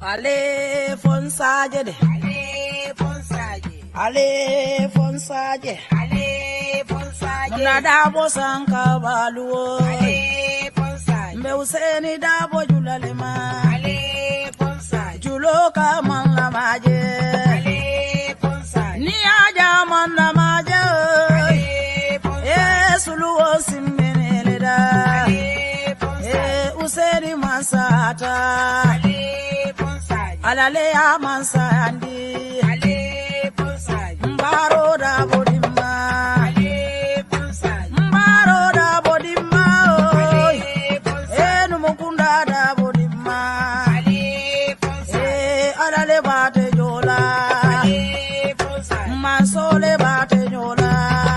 Ale fonsaje de. Ale fonsaje. Ale fonsaje. Ale fonsaje. Muna dabo sanka baluo. Ale fonsaje. Mbe useni dabo julalema. Ale fonsaje. Juloka man la maje. Ale fonsaje. Ni aja man la maje. Ale fonsaje. Suluo simbene da. Ale fonsaje. Useni masata. Alale amansa andi Ale fonsaje. mbaro da bodima Ale fonsaje. mbaro da bodima Ale fonsaje. enu mukunda da bodima Ale fonsaje. alale bate jola Ale fonsaje. masole bate jola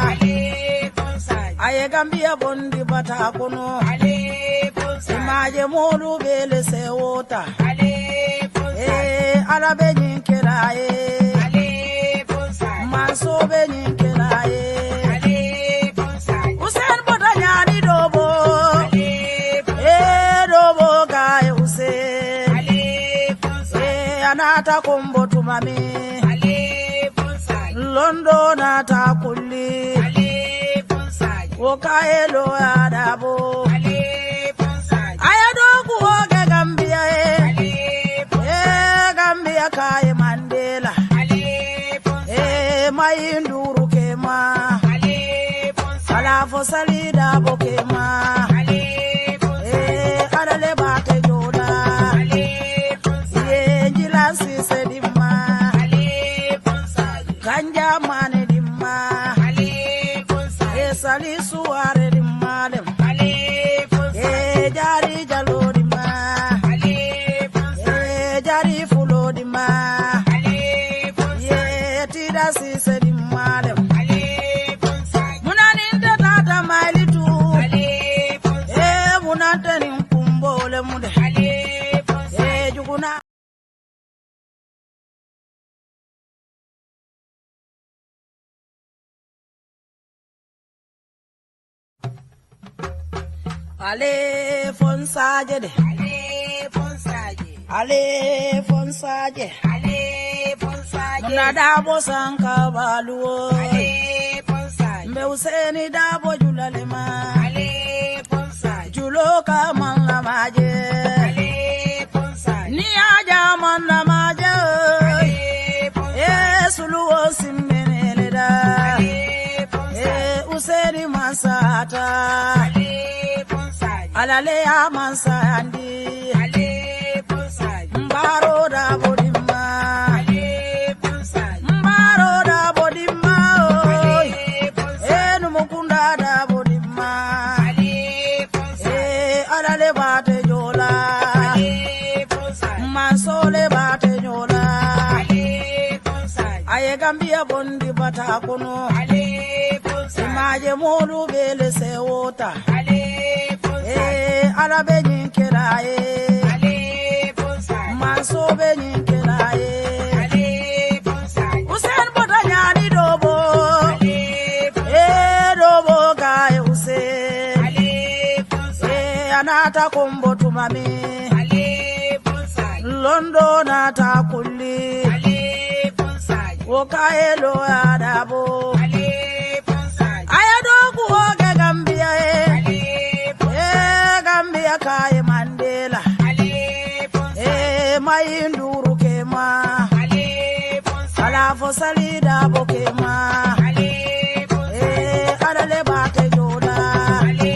Ale fonsaje. aye gambia bondi bata kono Ale fonsaje. maje molu bele sewota Ale ala be nyinkela Ale fonsaje. manso be nyinkela Ale fonsaje. Usen bota nyani dobo Ale fonsaje. dobo gae usen Ale fonsaje. anata kombo tumami Ale fonsaje. londo nata kulli Ale fonsaje. okaelo adabo Ale fonsaje. ayado kuoge gambia Ale fonsaje. gambia kae mandela Ale fonsaje. mayinduru kema Ale fonsaje. ala fosalida bokema Ale fonsaje. adale bate jola Ale fonsaje. jilansi sedimma Ale fonsaje. ganja mane dimma Ale fonsaje. sali suare dimmalem Ale fonsaje. jari jalo dimma Ale fonsaje. jari fulo dimma Ale fonsaje. tida si sedimmalem Ale fonsaje. munaninde tata mailitu Ale fonsaje. munanteni kumbole mude Ale fonsaje. juguna ale fonsaje de Ale fonsaje. ale fonsaje Ale fonsaje. muna dabo sanka baluo Ale fonsaje. mbe useni dabo julalema Ale fonsaje. juloka man la maje Ale fonsaje. ni aja man la maje Ale fonsaje. suluo simbene da Ale fonsaje. useni masata Ale fonsaje. alale amansa andi Ale fonsaje. mbaro da bodima Ale fonsaje. mbaro da bodima Ale fonsaje. enu mukunda da bodima Ale fonsaje. alale bate jola Ale fonsaje. masole bate jola Ale fonsaje. aye gambia bondi bata kono Ale fonsaje. maje molu bele sewota Ale fonsaje. ala be nyinkela Ale fonsaje. manso be nyinkela Ale fonsaje. usen bota nyani dobo Ale fonsaje. dobo gae usen Ale fonsaje. anata kombo tumami Ale fonsaje. londo nata kulli Ale fonsaje. okaelo adabo Ale fonsaje. ayado kuoge gambia Ale fonsaje. gambia kae mandela Ale fonsaje. mayinduru kema Ale fonsaje. ala fosalida bokema Ale fonsaje. adale bate jola Ale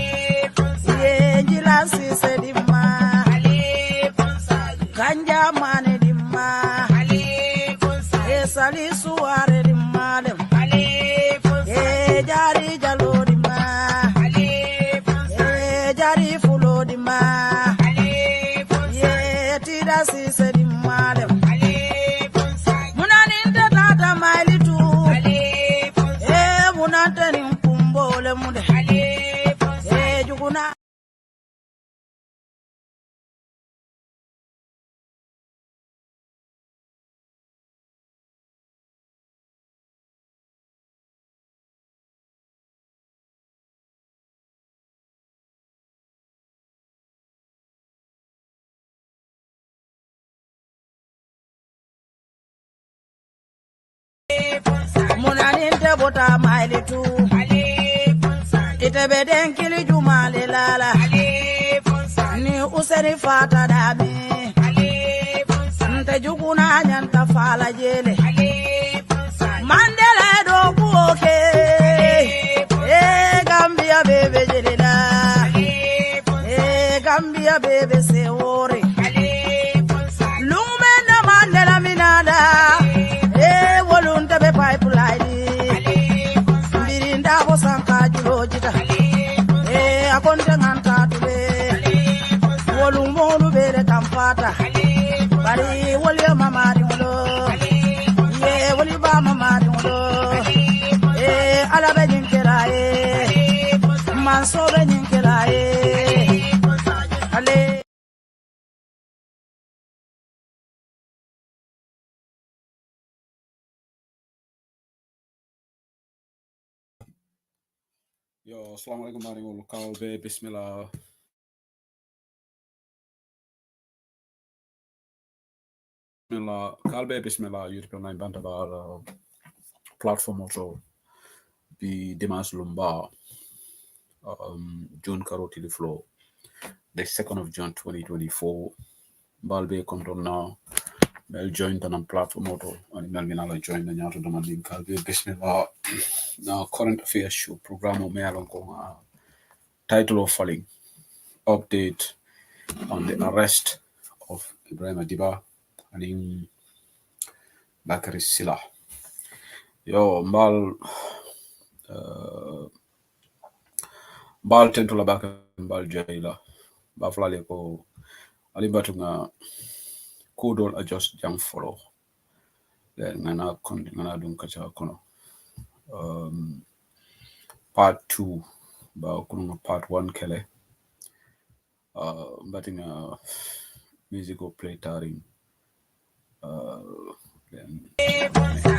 fonsaje. jilansi sedimma Ale fonsaje. ganja mane dimma Ale fonsaje. sali suare dimmalem Ale bota maili tu ale fonsa ite beden kili jumale lala ale fonsa ni useni fata dami ale fonsa nte juguna nyanta fala jele ale fonsa Mandela do kuoke Gambia bebe jelena Gambia bebe se ore ale fonsa Lume na Mandela minada wolunta be pipeline Birinda bo sanka julojita akonte nganta tube wolumolu bere kamfata bari wolya mamari mulo woli ba mamari mulo ala be nyinkela manso be nyinkela ale Yo, assalamualaikum maringol kalbe bismillah. Bismillah kalbe bismillah YouTube na banta bar platform auto bi Dimas Lumba June Karoti the flow the 2nd of June 2024 balbe control now mel join on platform auto and mel minala join na nyato demanding kalbe bismillah now current affairs show program o me alon ko title of falling update on the arrest of Ebrima Dibba Bakary Sillah. Yo, mbal tentola baka mbal jaila. Baflale ko alibatu nga kudol adjust jam follow. Then ngana dun kacha kono. Part 2 ba kuno part 1 kele. Batting musical play taring.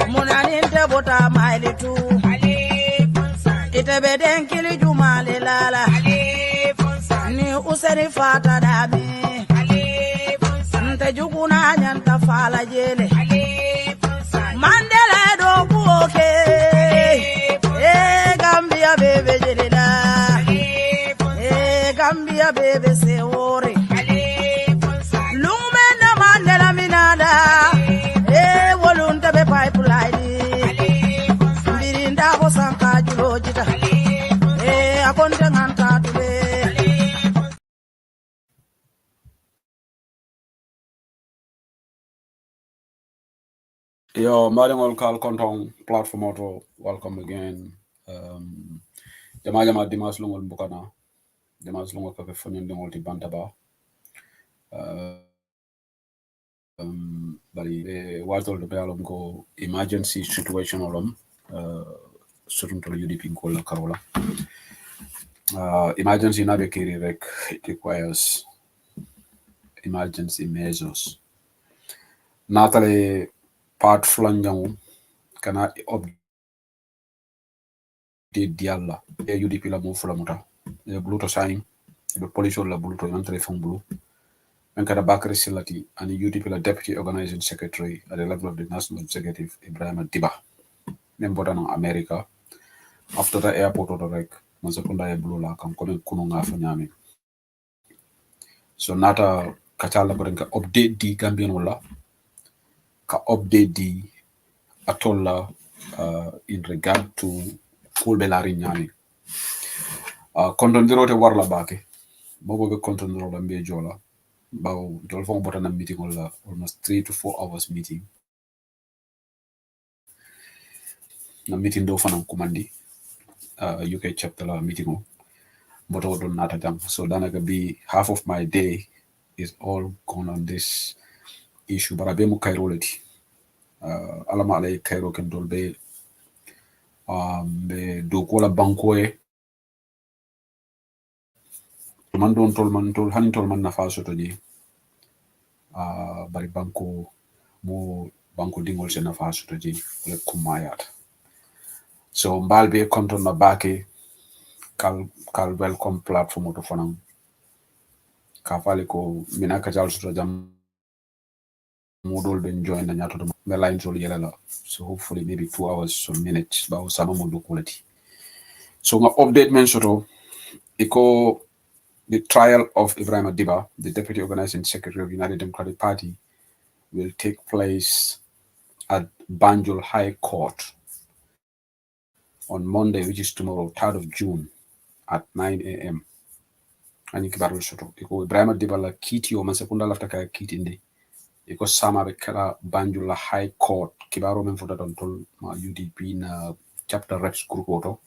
munaninte bota maili tu ale fonsa ite beden kili jumale lala ale fonsa ni useni fata dami ale fonsa nte juguna nyanta fala jele ale fonsa Mandela do kuoke Gambia bebe jelena Gambia bebe se ore ale fonsa Lume na Mandela minada wolunta be pipeline Birinda bo sanka julojita akonte nganta tube Yo, maringol kal kontong platform auto welcome again. Jama Dimas Lungol Bukana. Dimas Lungol kafe fonyon dingol ti bantaba. Bari watol de alom ko emergency situation olom certain to UDP ko la karola. Emergency na be kiri rek it requires emergency measures. Natale part flanjangu kana update dialla UDP la mo fulamuta bluto sign be police la bluto yon telephone blue Dibba Bakary Sillah and UDP la deputy organizing secretary at the level of the national executive Ebrima Dibba member of America after the airport order rek mazakunda e blue la kam kono kuno nga fa nyami so nata kachala ko ka update di Gambian wala ka update di atolla in regard to kulbelari nyami kontondiro te warla bake bobo be kontondiro la mbe jola bawo dolfon botana meeting wala almost 3 to 4 hours meeting na meeting do fanam kumandi UK chapter la meeting o boto don nata jam so danaka be half of my day is all gone on this issue but abe mu kairo leti alama alay kairo ken dolbe be do ko la banko e man don tol hanin tol man nafa soto ji bari banko mo banko dingol se nafa soto ji le kumayat so mbalbe konton na bake kal welcome platform to fanam ka fale ko mina ka jal soto jam model been joined and yato the lines all yellow. So hopefully maybe 2 hours, some minutes, but some model quality. So my update mentioned the trial of Ebrima Dibba, the Deputy Organizing Secretary of United Democratic Party, will take place at Banjul High Court on Monday, which is tomorrow, 3rd of June, at 9 a.m. Ani kibaru soto. Iko Ebrima Dibba la kiti o masekunda lafta kaya kiti ndi. Iko sama bekala Banjul High Court. Kibaru menfuta tontol ma UDP na chapter reps group oto.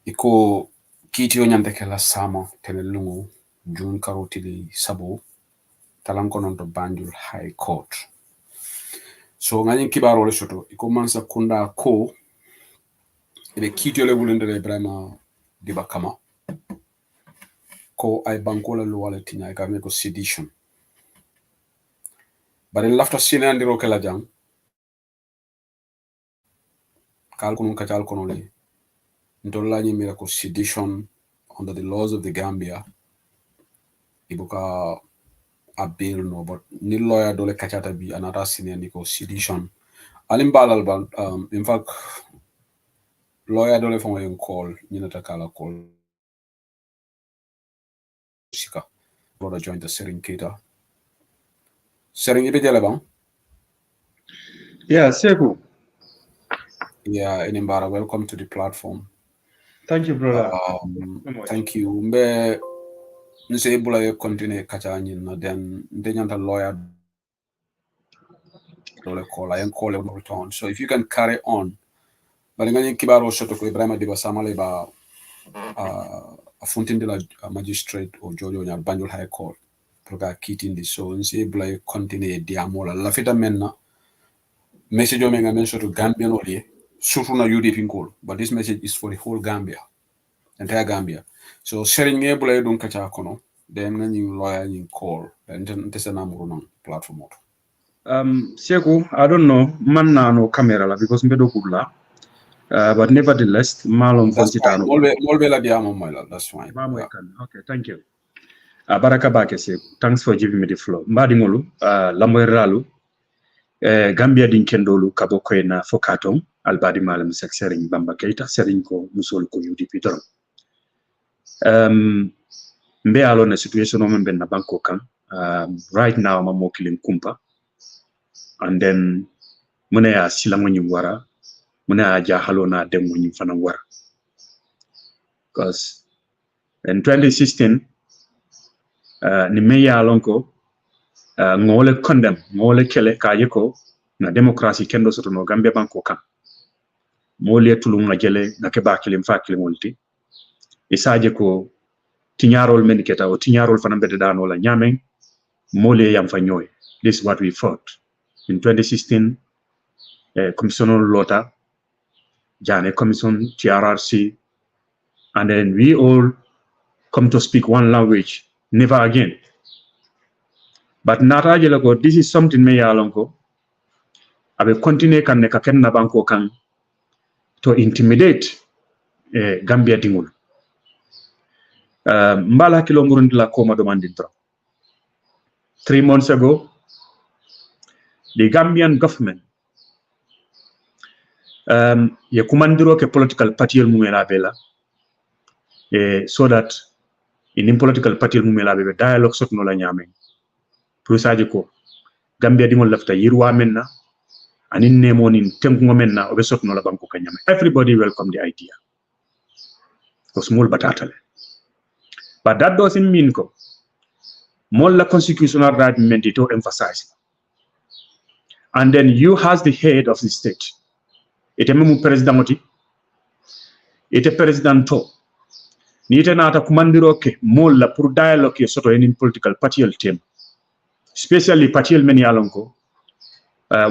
Iko kiti o nyandekela sama tenelungu June karotili sabo talankonon to Banjul High Court. So ngani kibaru le soto. Iko mansa kunda ko ile kiti ole bulendele Ebrima Dibba kama ko ay bankola luwale tinya ka me ko sedition bare lafta sine andiro kala jang kal kunun kacal kono le ndolla ni mira ko sedition under the laws of the Gambia ibuka a bill no but ni lawyer dole kacata bi anata sine ni ko sedition alim balal ban in fact lawyer dole fo en call ni nata kala call Sika brother joined the Sering Keita. Sering ibe jale bang? Yeah, Seku. Yeah, Inimbara, welcome to the platform. Thank you, brother. Thank you. Mbe nse ibula ye continue kacha na then nyanta lawyer dole call I call it return. So if you can carry on. Bali ngani kibaro shoto ko Ebrima Dibba samale ba a fontin de la magistrate o jojo nyar Banjul High Court proga kitindi so nse ibula continue diamola la fita menna message o menga mention to Gambian olie surtout na UDP call but this message is for the whole Gambia entire Gambia so sharing ibula don kacha kono then ngani lawyer in call then tese na muruna platform auto Seku, I don't know man na no camera la because mbedo kubla but nevertheless malum fonsitano molbe la diamo moila that's fine okay thank you baraka bake Seku thanks for giving me the floor mbadi ngolu lamoyralu Gambia din kendolu kabo koyna fokatom albadi malam sek Serigne Bamba Keita Serigne ko musol ko UDP torom mbe alo na situation o mbe na banko kan right now ma mokilin kumpa and then mune ya silango nyim wara mune ya jahalo na demo nyim fana wara because in 2016 ni me ya lonko ngole condemn ngole kele kayeko na democracy kendo soto no Gambia banko kan mole tulunga jele na ke bakilim fakilim wonti isaje ko tiñarol men keta o tiñarol fana bede dano la nyamen mole yam fa nyoy this is what we fought in 2016 commissioner lota jane commission TRRC and then we all come to speak one language never again but nataje lako this is something me yalonko abe continue kan ne ka kenna banko kan to intimidate Gambia dingul mbala kilo murundi la koma demanding tro 3 months ago the Gambian government ye kumandiro ke political party el mumela bela so that in political party el mumela be dialogue sotno la nyame pour saji ko Gambia dingol lafta yirwa menna anin nemonin tengo menna obe sotno la banko kanyame everybody welcome the idea ko small batatale but that doesn't mean ko more la constitutional right to emphasize and then you has the head of the state ite memu president oti ite president to ni ite nata kumandiro ke molla pour dialogue soto in political partial team especially partial men yalonko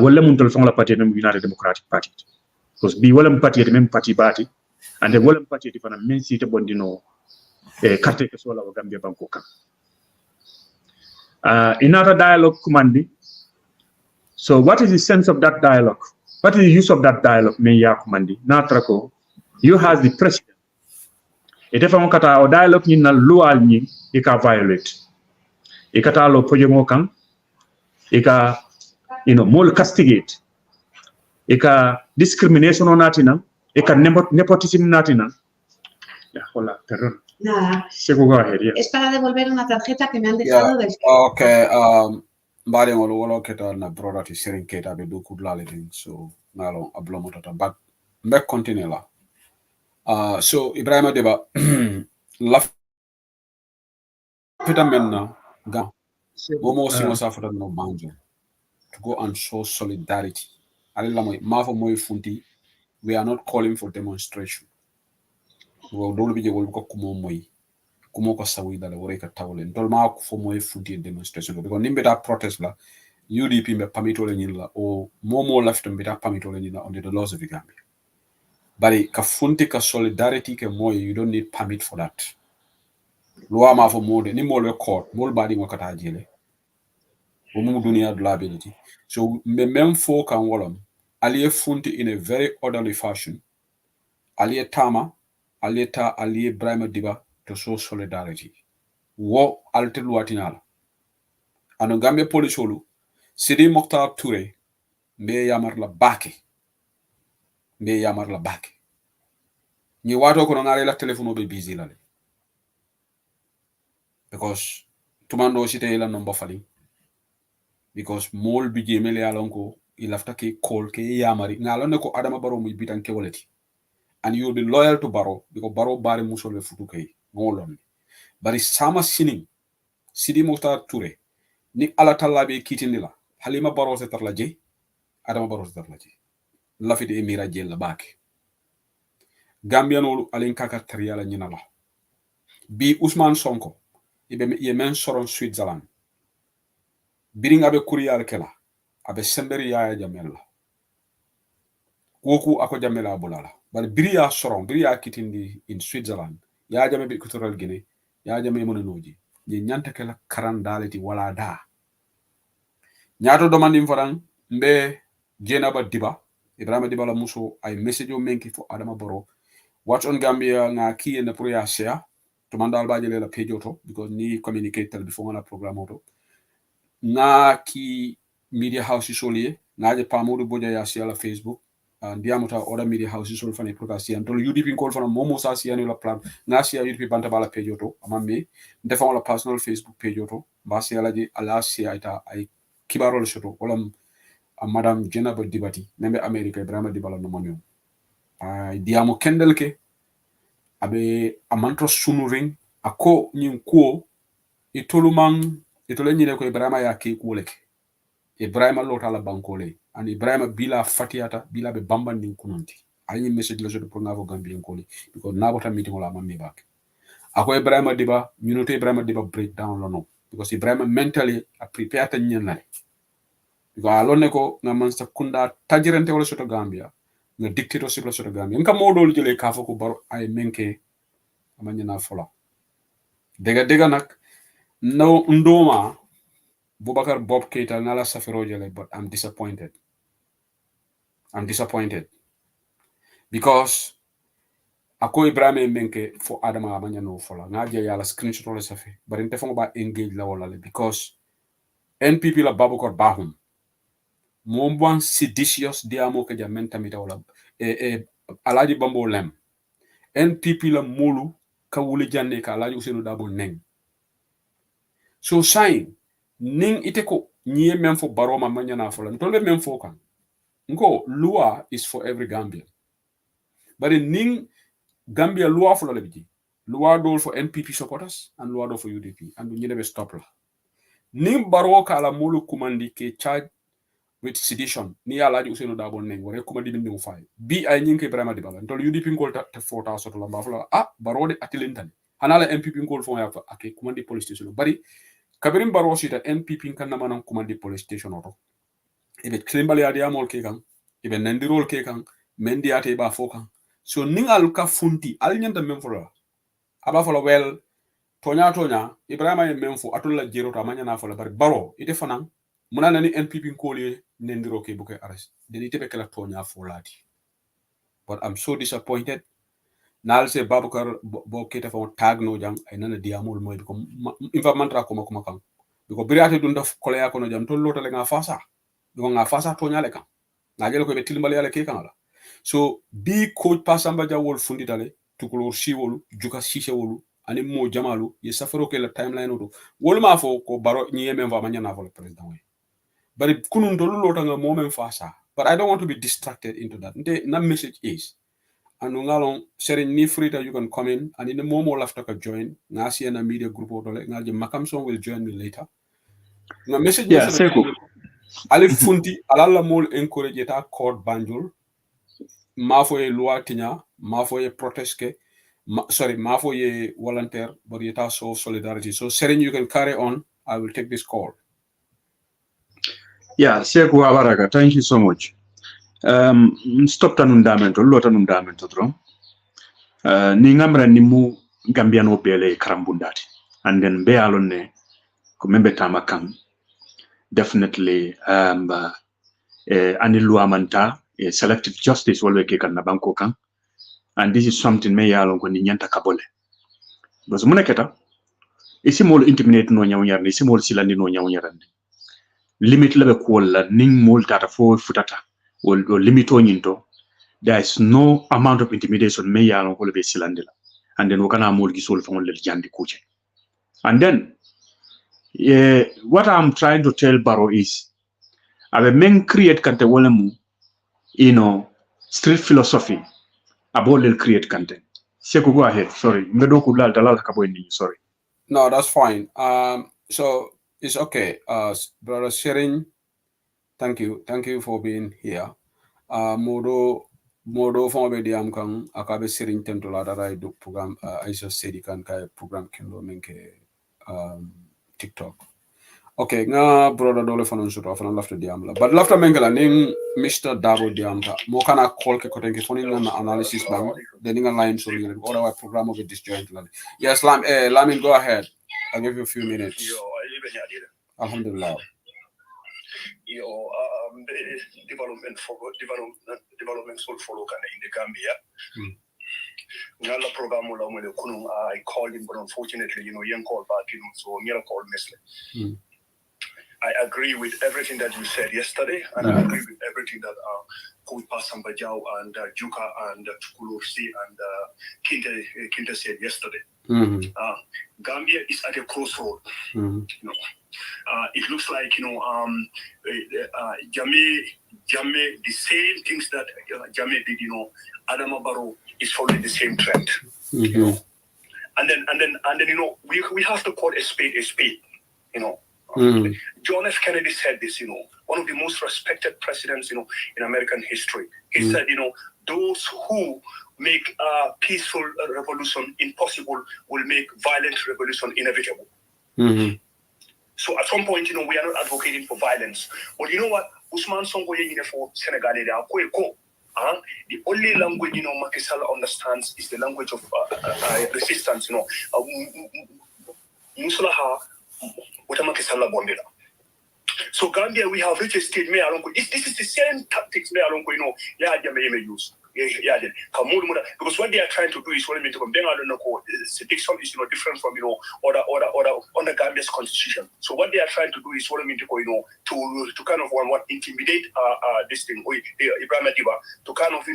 wala mun tol fon la parti mem United Democratic Party because bi wala parti mem parti bati and then wala parti fana men site bondino carte ke sola o Gambia banko kan another dialogue kumandi. So what is the sense of that dialogue? What is the use of that dialogue? Me ya kumandi natrako you has the president ite fa kata o dialogue ni na lual ni e ka violate e kata lo pojemo kan e ka mol castigate eka discrimination onatina eka nepotism natina ya hola perdón Nada. Go ahead, yeah. Es para devolver una tarjeta que me han dejado del Okay, mbari ngolo wolo keta na broda ti sirin keta be do kudlale thing so ngalo ablomo tata but mbe continue la so Ebrima Dibba la fita menna ga momo singo safata no banjo to go and show solidarity ali la moy mafo moy funti we are not calling for demonstration wo dole bi jegol ko kumo moy kumo ko sawi dale wore ka tawlen tol ma ko fo moy funti demonstration because nimbe da protest la UDP me pamito le nyilla o momo lafto mbita pamito le nyilla under the laws of the Gambia bari ka funti ka solidarity ke moy you don't need permit for that loi ma fo mode ni mol we court mol badi ngo kata jele o mu dunia de liability so me même fo kan wolom aliye funti in a very orderly fashion aliye tama aliye Ebrima Dibba to show solidarity wo alte luatinala ano Gambia police holu Sidi Mokhtar Touré mbe yamar la bake ni wato ko ngare la telephone be busy la because tumando site la number fali because mol bi jemele alonko ilafta ke call ke yamari ngalone ko Adama Barrow muy bitan ke woleti and you'll be loyal to Barrow because Barrow bare musole futu kay ngolon bari sama sining Sidi Mokhtar Touré ni ala talla be kitindi la Halima Barrow se tarla je Adama Barrow se tarla je lafide emira jella bake Gambianolu alen kaka triala nyina la bi Ousmane Sonko ibe yemen soron Switzerland biring abe kuriyal kela abe semberi ya jamela woku ako jamela bulala bari biriya soron biriya kitindi in Switzerland ya jame be cultural Guinea ya jame mononoji ni nyanta kala karandaleti wala da nyato domandi mfaran mbe Dibba Dibba Ebrima Dibba la muso ay message o menki fo Adama Barrow watch on Gambia nga ki en pour ya share to mandal ba jele la page auto because ni communicate tel before na programme auto nga ki media house solie nga je pamodu boja ya share la Facebook ndiamuta other media house sol fane pour ka share to UDP call fana momo sa share la plan nga share UDP banta bala page auto amame defon la personal Facebook page auto ba share la je ala share ita ay kibarol shoto wala madame Dibba Dibati membe America Ebrima Dibba la no monyo diamo kendel ke abe amantro sunu ring ako nyin ko itolumang itole nyine ko Ebrima ya ke kuleke Ebrima lota la bankole and Ebrima bila fatiata bila be bamban nin kunonti ayi message la jodo pour ngavo Gambien koli because nabota meeting la mamme bak ako Ebrima Dibba minute Ebrima Dibba breakdown la no because Ebrima mentally a prepare ta nyen la because alone ko ngaman sakunda tajirante wala soto Gambia nga dictatorship la soto Gambia nka modol jele ka fako baro ay menke amanya na fola dega nak no ndoma Boubacar Bob Keita nala safiro jele but I'm disappointed because ako Ebrima menke for Adama amanya no fola ngaje yala screenshot wala safi but inte fongo ba engage la wala le because NPP la Baboucar Bahum mombwan seditious diamo ke jamenta mita wala alaji bambo lem NPP la mulu ka wuli janne ka alaji Ousainou Darboe neng so sign ning ite ko nyie memfo baroma manyana fola ntole memfo kan nko loi is for every Gambian but ning Gambia loi fola lebiji loi do for NPP supporters and loi do for UDP and nyine be stop la ning baro ka la mulu kumandi ke charge with sedition ni alaji Ousainou Darboe neng wore kumandi bindi mu fay bi ay nyinke Ebrima Dibba la ntol UDP ngol ta fota soto la mbafla barode atilentani hanala MPP ngol fon ya ake kumandi police station bari kabirin baro sita NPP kan namana kumandi police station oto ibe klimbali adia mol ke kan ibe nandirol ke kan mendi ate ba fokan so ningal ka funti al nyanda mem fola aba fola wel tonya Ebrima mem fo atolla jero to amanya na fola bari baro ite fanan munana ni NPP koli nendiro ke buke arrest de ite be kala tonya folati but I'm so disappointed nal se Baboucar Bob Keita fa tag no jang ay nana diamol moy ko informant ra ko kan biko biriate dun daf kolaya ko no jam to lota le nga fasa nga fasa tonya le kan na jele ko be tilmbal yale ke kan la so bi coach pasamba jawol fundi dale tukulor siwolu juka sise wolu ani mo jamalu ye safaro ke la timeline odo wol ma fo ko baro ni yeme va manya na fo le president we bari kunun dolu lota nga mo men fasa but I don't want to be distracted into that na message is anu ngalon sharing ni free that you can come in and in the momo lafta ka join nga si na media group odole ngalje makamson will join me later na message yeah seko ali funti alala mol encourage ta court banjul mafo ye loi tinya mafo ye protest ke mafo ye volunteer but yeta so solidarity so sharing you can carry on I will take this call yeah seko abaraka thank you so much stop tanum damento lo tanum damento drum ni ngamra ni mu gambiano bele karambundati and then be alone ko membe tamakam definitely ani luamanta selective justice wolwe ke kan na banko kan and this is something me yalon ko ni nyanta kabole because muneketa isi mol intimidate no nyawnyar ni isi mol silandi no nyawnyaran limit lebe ko la ning mol tata fo futata wol limito nyinto there is no amount of intimidation me yalon ko lebe silandi la and then wakana mol gisol fon le jandi kuche and then what I'm trying to tell Baro is abe men create kante wolemu street philosophy about the create content. Seku, go ahead. Sorry. Sorry. No, that's fine. So it's okay. Brother Sharing, thank you for being here. Modo from Bediam Kang, Akabe Sharing Tentola that I do program, I just said you can program Kendo Menke TikTok. Okay, nga brother dole fanon suto fanon lafta diamla. But lafta mengala ning Mr. Dabo diamta. Mo kana call ke kotenke fonin na analysis bang. Then nga line so you order our program of disjoint. Yes, Lamin, go ahead. I'll give you a few minutes. Alhamdulillah. Development will follow in the Gambia. Ngala program la mo le kunung I called him but unfortunately young call back so ngala call mesle. I agree with everything that you said yesterday, and I agree with everything that Coach Pasambajau and Juka and Chukulursi and Kinte said yesterday. Gambia is at a crossroad. It looks like Jammeh, the same things that Jammeh did. Adama Barrow is following the same trend. And then we have to call a spade a spade. John F. Kennedy said this, one of the most respected presidents, in American history. He said, those who make a peaceful revolution impossible will make violent revolution inevitable. So at some point, we are not advocating for violence. But you know what? Usman Sonko for Senegal, the only language, Macky Sall understands is the language of resistance, Musulaha. So Gambia, we have reached a stage where this is the same tactics where use. Because what they are trying to do is what I mean to come. Then I don't know. Dixon is different from other under Gambia's constitution. So what they are trying to do is what I mean to go to kind of what intimidate this thing. Ebrima Dibba to kind of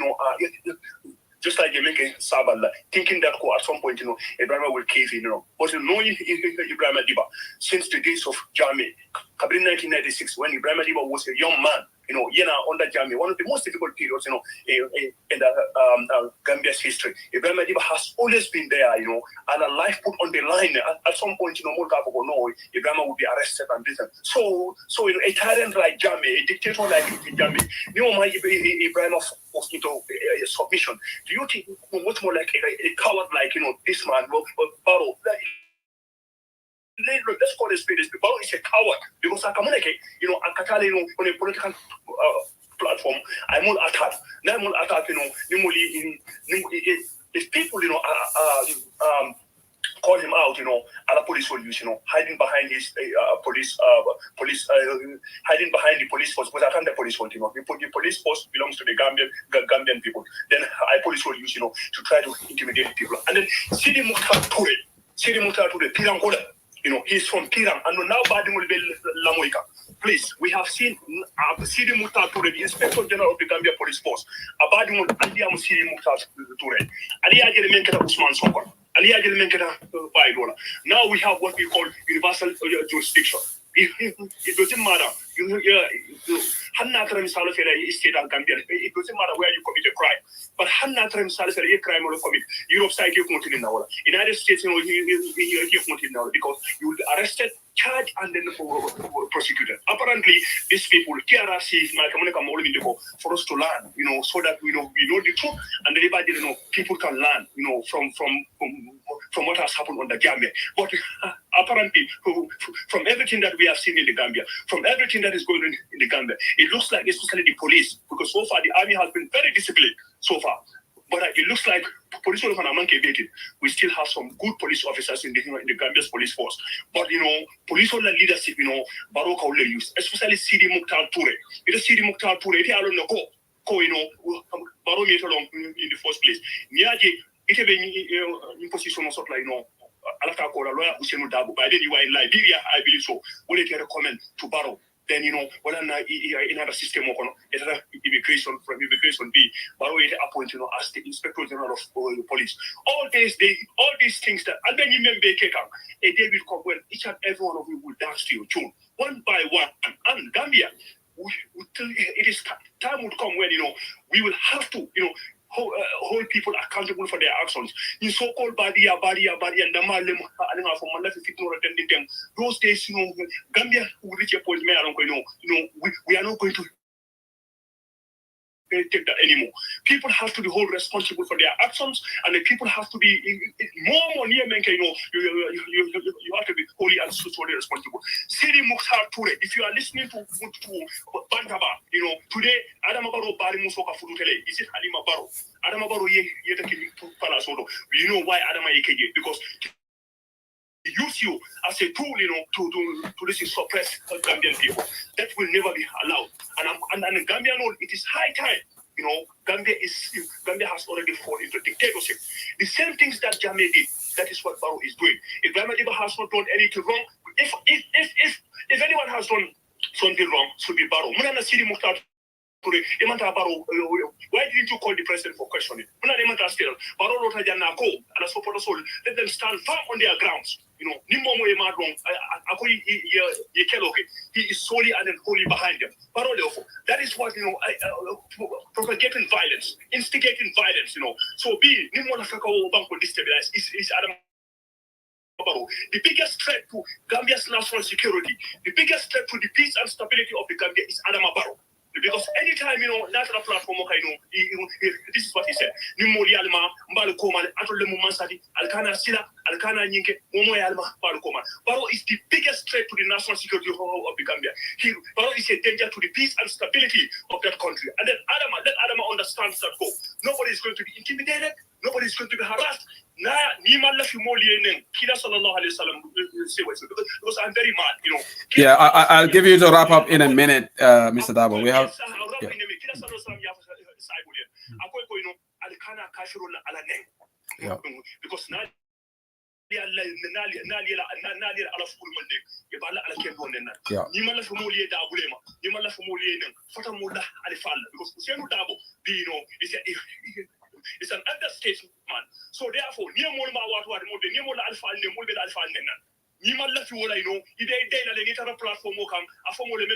just like Jamaica Sabala, thinking that at some point, Ebrima will cave in, But knowing Ebrima Dibba since the days of Jammeh, in 1996, when Ebrima Dibba was a young man, under Jammeh, one of the most difficult periods, in Gambia's history. Ebrima Dibba has always been there, and a life put on the line. At some point, Ebrima would be arrested and beaten. So a tyrant like Jammeh, a dictator like Jammeh, Ebrima forced into submission. Do you think what's more like a coward like this man, Barrow? Let's call it spade. Barrow is a coward because I communicate, on a political platform. I'm all attack. Now I'm all attack. If people, call him out, other police will use, hiding behind his police, hiding behind the police force. Because I can't the police force, the police force belongs to the Gambian people. Then police will use, to try to intimidate people. And then Sidi Mukhtar Toure, Pirang Koda, he's from Pirang, and now Badin will be Lamoika. Please, we have seen Sidi Mukhtar Toure, the Inspector General of the Gambia Police Force, about the Andiam Sidi Mukhtar Toure. Ali Ajel Menketa Usman Sokon. Ali Ajel Menketa Baidola. Now we have what we call universal jurisdiction. It doesn't matter. Hanna Kram Salafera is state and Gambia. It doesn't matter where you commit a crime. But Hanna Kram Salafera, a crime or commit. Europe side you continue now. United States, you continue now because you will be arrested, charged, and then prosecuted. Apparently, these people, KRC, for us to learn, so that we know the truth, and everybody, people can learn, from what has happened on the Gambia. But apparently, from everything that we have seen in the Gambia, from everything that is going on in the Gambia, it looks like, especially the police, because so far the army has been very disciplined so far. But it looks like police we still have some good police officers in the Gambia's police force. But police leadership, Baroka will use, especially Sidi Mukhtar Toure. It is Sidi Mukhtar Toure. It is Baro in the first place. Niaje, it is in position of like Alaka Kora lawyer Usenu Daba. By then you are in Liberia, I believe so. Will it recommend to Baro? Then what in other system of immigration from immigration B, Baro appointed as the Inspector General of Police. All these things that and then you remember a day will come when each and every one of you will dance to your tune, one by one. And Gambia, it is time would come when we will have to hold people accountable for their actions. In so-called Badia, and Damalem, those days, Gambia will reach a point where we are not going to take that anymore. People have to be held responsible for their actions, and the people have to be more near Menke. You have to be wholly and socially responsible. Sidi Mukhtar Toure, if you are listening to Bantaba, today Adama Baro Bari Musoka Fudutele, is it Halima Baro? Adama Baro Palasodo. You know why Adama Yeke? Because use you as a tool, to suppress Gambian people. That will never be allowed. And Gambia knows it is high time. Gambia has already fallen into dictatorship. The same things that Jammeh did, that is what Barrow is doing. If Ebrima Dibba has not done anything wrong, if anyone has done something wrong, should be Barrow. Why didn't you call the president for questioning? Let them stand firm on their grounds. He is solely and wholly behind them. That is what propagating violence, instigating violence. So be destabilize is Adam. The biggest threat to Gambia's national security, the biggest threat to the peace and stability of the Gambia is Adama Barrow. Because anytime, national platform, this is what he said. Barrow is the biggest threat to the national security of the Gambia. Barrow is a danger to the peace and stability of that country. And then let Adama understand that go. Nobody is going to be intimidated. Nobody is going to be harassed. Because I'm very mad, Yeah, I'll give you the wrap up in a minute, Mr. Daba. We have. Yeah. Because now it's an understatement. So therefore,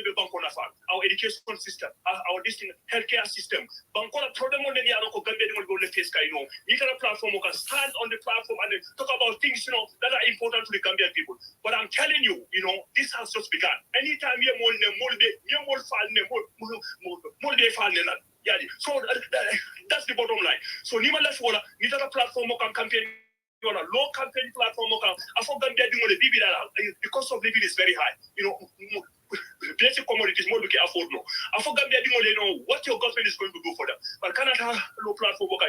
platform our education system, our healthcare system. Platform stand on the platform and talk about things that are important to the Gambian people. But I'm telling you, this has just begun. Anytime so that's the bottom line. So Nita platform can campaign on a low campaign platform. I forgot they're doing the cost of living is very high. Basic commodities more can afford no. I forgot they're doing what your government is going to do for them. But Canada low platform we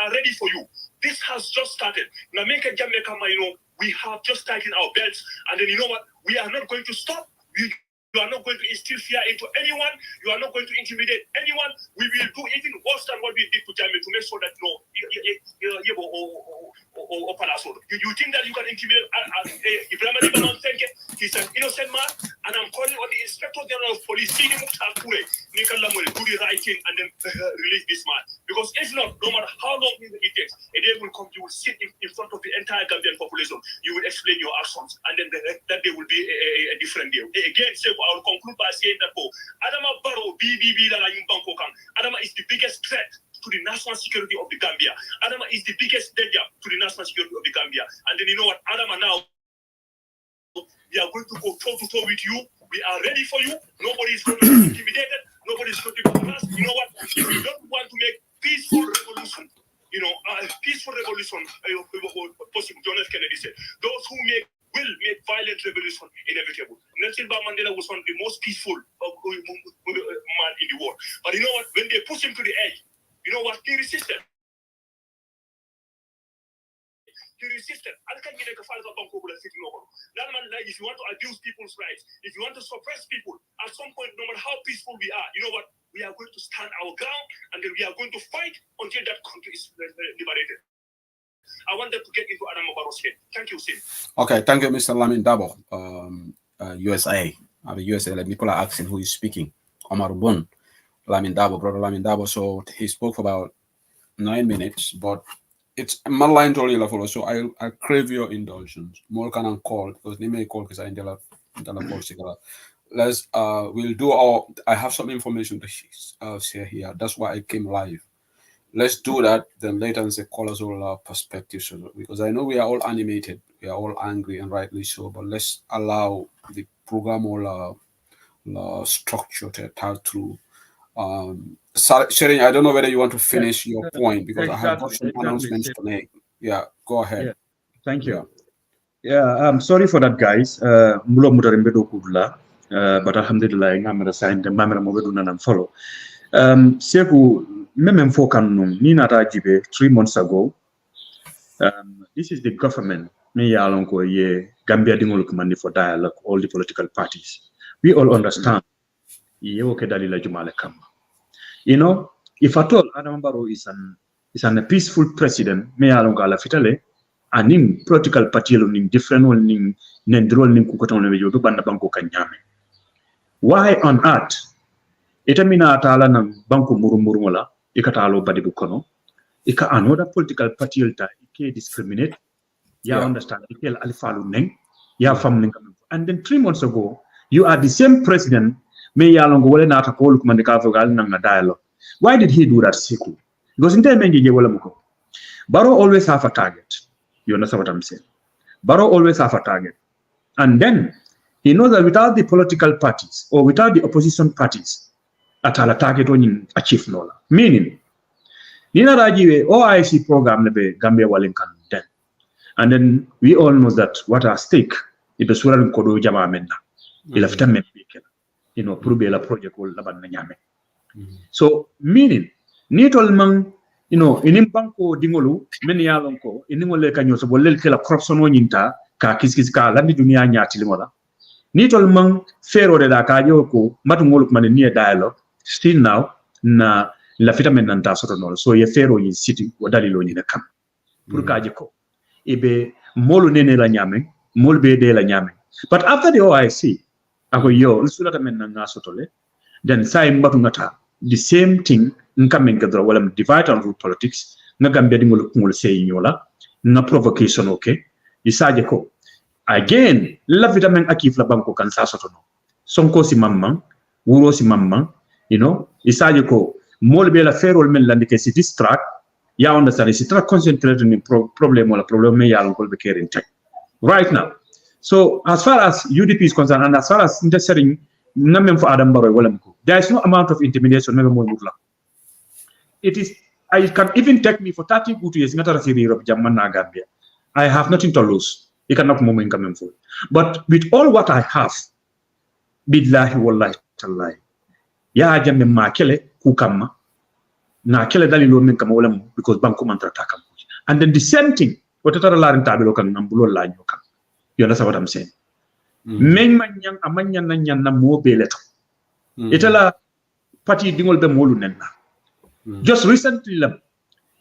are ready for you. This has just started. Now make a Jamaica, we have just tightened our belts, and then we are not going to stop. You are not going to instill fear into anyone. You are not going to intimidate anyone. We will do even worse than what we did to Jammeh to make sure that you think that you can intimidate Ebrima Dibba? He's an innocent man, and Inspector General of Police, do the right thing and then release this man. Because if not, no matter how long it takes, a day will come, you will sit in front of the entire Gambian population, you will explain your actions, and then that day will be a different day. Again, I will conclude by saying that Adama Barrow, BBB, Adama is the biggest threat to the national security of the Gambia. Adama is the biggest danger to the national security of the Gambia. And then you know what, Adama now, we are going to go toe-to-toe with you. We are ready for you. Nobody is going to be intimidated. Nobody is going to be harassed. You know what? If you don't want to make peaceful revolution, peaceful revolution, possible, John F. Kennedy said, those who will make violent revolution inevitable. Nelson Mandela was one of the most peaceful man in the world. But you know what? When they push him to the edge, you know what? He resisted. He resisted. If you want to abuse people's rights, if you want to suppress people, at some point, no matter how peaceful we are, you know what? We are going to stand our ground, and then we are going to fight until that country is liberated. I want them to get into Adama Barrow's head. Thank you, Sim. Okay, thank you, Mr. Lamin Dabo, USA. USA, like people are asking who is speaking. Omar Bun, Lamin Dabo, brother Lamin Dabo. So he spoke for about 9 minutes, but it's my line to you, so I crave your indulgence. More can call because they may call because I indela let's we'll do our. I have some information to share here. That's why I came live. Let's do that. Then later and say call us all perspectives, because I know we are all animated, we are all angry, and rightly so. But let's allow the program all structure to tell through. Sharing, I don't know whether you want to finish your point because I have got some announcements to make. Yeah, go ahead. Yeah. Thank you. Yeah, I'm sorry for that, guys. But alhamdulillah, I'm sign the mamma and follow. Seku, memem fokan ni nata jibe 3 months ago. This is the government. Me yalonko ye Gambia dingol kumandi for dialogue, all the political parties. We all understand. Ye oke dalila jumale kama. You know, if at all Adama Barrow is a peaceful president, me alonga la fitale, anim political party ning different one ning nendrol ning kukoton le yodo banda banko kanyame. Why on earth? Itamina atala nang banko murumuru wala ikatalo badibu kono. Ika another political party ulta ike discriminate. Ya understand? Ike alifalu neng. Ya fam neng. And then 3 months ago, you are the same president. Me yalongo wale na atakolu kumandika vogal nanga dialogue. Why did he do that, Siku? Because in time mengi wala muko. Barrow always have a target. You understand what I'm saying? Barrow always have a target. And then he knows that without the political parties or without the opposition parties, atala target on achieve nola. Meaning, Nina Rajiwe OIC program lebe Gambia walinkan then. And then we all know that what are stake is the Suran Kodo Jama Menda. Ilafita membeke. You know, prove la project will laban nyame. So meaning, nitol mang, you know, inim banko dingolu, meni yalonko, inimole kanyo so bolel kela corruption wonyinta, ka kiskis ka landi dunia nyati limola. Nitol mang fero de da ka yoko, matungoluk mani near dialogue, still now, na la fita menanta soto nol. So ye fero yin city, wadali lo nyine kam. Purka jiko. Ibe, molu nene la nyame, molu be de la nyame. But after the OIC, ako yo, lusulata menanga sotole, then sai mbatu ngata, the same thing nkamen kadra wala divide on root politics nga Gambia dingol kungol sey nyola na provocation okay isaje ko again la vitamin akif la banko kan sa sotono sonko si mamman wuro si mamman you know isaje ko molbe la ferol men landike si distract ya understand si tra concentrate ni problem wala problem me yalon ko be keren tek right now. So as far as UDP is concerned and as far as interceding namen for Adam Barrow wala mko, there is no amount of intimidation never more mutla. It is, I can even take me for 30 good years, not a theory of Jamana Gambia. I have nothing to lose. You cannot moment coming forward. But with all what I have, billahi wallahi tallahi. Ya jamme makele kukama. Na kele dali lo men kama wala mo because banko mantra takam. And then the same thing, whatever la rentabilo kan nambulo la nyokan. You understand what I'm saying? Men manyang amanya nanyan na mo beleto. Itala party dingol be molu nenna. Just recently,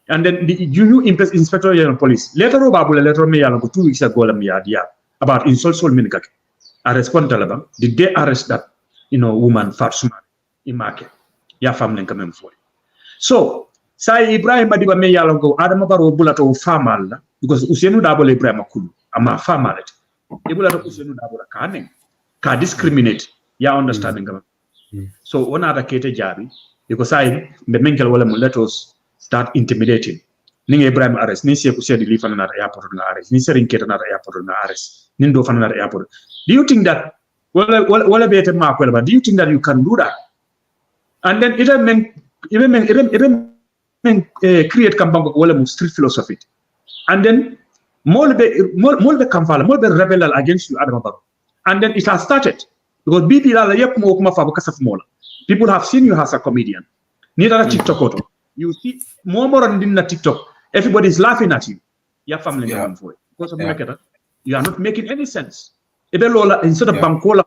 and then the new Inspector General Police later me 2 weeks ago about insult sol minikake. I respond to Did they arrest that? woman farsuma imake ya fam len quand même foy so say Ibrima Dibba me yalo go Adama Barrow bulato famal la because Ousainou Darboe Ibrima Kulu ama famalate e bulato Ousainou Darboe ka discriminate ya understanding gam so ona da kete jabi because say be menkel wala mo let us start intimidating ni Ibrahim arrest ni Sekou Sedi li fana na airport na arrest ni Serigne Keita na airport na arrest ni do fana na airport do you think that wala bete ma ko ba do you think that you can do that and then even create kambango wala mu street philosophy and then molbe kamfala molbe rebel against you Adama Barrow and then it has started because bibi la yep mo kuma fa kasaf mola people have seen you as a comedian ni dara TikTok auto you see more on the TikTok everybody is laughing at you your family for it because of you are not making any sense ebe lola instead of bankola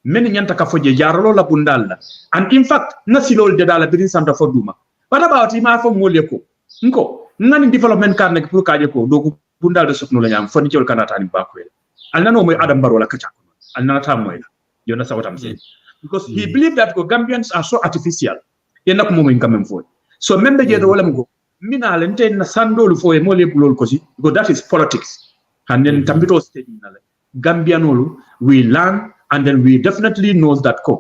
many nyanta ka foje jarolo la bundalla and in fact nasilol de dala bidin santa foduma what about ima fo moleko nko ngani development karne pour kaje ko do bundal de sokno la nyam foni ciol kanata ni bakwel alnano moy Adam Barrow la kacha alnana ta moy you understand what I'm saying because he believed that Gambians are so artificial yenak mo ngi quand même foy so membe je do wala mgo mina lente na sandolu foy mo le bulol kosi because that is politics and then tambito stage nale Gambianolu we learn and then we definitely knows that ko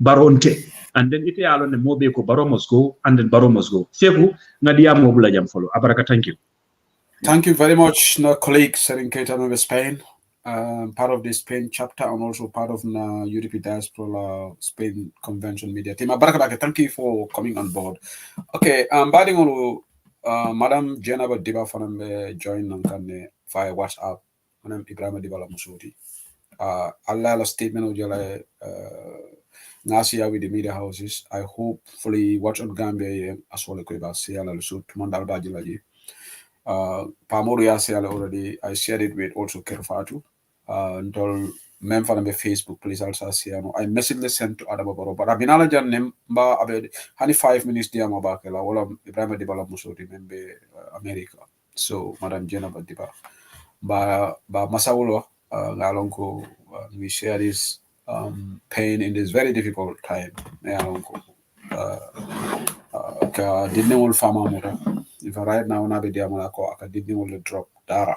baronte and then ite alone mobe ko Barrow must go and then Barrow must go Sekou ngadia mo bula jam follow abaraka thank you very much no colleague Serigne Keita of Spain part of the Spain chapter and also part of the UDP diaspora Spain convention media team abaraka thank you for coming on board okay batting on Madam Djenaba Dibba fanambe join nankane via WhatsApp Madam Ebrima Dibba Musoti Allah la statement of jala Nasia with the media houses. I hopefully watch on Gambia as well as Siala so Tumandal Bajilaji. Pamoria Siala already I shared it with also Kerfatu. Until member on Facebook, please also see I message sent to Adama Barrow. But I've been allergic name about 5 minutes dear Mabakela, all of Ebrima Dibba Musoti member America. So Madam Djenaba Dibba. Ba Masaulo Galonko we share this pain in this very difficult time. Didn't all farmer if I right now na be diamonako I didn't all drop dara.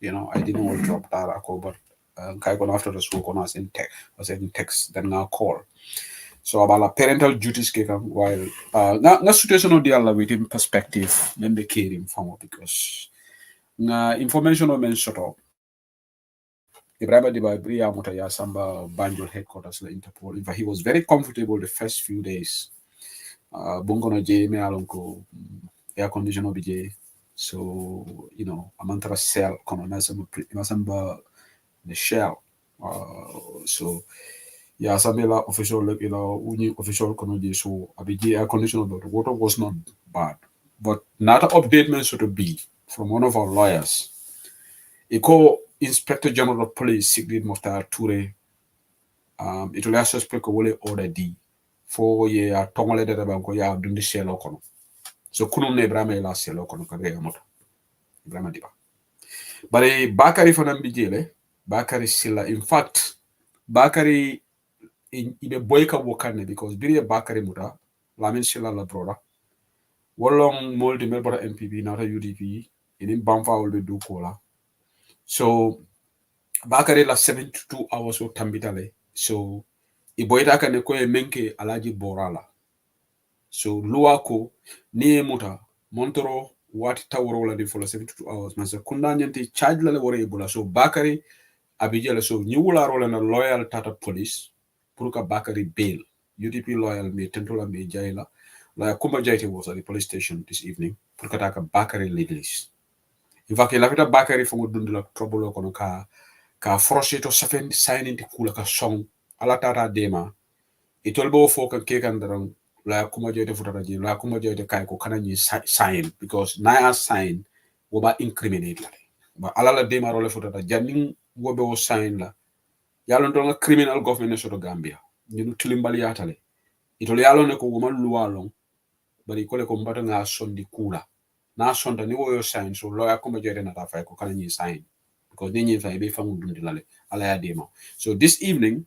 I didn't all drop dara but after the school I was in text then now call. So about parental duties while na situation of the within perspective then be caring farmer because information on men shut up. Ebrima Dibba Bakary Samba Banjul headquarters la Interpol. In fact, he was very comfortable the first few days. Bungono J me alonko air conditioner BJ. So amantara cell kono nasamba the shell. So Sabela official uni official kono J so abj air conditioner but the water was not bad. But not an update meant to be from one of our lawyers. Inspector General of Police Sigrid Mokhtar Toure it will suspect ko wole order D for ye a tongole de banko ya dundi selo kono so kunum ne Ebrima la selo kono ka be moto Ebrima Dibba bare Bakary fanam bi jele Bakary Sillah in fact Bakary ibe boyka wokane because biri Bakary muta Lamin Sillah la brother wolong moldi melbora MPP nata UDP in Bamfa will be do kola. So Bakary la 72 hours of tambitale. So iboita kane ko menke alaji borala. So luako ni muta montoro what tawro la for 72 hours. Masa kunda nyanti charge la wore ebola. So Bakary abijala so nyula rola na loyal tata police puruka Bakary bail. UDP loyal me tentola me jaila. La Kumba Jaiti was at the police station this evening. Puruka taka Bakary legalists. In fact, il avait Bakary fongo dundi la trouble kono ka frosito safen signing di kula ka song ala tata dema itolbo fo ka kekan daran la kuma joyte futata ji la kuma joyte kay ko kana ni sign because na sign wo ba incriminate la ba ala la dema role futata janning wo be wo sign la yalon to nga criminal government so to Gambia ñu tilimbali yatale itol yalon ko wo man luwalon bari ko le ko mbata nga sondi kula na sonda ni wo yo sign so lawyer kuma joyte na ta fay ko kana ni sign because they need to be found ala ya demo. So this evening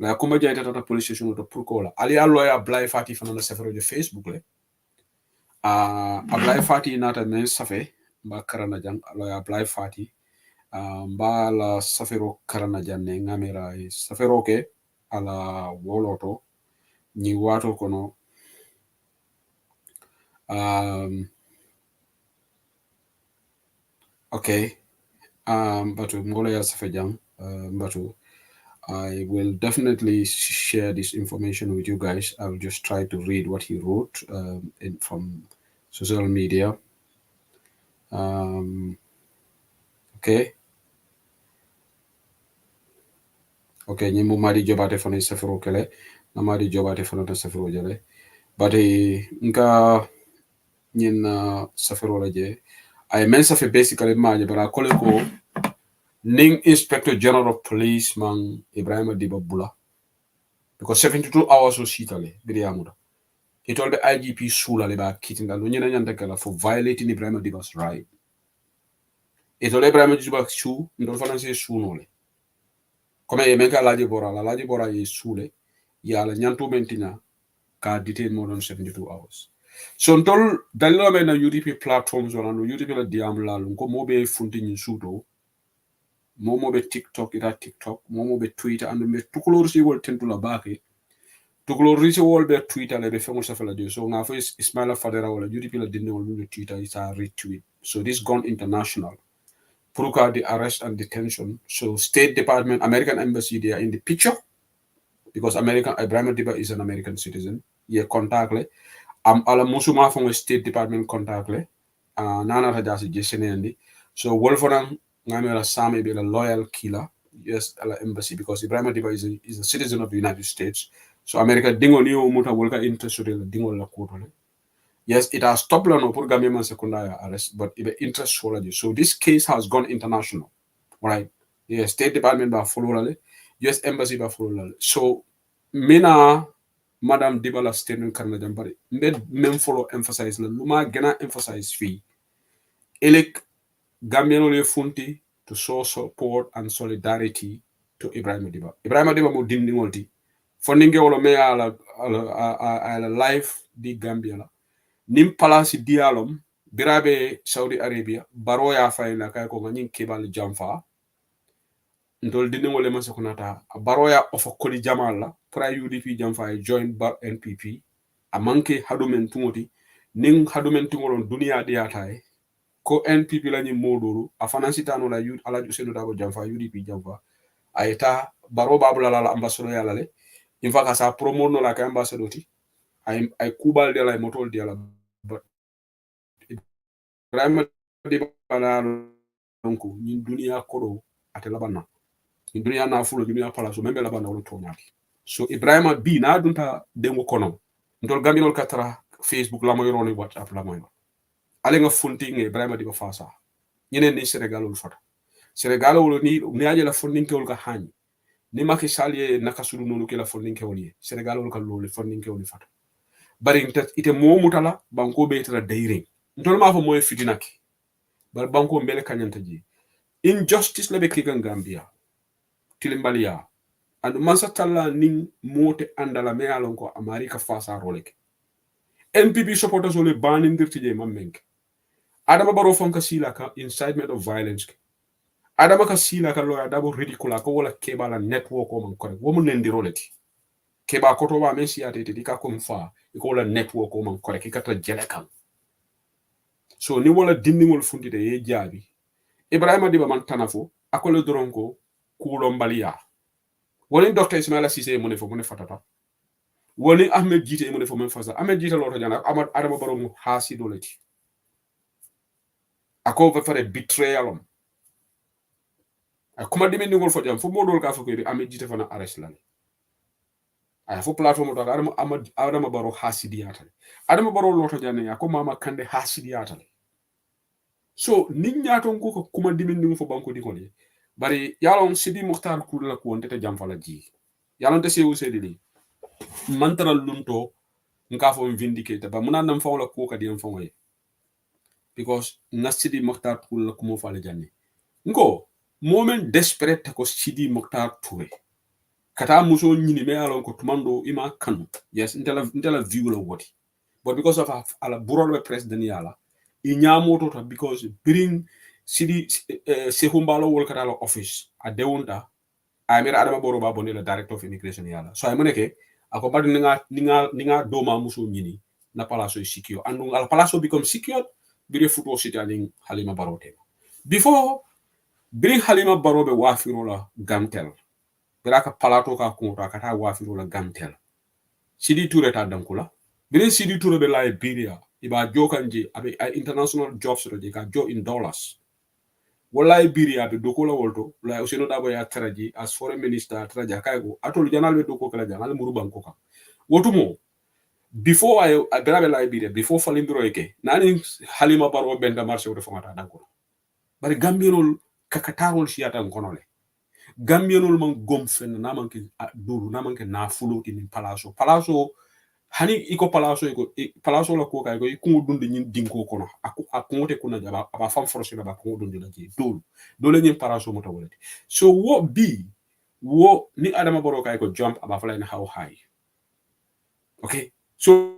la kuma jaita tata police station to purkola ali a lawyer Blay Fati fanana safero je Facebook le Blay Fati nata men safe ba karana jang lawyer Blay Fati ba la safero karana janne ngamira safero ke ala woloto ni wato kono okay batu ngola ya safe jang batu I will definitely share this information with you guys. I'll just try to read what he wrote from social media. Okay. Okay, nyimu mari jobate fana safiro kele, na mari jobate fana ta safiro jale. But nka nyin safiro laje. I men safi basically maje, but I call it ko Ning Inspector General of Police man Ebrima Dibba Bakary. Because 72 hours was shitale, Biriamuda. He told the IGP Sula about kitting the Lunyana Yantakala for violating Ebrima Dibba's right. He told Ebrima Dibba Shu, don't fancy Sunole. Come a menka Laji Bora is Sule, Yala Nyanto Mentina, can detain more than 72 hours. So until Dalila na UDP platforms or UDP la Diamla, Lunko Mobe Funting in Sudo, Momo be TikTok, Momo be Twitter, and the Tukulorsi will tend to Labaki. Tukulorsi will be Twitter, like the famous of the so now for Ismaila Fadera or UDP la didn't know Twitter is a retweet. So this gone international. Puruka the arrest and detention. So State Department, American Embassy, they are in the picture because Ebrima Dibba is an American citizen. Yeah, contact le. Ala musuma from a State Department contact le. Nana Rajasi Jesenendi. So Wolfram Ngamela Sami be a loyal killer. Yes, ala embassy because Ebrima Dibba is a citizen of the United States. So America dingo niyo muta wolka interested in dingo la kotole. Yes, it has stopped on Gambia secondary arrest, but it interest solely. So this case has gone international, right? Yes, State Department by follow US Embassy by follow. So, mina Madam Dibala statement Canada, but men follow emphasize luma gonna emphasize fee. Elek Gambian ole funti to show support and solidarity to Ebrima Dibba. Ebrima Dibba mo dindi ngolti. Funding wolo me ala life di Gambia. Nim palasi dialom birabe Saudi Arabia baro ya fayna kay ko ngani kebal jamfa ndol dini ngole man sokunata baro ya ofa koli jamal la pra UDP jamfa join bar NPP amanke hadumen tumoti ning hadumen tumolon dunia diatae ko NPP la ni modoro afanansi tano la ala jusenu dabo jamfa UDP jamfa ayeta baro babula la ambassadeur ya lale infa ka sa promo no la ka ambassadeur ti ay kubal de la motol de la Ebrima Dibba donc ñin dunia kodo ate labana ñin dunia na fulo dunia pala so membe labana wala toñati so Ebrima bi na dunta dengo kono ndol gambinol katara Facebook la moy roni WhatsApp la moy ale nga funti nge Ebrima Dibba fasa ñeneen ni Sénégal wol fata Sénégal wol ni aje la fondinke wol ka hañ ni Macky Sall ye nakasulu nonu ke la fondinke wol ye Sénégal wol ka lolu fondinke wol fata bari ite mo mutala banko be tara dayring ndol ma fa moy fitinaki bar banko mbele kanyanta ji injustice lebe kigan Gambia tilimbalia and mansa talla ning mote andala me alon ko America fasa roleke NPP supporters ole banindirti je mammenke Adama Barrow fonka sila ka incitement of violence Adama ka sila ka lawyer dabo ridicule ko wala kebala network o man correct wo mun nendi roleti keba koto ba men siate te dika ko mfa ko wala network o man correct ikata jele kan so ni wala dindingol fundide ye jaabi Ebrima Dibba man tanafo akole dronko kulo mbalia woni Dr Ismaila Cissé mo ne fo mo ne fatata woni Ahmed Jite mo ne fo men fasa Ahmed Jite loto jana amad Adama Barrow mu hasi doleti ako fa fare betrayal akuma dimendingol fo jam fo modol ka fo ko Ahmed Jite fana arrest lan ay fo platform to Adama Barrow hasi diatal Adama Barrow loto jana ya ko mama kande hasi diatal so nit ñaaton ko kuma dimendingo fo banko di kole bari yalon Sidi Mokhtar Kula ko wonte jam fala ji yalon te sewu sedili mantara lunto nka fo vindicate ba muna nam fawla ko ka diam faway because na Sidi Mokhtar Kula ko mo fala janni ngo moment desperate ko Sidi Mokhtar Touré kata muso nyini me alon ko tumando ima kanu yes intela view la woti but because of ala burol president yala I nyamoto to because bring sidi sehumbalo wol kata la office a dewunta amira adama boro ba bonde la director of immigration yala so ay moneke ako bad ninga doma muso nyini na palaso secure andu ala palaso become secure bire futo sitani halima barote before bring halima barobe wafiro la gamtel beraka palato ka kunta kata wafiro la gamtel sidi touré ta dankula bire sidi touré be liberia iba jokanji abe international jobs ro ka jo in dollars wala liberia be dokola wolto la useno dabo ya taraji as foreign minister taraja kaygo atol janal be doko kala janal muru banko ka wotumo before I berabe liberia before falindro eke nani halima baro benda marché woto fongata dankula bari gambierol kakatarol siata ngonole gambianol man gom fen namanke duru namanke na fulo in palaso hani iko palaso la ko kay ko ko dundi nyin dinko kono akungote kuna jaba aba fam force na ba ko dundi la ji dole nyin palaso mo tawolati so what be wo ni adama boro kay ko jump aba fala how high okay so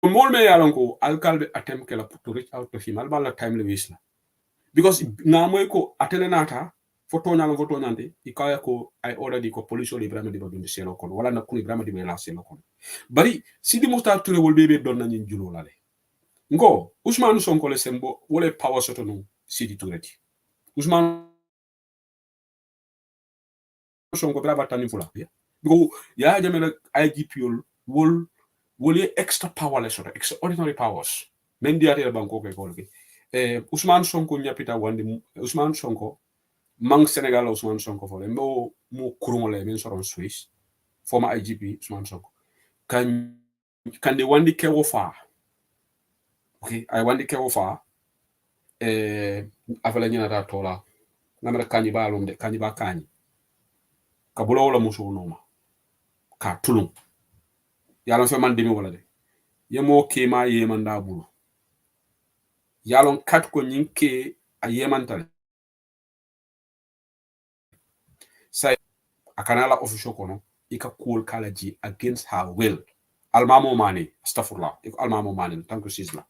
mol me yalon ko alkalbe attempt kala to reach out to him albala time le wisla because ngamoy ko atelenata foto nyante ikaya ko ay already ko police oli Ebrima Dibba dundi selo kon wala na kun Ebrima Dibba la selo kon bari sidi Muxtar Touré wol bebe don nañu julo lale ngo Ousmane Sonko le sembo wole power soto no sidi Touré ti Ousmane Sonko bra batani fula go ya jamela IGP wol extra power le soto extraordinary powers men diate banko ko kolke Ousmane Sonko nyapita wandi Ousmane Sonko mang Sénégal Ousmane Sonko fole mo kurungole men soron Swiss former IGP Ousmane Sonko kan de wandi kewo fa okay I wandi kewo fa afala nyina ta tola ngamara kanyi ba lomde kanyi ba kanyi ka bulo wala muso noma ka tulum yalon fe man demi wala de yemo ke ma yemanda bulu yalon kat ko nyinke a yemantale say akanala official kono ika cool kalaji against her will almamo mane astaghfirullah almamo mane tanko sisla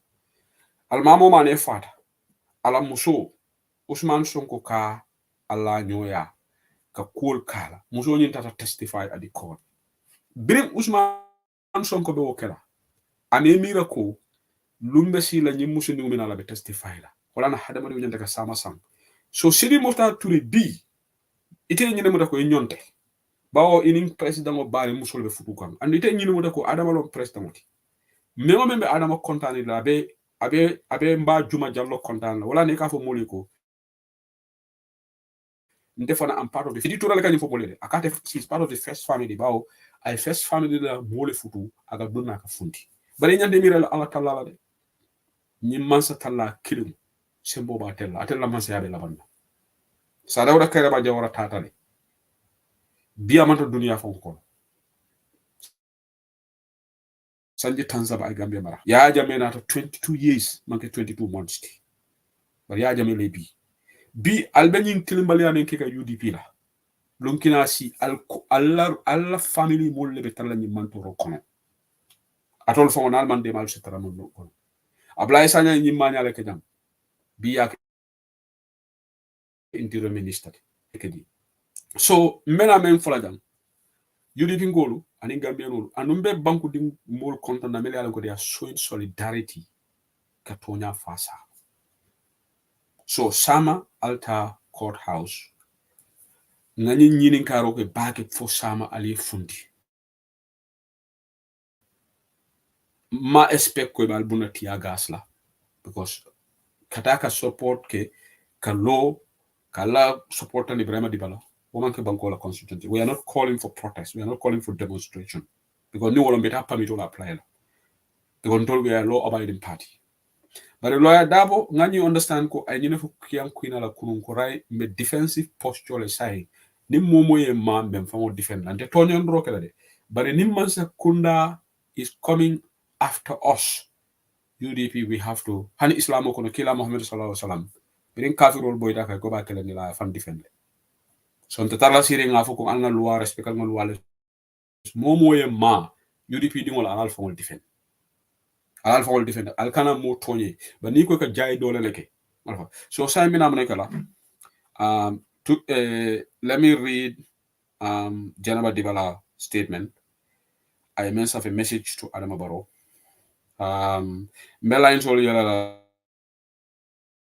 almamo mane fata ala muso Ousmane Sonko ka ala nyoya ka cool kala muso nyin tata testify at the court bring Ousmane Sonko be wokela ame mira ko lumbe si la nyi muso ni umina la be testify la wala na hadama de nyanta ka sama sam so Sidi Muxtar Touré bi ite nyine mo ko nyonte bawo inin president o bari musol be futu kan and ite nyine mo ko adama lo president oti memo membe adama kontani la be abe mba juma jallo kontan la wala ne ka fo moliko ndefana am part of the Sidi Touré la kany fo molede akate is part of the first family bawo ay first family la mole futu aga donna ka funti bari nyande mira la ala talla de nyi mansa talla kilim sembo ba tella atella mansa yabe la banda sa dawda kare ba jawara tatale biya manto dunia fon ko sanje tanzaba ay gambia mara ya jame na to 22 years manke 22 months bari ya jame le bi albenin kilimbali anen ke ka UDP la lonkina si alla family molle be talla ni mantoro kono atol fo nal man de mal se tara mon kono ablay sanya ni manya le ke jam bi ya interior minister ke di so mena men fola jam UDP ngolu ani gambia nolu anumbe banku di mol konta na mele ala ko dia showing solidarity ka tonya fasa so sama alta courthouse ngani nyinin karo ke bake fo sama ali fundi ma expect ko bal buna tiya gas la because kataka support ke kalo kala support ni Ebrima Dibba la woman ke bankola constituency we are not calling for protest we are not calling for demonstration because no one beta permit to apply la because we are law abiding party but lawyer Dabo ngani understand ko ay nyine fo kiyam kuina la kunun ko ray me defensive posture le say ni momo ye ma mbem fa mo defend ante tonyon ro kala de but ni mansa kunda is coming after us UDP we have to hani islamo kono kila Muhammad sallallahu alaihi wasallam birin kafirul boy da ka go ba kala ni la fan defend So ntatala sire nga fo ko alna loi respect nga loi momo ye ma UDP dingol alal fongol defend alal fongol defend al kana mo tonye ba ni ko ka jay dole leke so say mi nam kala let me read Janaba Dibala statement. I meant have a message to Adama Barrow. Melain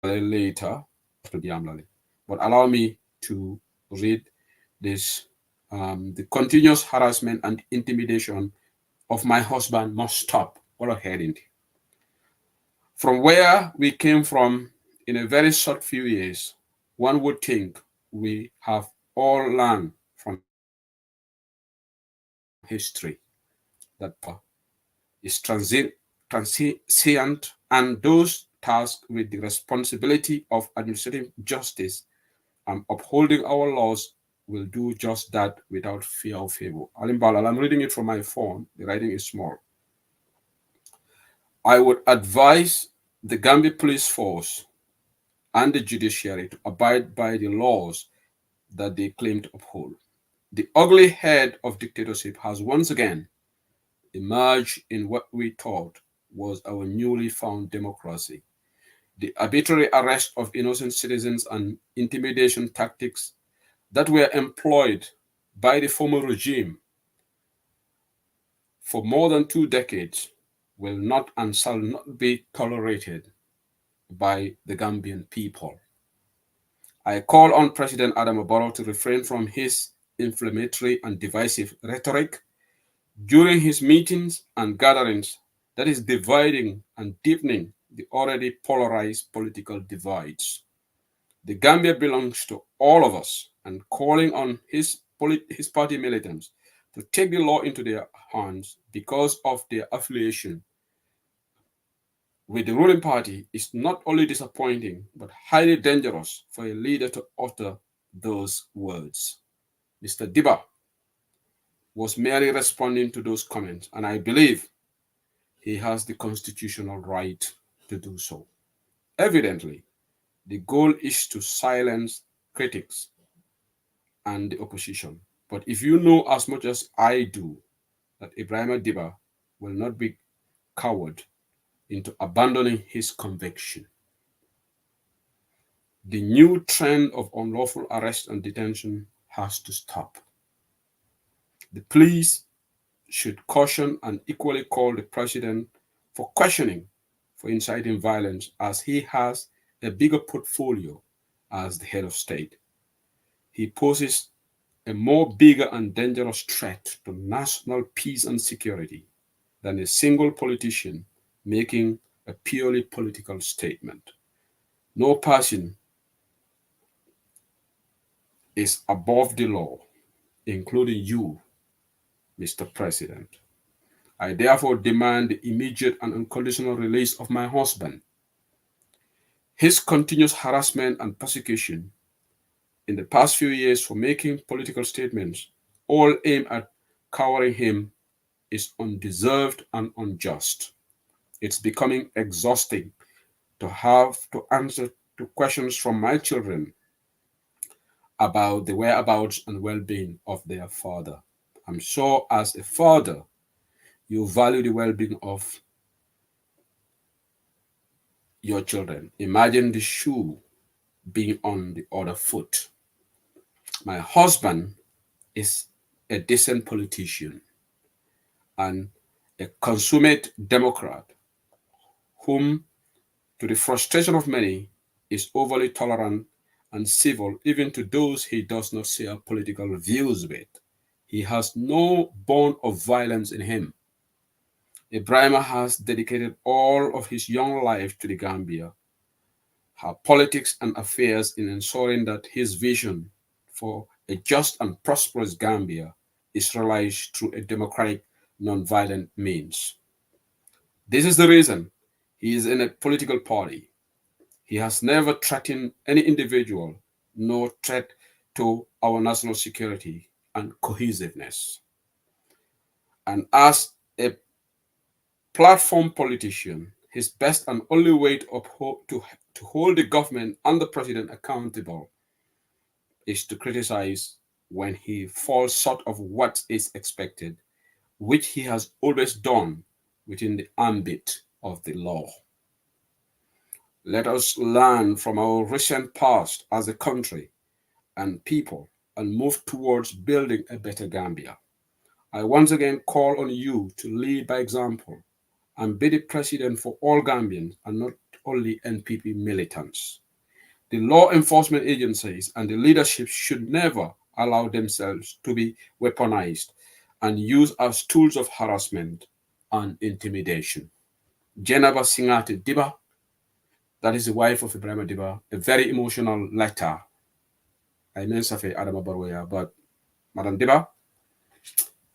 later to the Amlali. But allow me to read this. The continuous harassment and intimidation of my husband must stop. All ahead in. From where we came from in a very short few years, one would think we have all learned from history that is transient, and those tasked with the responsibility of administrative justice and upholding our laws will do just that without fear of favor. Alimbala, I'm reading it from my phone. The writing is small. I would advise the Gambia Police Force and the judiciary to abide by the laws that they claim to uphold. The ugly head of dictatorship has once again emerged in what we thought was our newly found democracy. The arbitrary arrest of innocent citizens and intimidation tactics that were employed by the former regime for more than 2 decades will not and shall not be tolerated by the Gambian people. I call on President Adama Barrow to refrain from his inflammatory and divisive rhetoric during his meetings and gatherings that is dividing and deepening the already polarized political divides. The Gambia belongs to all of us, and calling on his party militants to take the law into their hands because of their affiliation with the ruling party is not only disappointing, but highly dangerous for a leader to utter those words. Mr. Dibba was merely responding to those comments, and I believe he has the constitutional right to do so. Evidently, the goal is to silence critics and the opposition. But if you know as much as I do that Ebrima Dibba will not be cowed into abandoning his conviction, the new trend of unlawful arrest and detention has to stop. The police should caution and equally call the president for questioning for inciting violence, as he has a bigger portfolio as the head of state. He poses a more bigger and dangerous threat to national peace and security than a single politician making a purely political statement. No person is above the law, including you, Mr. President. I therefore demand the immediate and unconditional release of my husband. His continuous harassment and persecution in the past few years for making political statements, all aimed at cowering him, is undeserved and unjust. It's becoming exhausting to have to answer to questions from my children about the whereabouts and well-being of their father. I'm sure as a father, you value the well-being of your children. Imagine the shoe being on the other foot. My husband is a decent politician and a consummate Democrat whom, to the frustration of many, is overly tolerant and civil even to those he does not share political views with. He has no bone of violence in him. Ebrima has dedicated all of his young life to the Gambia, her politics and affairs in ensuring that his vision for a just and prosperous Gambia is realized through a democratic, non-violent means. This is the reason he is in a political party. He has never threatened any individual, nor threat to our national security and cohesiveness. And as a platform politician, his best and only way to hold the government and the president accountable is to criticize when he falls short of what is expected, which he has always done within the ambit of the law. Let us learn from our recent past as a country and people and move towards building a better Gambia. I once again call on you to lead by example and be the president for all Gambians and not only NPP militants. The law enforcement agencies and the leadership should never allow themselves to be weaponized and used as tools of harassment and intimidation. Jenaba Singate Dibba, that is the wife of Ebrima Dibba, a very emotional letter. I mean, Safi Adama Barwaya, but Madam Dibba,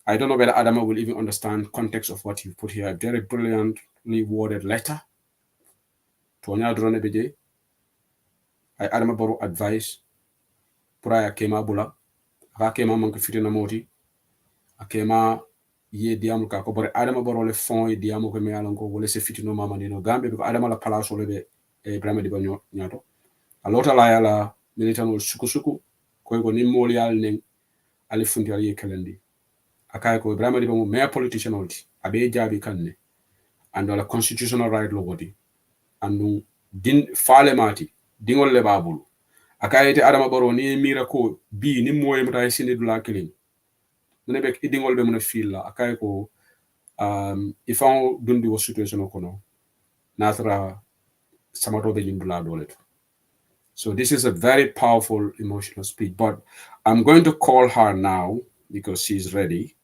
I don't know whether Adama will even understand context of what you put here. A very brilliantly worded letter. Tonya Drone Bede. I Adama Baro advice. Puraya Kema Bula. Aka Kema Manka Fitina Moti. Akema ye diamu ka ko bore Adama Baro le fond ye diamu ko me alanko wole se fitino mama no Gambia ko Adama la palaso le be Ebrima Dibba nyato. Alota la yala militant suku ko ni mol yal nen ali funti ali kelendi. Akay ko Ebrima Dibba mo mayor politician olti abe jabi kanne and la constitutional right lo wodi andu din fale mati dingol le babulu akay te Adama Baro ni mira ko bi ni moy mata sinde dula kelin ne be dingol be mona fil la akay ko ifan dundi wo situation ko no natra samato be dula dolet. So this is a very powerful emotional speech, but I'm going to call her now because she's ready.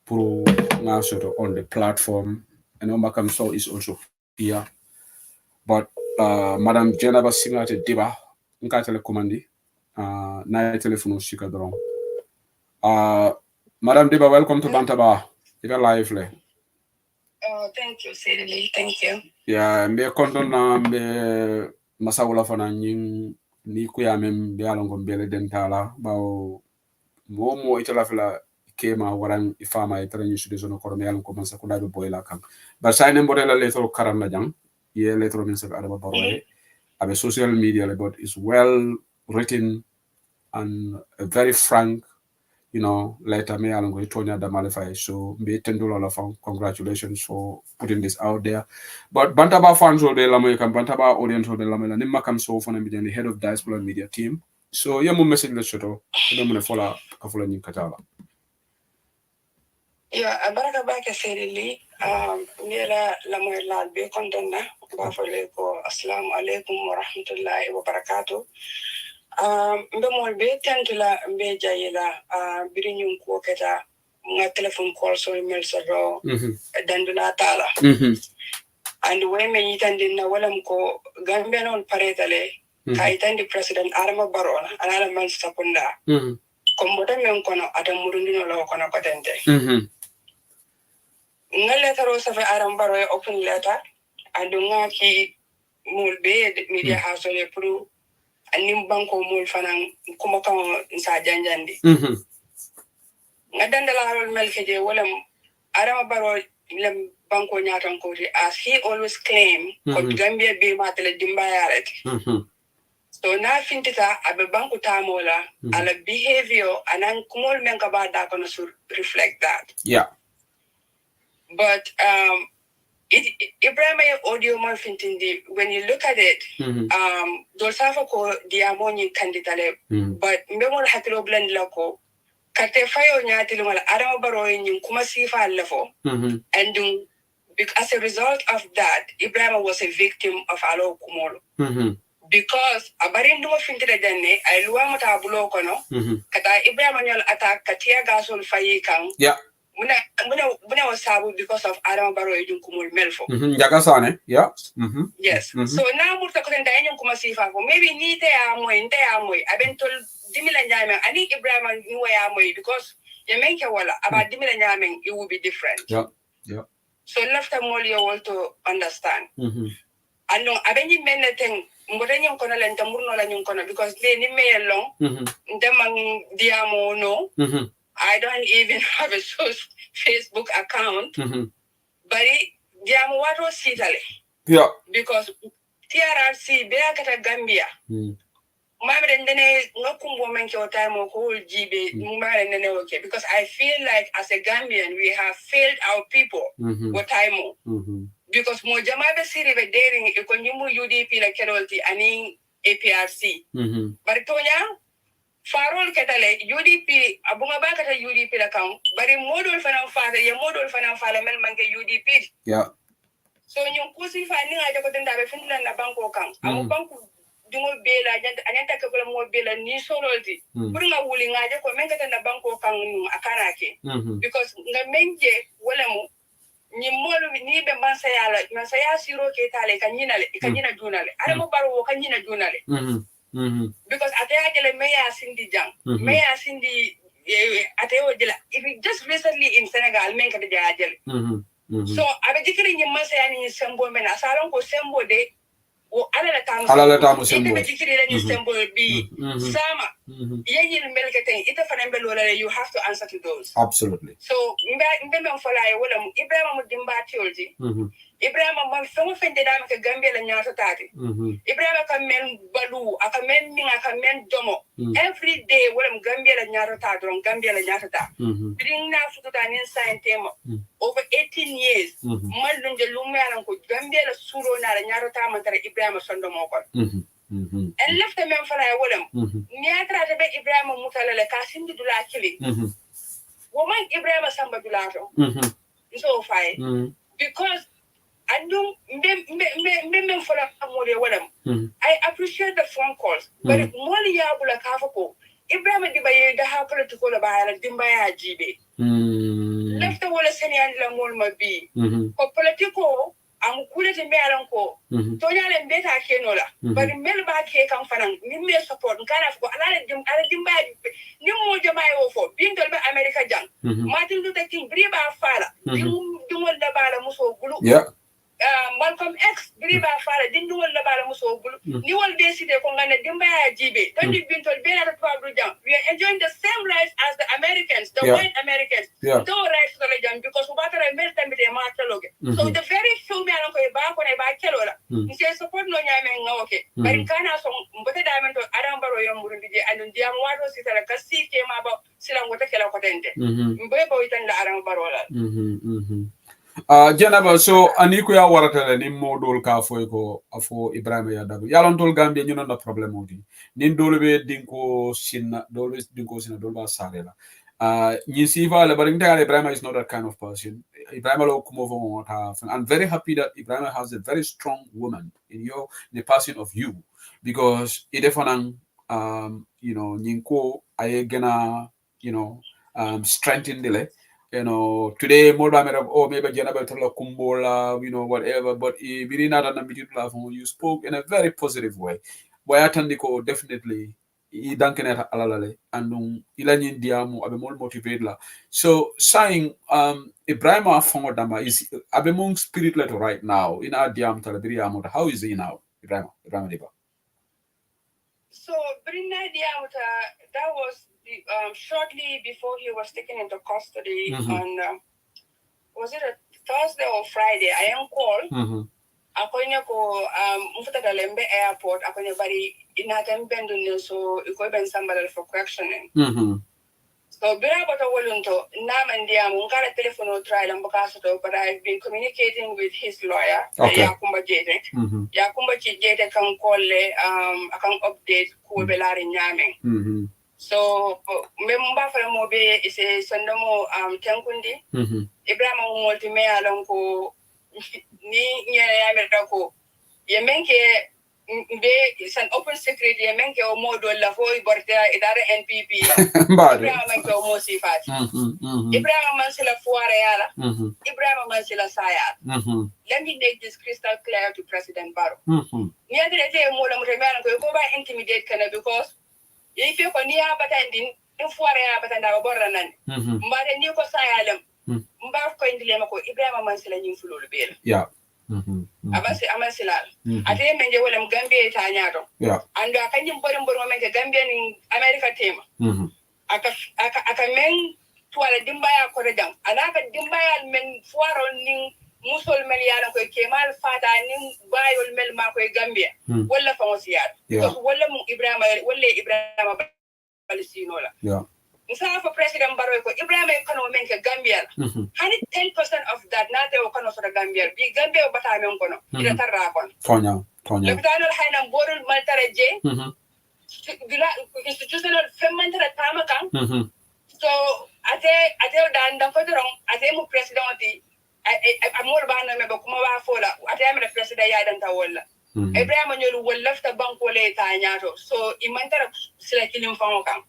Pro now sort of on the platform, and Omakam So is also here. But Madam Jenaba Singate Dibba, Nkatele Komandi, na telephone shika drong. Madam Dibba, welcome to Bantaba. You're live le. Oh, thank you, Sidney. Thank you. Yeah, me konton na me masawula fana nying ni kuya mem be alongo mbele dentala bawo mo itala fala kema waran ifama itara nyu sude zono korome alongo mansa ko dabe boyla kan ba sayne mbodela letro karam la jang ye letro min sa Adama Baro abe social media le but it's well written and a very frank, you know, letter me alongo itonya da malify. So be tendula la fam, congratulations for putting this out there. But Bantaba fans will be lamo kan Bantaba audience will be lamo la nimma kam so fana the head of diaspora media team. So yeah, mo message le choto be mo follow ka follow nyin katala. Yeah, baraka bake Sidney. Mira la mo la be kontonna ba fole ko assalamu alaikum wa rahmatullahi wa barakatuh. Mbe mol be tentula mbe jayila birinyum ko keta nga telephone call so email so dandula tala and when me yitandi na wala ko Gambia non paretale ka yitandi president Adama Baro ala man sakunda ko mboda men kono adam murundino law kono ko tente nga letter o safa Adama Baro open letter and nga ki mol be media house le pro anim banko mol fanan kuma kan sa janjandi nga dandala rol melkeje wala Adama Baro lem banko nyatan ko as he always claim ko Gambia be matale dimbayaret so na fintita abe banko tamola ala behavior anan kumol men ka ba da kono sur reflect that but Ebrima audio mo fintindi when you look at it dolsafa ko diamoni candidate but mbemol hakilo blend lako kate fayo nyati lumala Adama Baro yin kuma sifa lefo and as a result of that Ebrima was a victim of alo kumolo because abarin duma fintida janne ay luwa mata bulo kono kata Ebrima nyol attack katia gasol fayi kan muna wasabu because of Adama Baro yin kumol melfo jaga sane yes so na murta ko tenta yin kuma sifa ko maybe ni te amoy abentol dimila nyame ani Ebrima ni waya moy because you make wala about dimila nyame it will be different so left more you want to understand and no abeni meneten ngote nyum kono len tamurno la nyum kono because they ni me long ndemang diamo no I don't even have a Facebook account but diamo waro sitale because TRRC be akata Gambia okay, because I feel like as a Gambian we have failed our people what time because mo jamabe siri be daring e ko nyimu UDP la kerolti ani APRC bari tonya farol ketale UDP abunga bakata UDP la kan bari modol fana faata ye modol fana faala mel manke UDP so nyum kusi fa ni ngaje ko tenda be finla na banko kan amu banko dungo bela anyanta ke bela mo bela ni sorolti pour nga wuli ngaje ko men kata na banko kan akanake because nga menje wala mo ni molu ni be mansaya siro ke tale kanyina junale ara mo baro kanyina junale because ataya jele meya sindi jang meya sindi ateo jela just recently in Senegal men kata jajel so abe dikiri ni mansaya ni sembo men asalon ko sembo de o ala la tamu sembo dikiri ni sembo bi sama yenyi melketen ita fanembe lola you have to answer to those absolutely so mbe fola e wala Ibrima Dibba Bakary Ibrima man fengo fende dama ke Gambia la nyaato tati Ibrima ka men balu aka men minga aka men domo every day wala Gambia la nyaato tati ron Gambia la nyaato ta bring na fututa ni scientema over 18 years mal dunje lumya ko Gambia la suro na la nyaato ta man tara Ibrima sondo moko and left the men for I will Niatra be Ibrima Mutalele Kasindi Dula Kili. Woman Ibrima Samba Dulato. So fine. Because I don't men for a more I appreciate the phone calls, but Molly Yabula Kafako, Ibrima Dibba the Happer to call about Dimbaya GB. Left the Wallace and La Molma B. For political. I'm cool to me uncle. Tonya and Beta Kenola, but in Melba cake and Fanang, Nimmy support, and kind of go a Dimba, no more Jamaica for being the America Jang. Martin Luther King, Briba Fala, doing the Bala Muso Blue. Yeah. Malcolm X, Briba Fala, didn't do the Bala Muso Blue. New old days, they come on a Dimba GB. Don't you been told Bena Jam? We are enjoying the same rights as the Americans, the white Americans. No rights to the Jam because what I met them with a martalogue. So the very few men on a back when I buy Kelola. He says, support no Yaman, okay. But in Kana, but the diamond of Adam Baroyam and Diamwado Sitara Cassi came about Silam with a Kela Potente. Mbebo and Adam Barola. Janaba so aniku ya waratale ni modol ka foyko afo Ibrima ya dago yalon tol Gambia ñu na problème odi nin dolbe dinko sinna dolba sarela ñi sifa le bari ngata Ibrima is not that kind of person. Ibrima lo kumo fo I'm very happy that Ibrima has a very strong woman in the person of you because ide fanan you know ñinko ay gëna you know strengthen dile. You know, today more than maybe Janaba Kumbola, you know, whatever, but you spoke in a very positive way. Why Atandiko definitely Duncan Alalale and Ilanin Diamu Abe more motivated. So saying Ibrima Fongodama is Abemong spirit letter right now in our Diam Talabiriamu. How is he now? Ibrima Dibba. So Brina Diamuta, that was shortly before he was taken into custody on was it a Thursday or Friday? I am called. Akonya ko mfuta Lembe airport akonya bari inatem bendu so ikoben somebody for questioning. So bira bata wolunto namandia mungara telephone trial ambakaso but I've been communicating with his lawyer Yakumba Jete. Yakumba Jete can call akan update ko belari nyame. So memba for mobe is a sondomo tenkundi Ibrima multime alonko ni nyaya ko yemenke it's an open secret yemenke o modo la foi borta idare NPP Ibrima menke o mosifat Ibrima mansila fuare yala Ibrima mansila sayat let me make this crystal clear to President Barrow ni adrete mo la mutemana ko ba intimidate kana because if you can hear but ending in fuare but and borra nan mbare ni ko sayalem mba ko indile mako Ibrima mansila nyin fulul bel amasila ate menje wala Gambia ta nyaato ando akanyim borom menke Gambia ni America tema aka men tuala dimbaya ko rejam anaka dimbaya men fuaro ning musol mel yala ko kemal fata ni bayol mel ma ko Gambia wala fa ngosiyat because wala mu Ibrahima Palestino la Musa for President Barrow ko Ibrahima kano men ke Gambia hani 10% of that na te o kano for Gambia bi Gambia bata men kono ila tarra kon tonya le bitano hayna borul maltare je bila institutional femantara tama kan so ate dan ko dorong ate mu president oti amol bana me ba kuma ba fola ate am president ya dan ta wala Ibrahima nyolu wallafta banko le ta nyaato so imantara sila kilim fango kan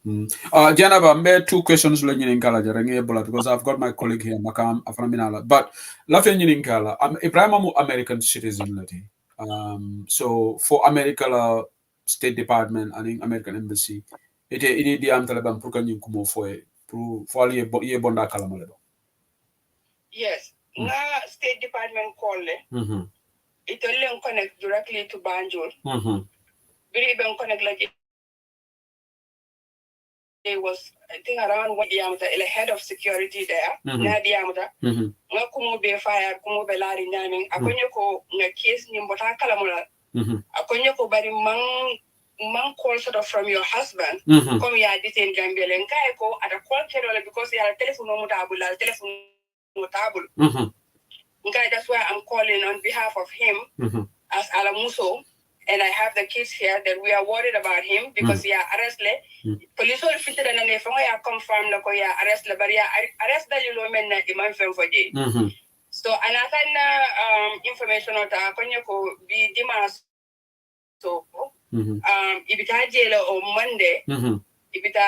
Janaba, I two questions because I've got my colleague here, Makam Aframinala. But Lafen Yininkala, Ibrahim American citizen. So for America State Department and American Embassy, it is the Taliban Prukan Kumo for ye bonda kalamalebo. Yes. Na State Department call it will connect directly to Banjul. Very connect like it was, I think, around 1 diameter, a head of security there, na diameter. Na kumo be fire, kumo be lari nyaming. Akonyo ko na case ni mbota kalamula. Akonyo ko bari man call sort of from your husband. Come ya detain Gambia lenka ko at a call kerole because ya telephone mutabul, telephone mutabul. Okay, that's why I'm calling on behalf of him as Alamuso. And I have the kids here that we are worried about him because he arrested. Police will fit and if I confirm the arrest but arrest the men iman for day. So another information on the be dimas so ibita jail on Monday. Ibita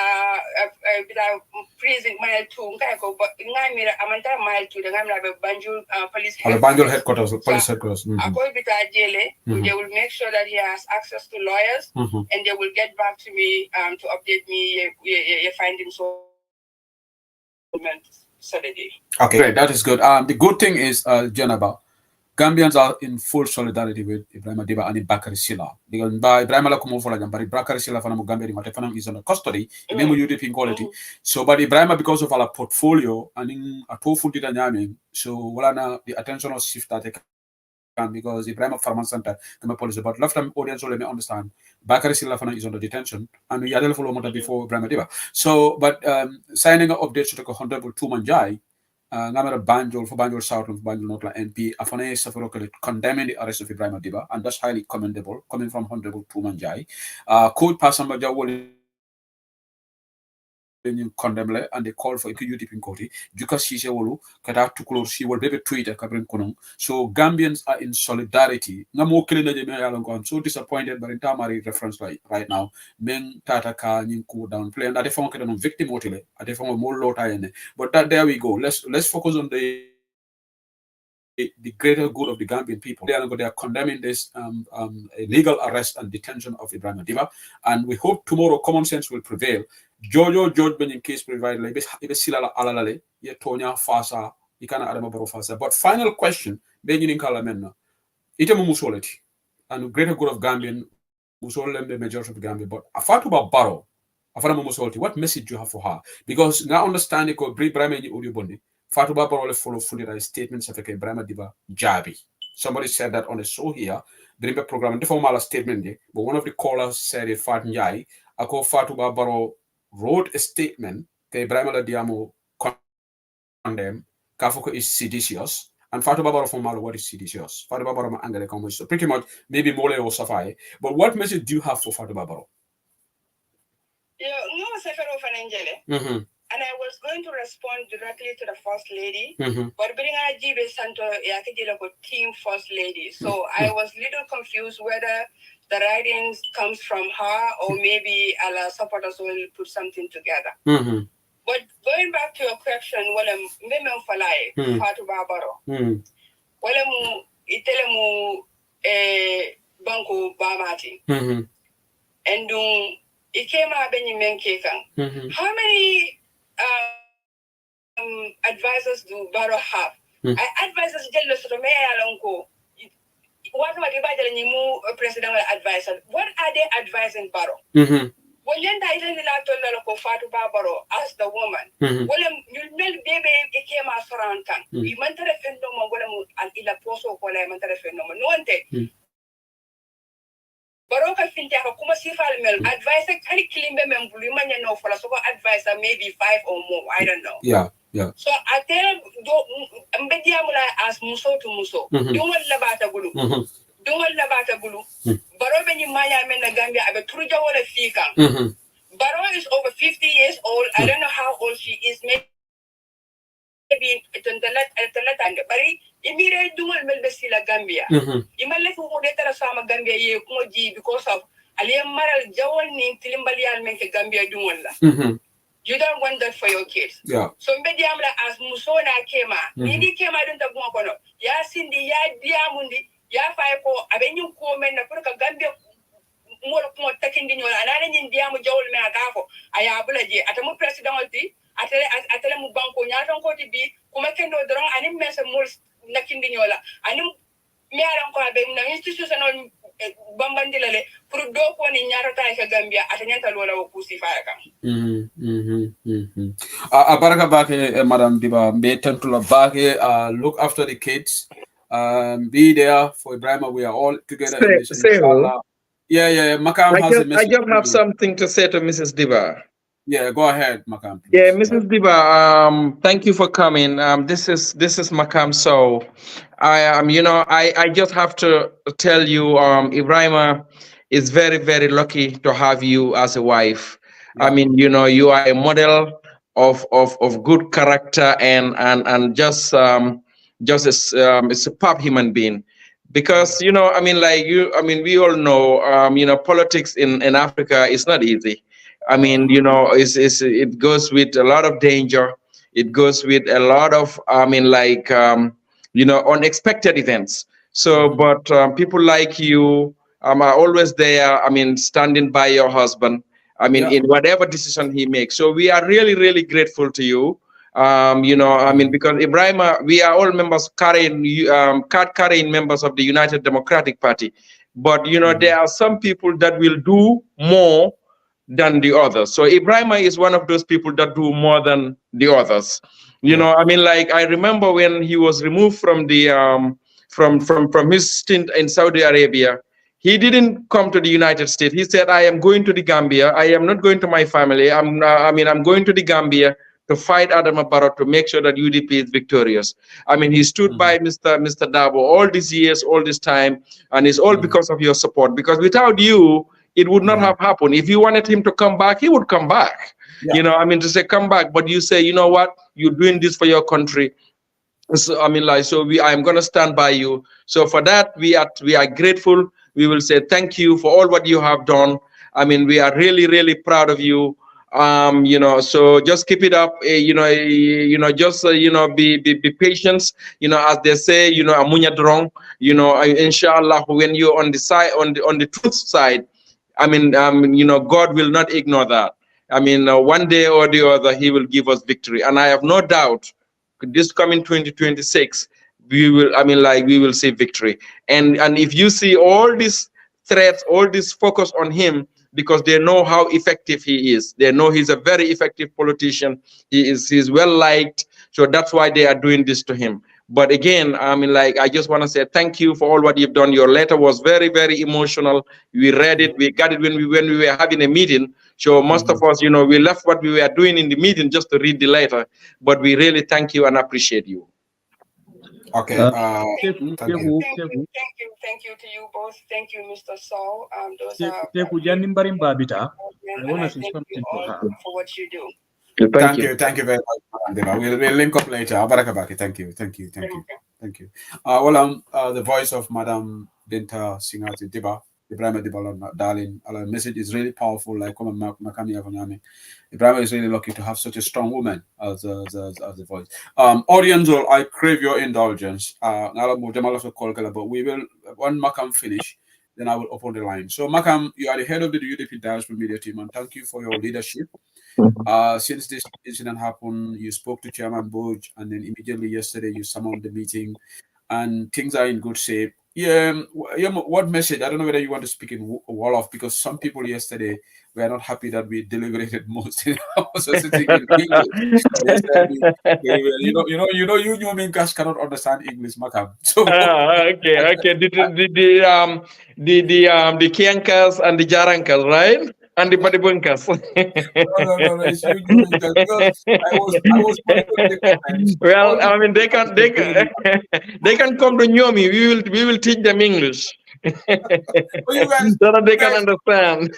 prison mile 2 ko ngamira amanta mile 2 the ngamla Banjul police headquarters police headquarters ako ibita jele they will make sure that he has access to lawyers and they will get back to me to update me your findings so Saturday. Okay, great, that is good. The good thing is Janaba, Gambians are in full solidarity with Ebrima Dibba and Bakary Sillah. Because by Ebrima la kumo fola jambari Bakary Sillah fana Gambia di mate fana is under custody. Memo UDP quality. So but Ebrima because of our portfolio and in a tofu dida nyame, so wala na the attention of shift that because Ebrima Farman Center come police but left time audience will may understand Bakary Sillah fana is under detention and we had follow mota before Ebrima Dibba. So but signing up updates to the Honorable Tuman Jai. Ngamara Banjul for Banjul South of Banjul North MP Afane Safarokale condemning the arrest of Ebrima Dibba, and that's highly commendable coming from Honorable Tuman Jai. Court Pasamba Jawoli condemn and they call for UDP in court. Juka Sise Wolu, Kata Tukulor, she will be Twitter Kabrin Kunung. So Gambians are in solidarity. Namo Kilina so disappointed by the Tamari reference right now. Men Tata Ka Ninku downplay and at the phone can victim motile, at the phone more low tie. But that there we go. Let's focus on the greater good of the Gambian people. They are condemning this illegal arrest and detention of Ebrima Dibba, and we hope tomorrow common sense will prevail. George Benjamin case provided like Silala alalale, ye Tonya Fasa, Ikana Adama Baro Fasa. But final question, Benjamin Kalamenna, Itemu Musoleti, and greater good of Gambian, Musolem the majority of Gambia, but Afatuba Baro, Afana Musoleti, what message do you have for her? Because now understanding ko Ebrima Udibondi. Fatuba Barole follow fully the statements of Ebrima Dibba Jabi. Somebody said that on a show here, the Rimba program, the formal statement, but one of the callers said it Fat Njai, Ako Fatuba Baro wrote a statement, Ebrima Diamo condemn, Kafuko is seditious, and Fatuba Baro formal what is seditious? Fatuba Baro Angele Commerce. So pretty much maybe Mole or Safai. But what message do you have for Fatuba Baro? And I was going to respond directly to the First Lady, but bring Jibe Santo team First Lady. So I was a little confused whether the writings comes from her or maybe our supporters will put something together. But going back to your question, Memem Falai, Fatu Barbaro, Itelemu Banco Bamati, and it came out Benjamin. How many advisors do Barrow have? Advisors what presidential advisor? What are they advising Barrow? Boyenda ile ni la tolla ko Fatu Babaro as the woman. Wala you mel bebe e kema sorankan. I mantere fendo mo wala mo al ila poso ko la mantere fendo mo nonte. Baroka finta ko kuma sifal mel advice kali kilimbe membulu manya no fola so advice maybe 5 or more, I don't know. Yeah. So I tell do mbedia mula as muso to muso. Dungol labata gulu. Dungol labata gulu. Baro be ni manya men na Gambia abe turuja wala fika. Baro is over 50 years old. I don't know how old she is. Maybe bari imire dungol mel be sila Gambia. Imalle fu ko detara sama Gambia ye ko ji because of aliyam maral jawol ni tilimbalial men ke Gambia dungol la. You don't want that for your kids. Yeah. So mbediamla as musona kema. Nidi kema dunta bunga kono. Ya sindi ya diamundi ya fay ko abenyu ko men na pour ka Gambia mo ko takindi nyola anane nyin diamu jawol me akafo aya bulaje atamu president olti atele mu banko nyaton ko ti bi kuma kendo dron anim mese mol nakindi nyola anim mi aran ko abe na institutional bambandilale pour do ko ni nyaato tay ka Gambia atanyanta lola wo kusi faya kam. Baraka Bake, Madam Dibba, be tentula Bake, look after the kids, be there for Ebrima. We are all together in this. Inshallah. Yeah. Makam has a message. I just have something to say to Mrs. Dibba. Yeah, go ahead, Makam. Please. Yeah, Mrs. Dibba, thank you for coming. This is Makam. So, I just have to tell you, Ebrima is very, very lucky to have you as a wife. Yeah. I mean, you are a model of good character and just a superb human being. Because we all know, politics in Africa is not easy. I mean, it goes with a lot of danger. It goes with a lot of, unexpected events. So, but people like you are always there. I mean, standing by your husband. I mean, in whatever decision he makes. So we are really, really grateful to you. Because Ebrima, we are all members carrying members of the United Democratic Party. But, there are some people that will do more than the others. So Ebrima is one of those people that do more than the others. I remember when he was removed from the from his stint in Saudi Arabia, he didn't come to the United States. He said, I am going to the Gambia. I am not going to my family. I'm going to the Gambia to fight Adama Barrow to make sure that UDP is victorious. I mean, he stood by Mr. Daba all these years, all this time, and it's all because of your support. Because without you, it would not have happened. If you wanted him to come back, he would come back. Yeah. To say come back, but you say, you know what, you're doing this for your country. So I'm going to stand by you. So for that, we are grateful. We will say thank you for all what you have done. I mean, we are really, really proud of you. So just keep it up. Be patient. As they say, amunya drong. Inshallah, when you're on the side, on the truth side, I mean, God will not ignore that. I mean, one day or the other, He will give us victory, and I have no doubt. This coming 2026, we will see victory. And if you see all these threats, all this focus on him, because they know how effective he is. They know he's a very effective politician. He's well liked. So that's why they are doing this to him. But again, I just want to say thank you for all what you've done. Your letter was very, very emotional. We read it. We got it when we were having a meeting. So most of us, we left what we were doing in the meeting just to read the letter. But we really thank you and appreciate you. Okay. Thank you to you both. Thank you, Mr. Saul. Those are I want to say something to her for what you do. Thank you very much. We'll link up later. Barakabaki. Thank you. The voice of Madam Binta Singati Dibba, Ebrima Dibba, darling. Our message is really powerful. Like Makami Avanyami, Ebrima is really lucky to have such a strong woman as the voice. Audience, I crave your indulgence. But we will, when Makam finish, then I will open the line. So Makam, you are the head of the UDP Diaspora Media Team, and thank you for your leadership. Since this incident happened, you spoke to Chairman Boj, and then immediately yesterday you summoned the meeting, and things are in good shape. What message? I don't know whether you want to speak in Wolof, because some people yesterday were not happy that we deliberated most. I was also thinking English. They said you human guys cannot understand English, Makam. So Okay. The Kiankas and the Jarankas, right? And the Badibunkas. no. It's you human guys, because I was monitoring the comments. All Well, the I mean, they comments can were they very- can, they can come to Nyomi. We will teach them English But you guys, so that you they can guys, understand.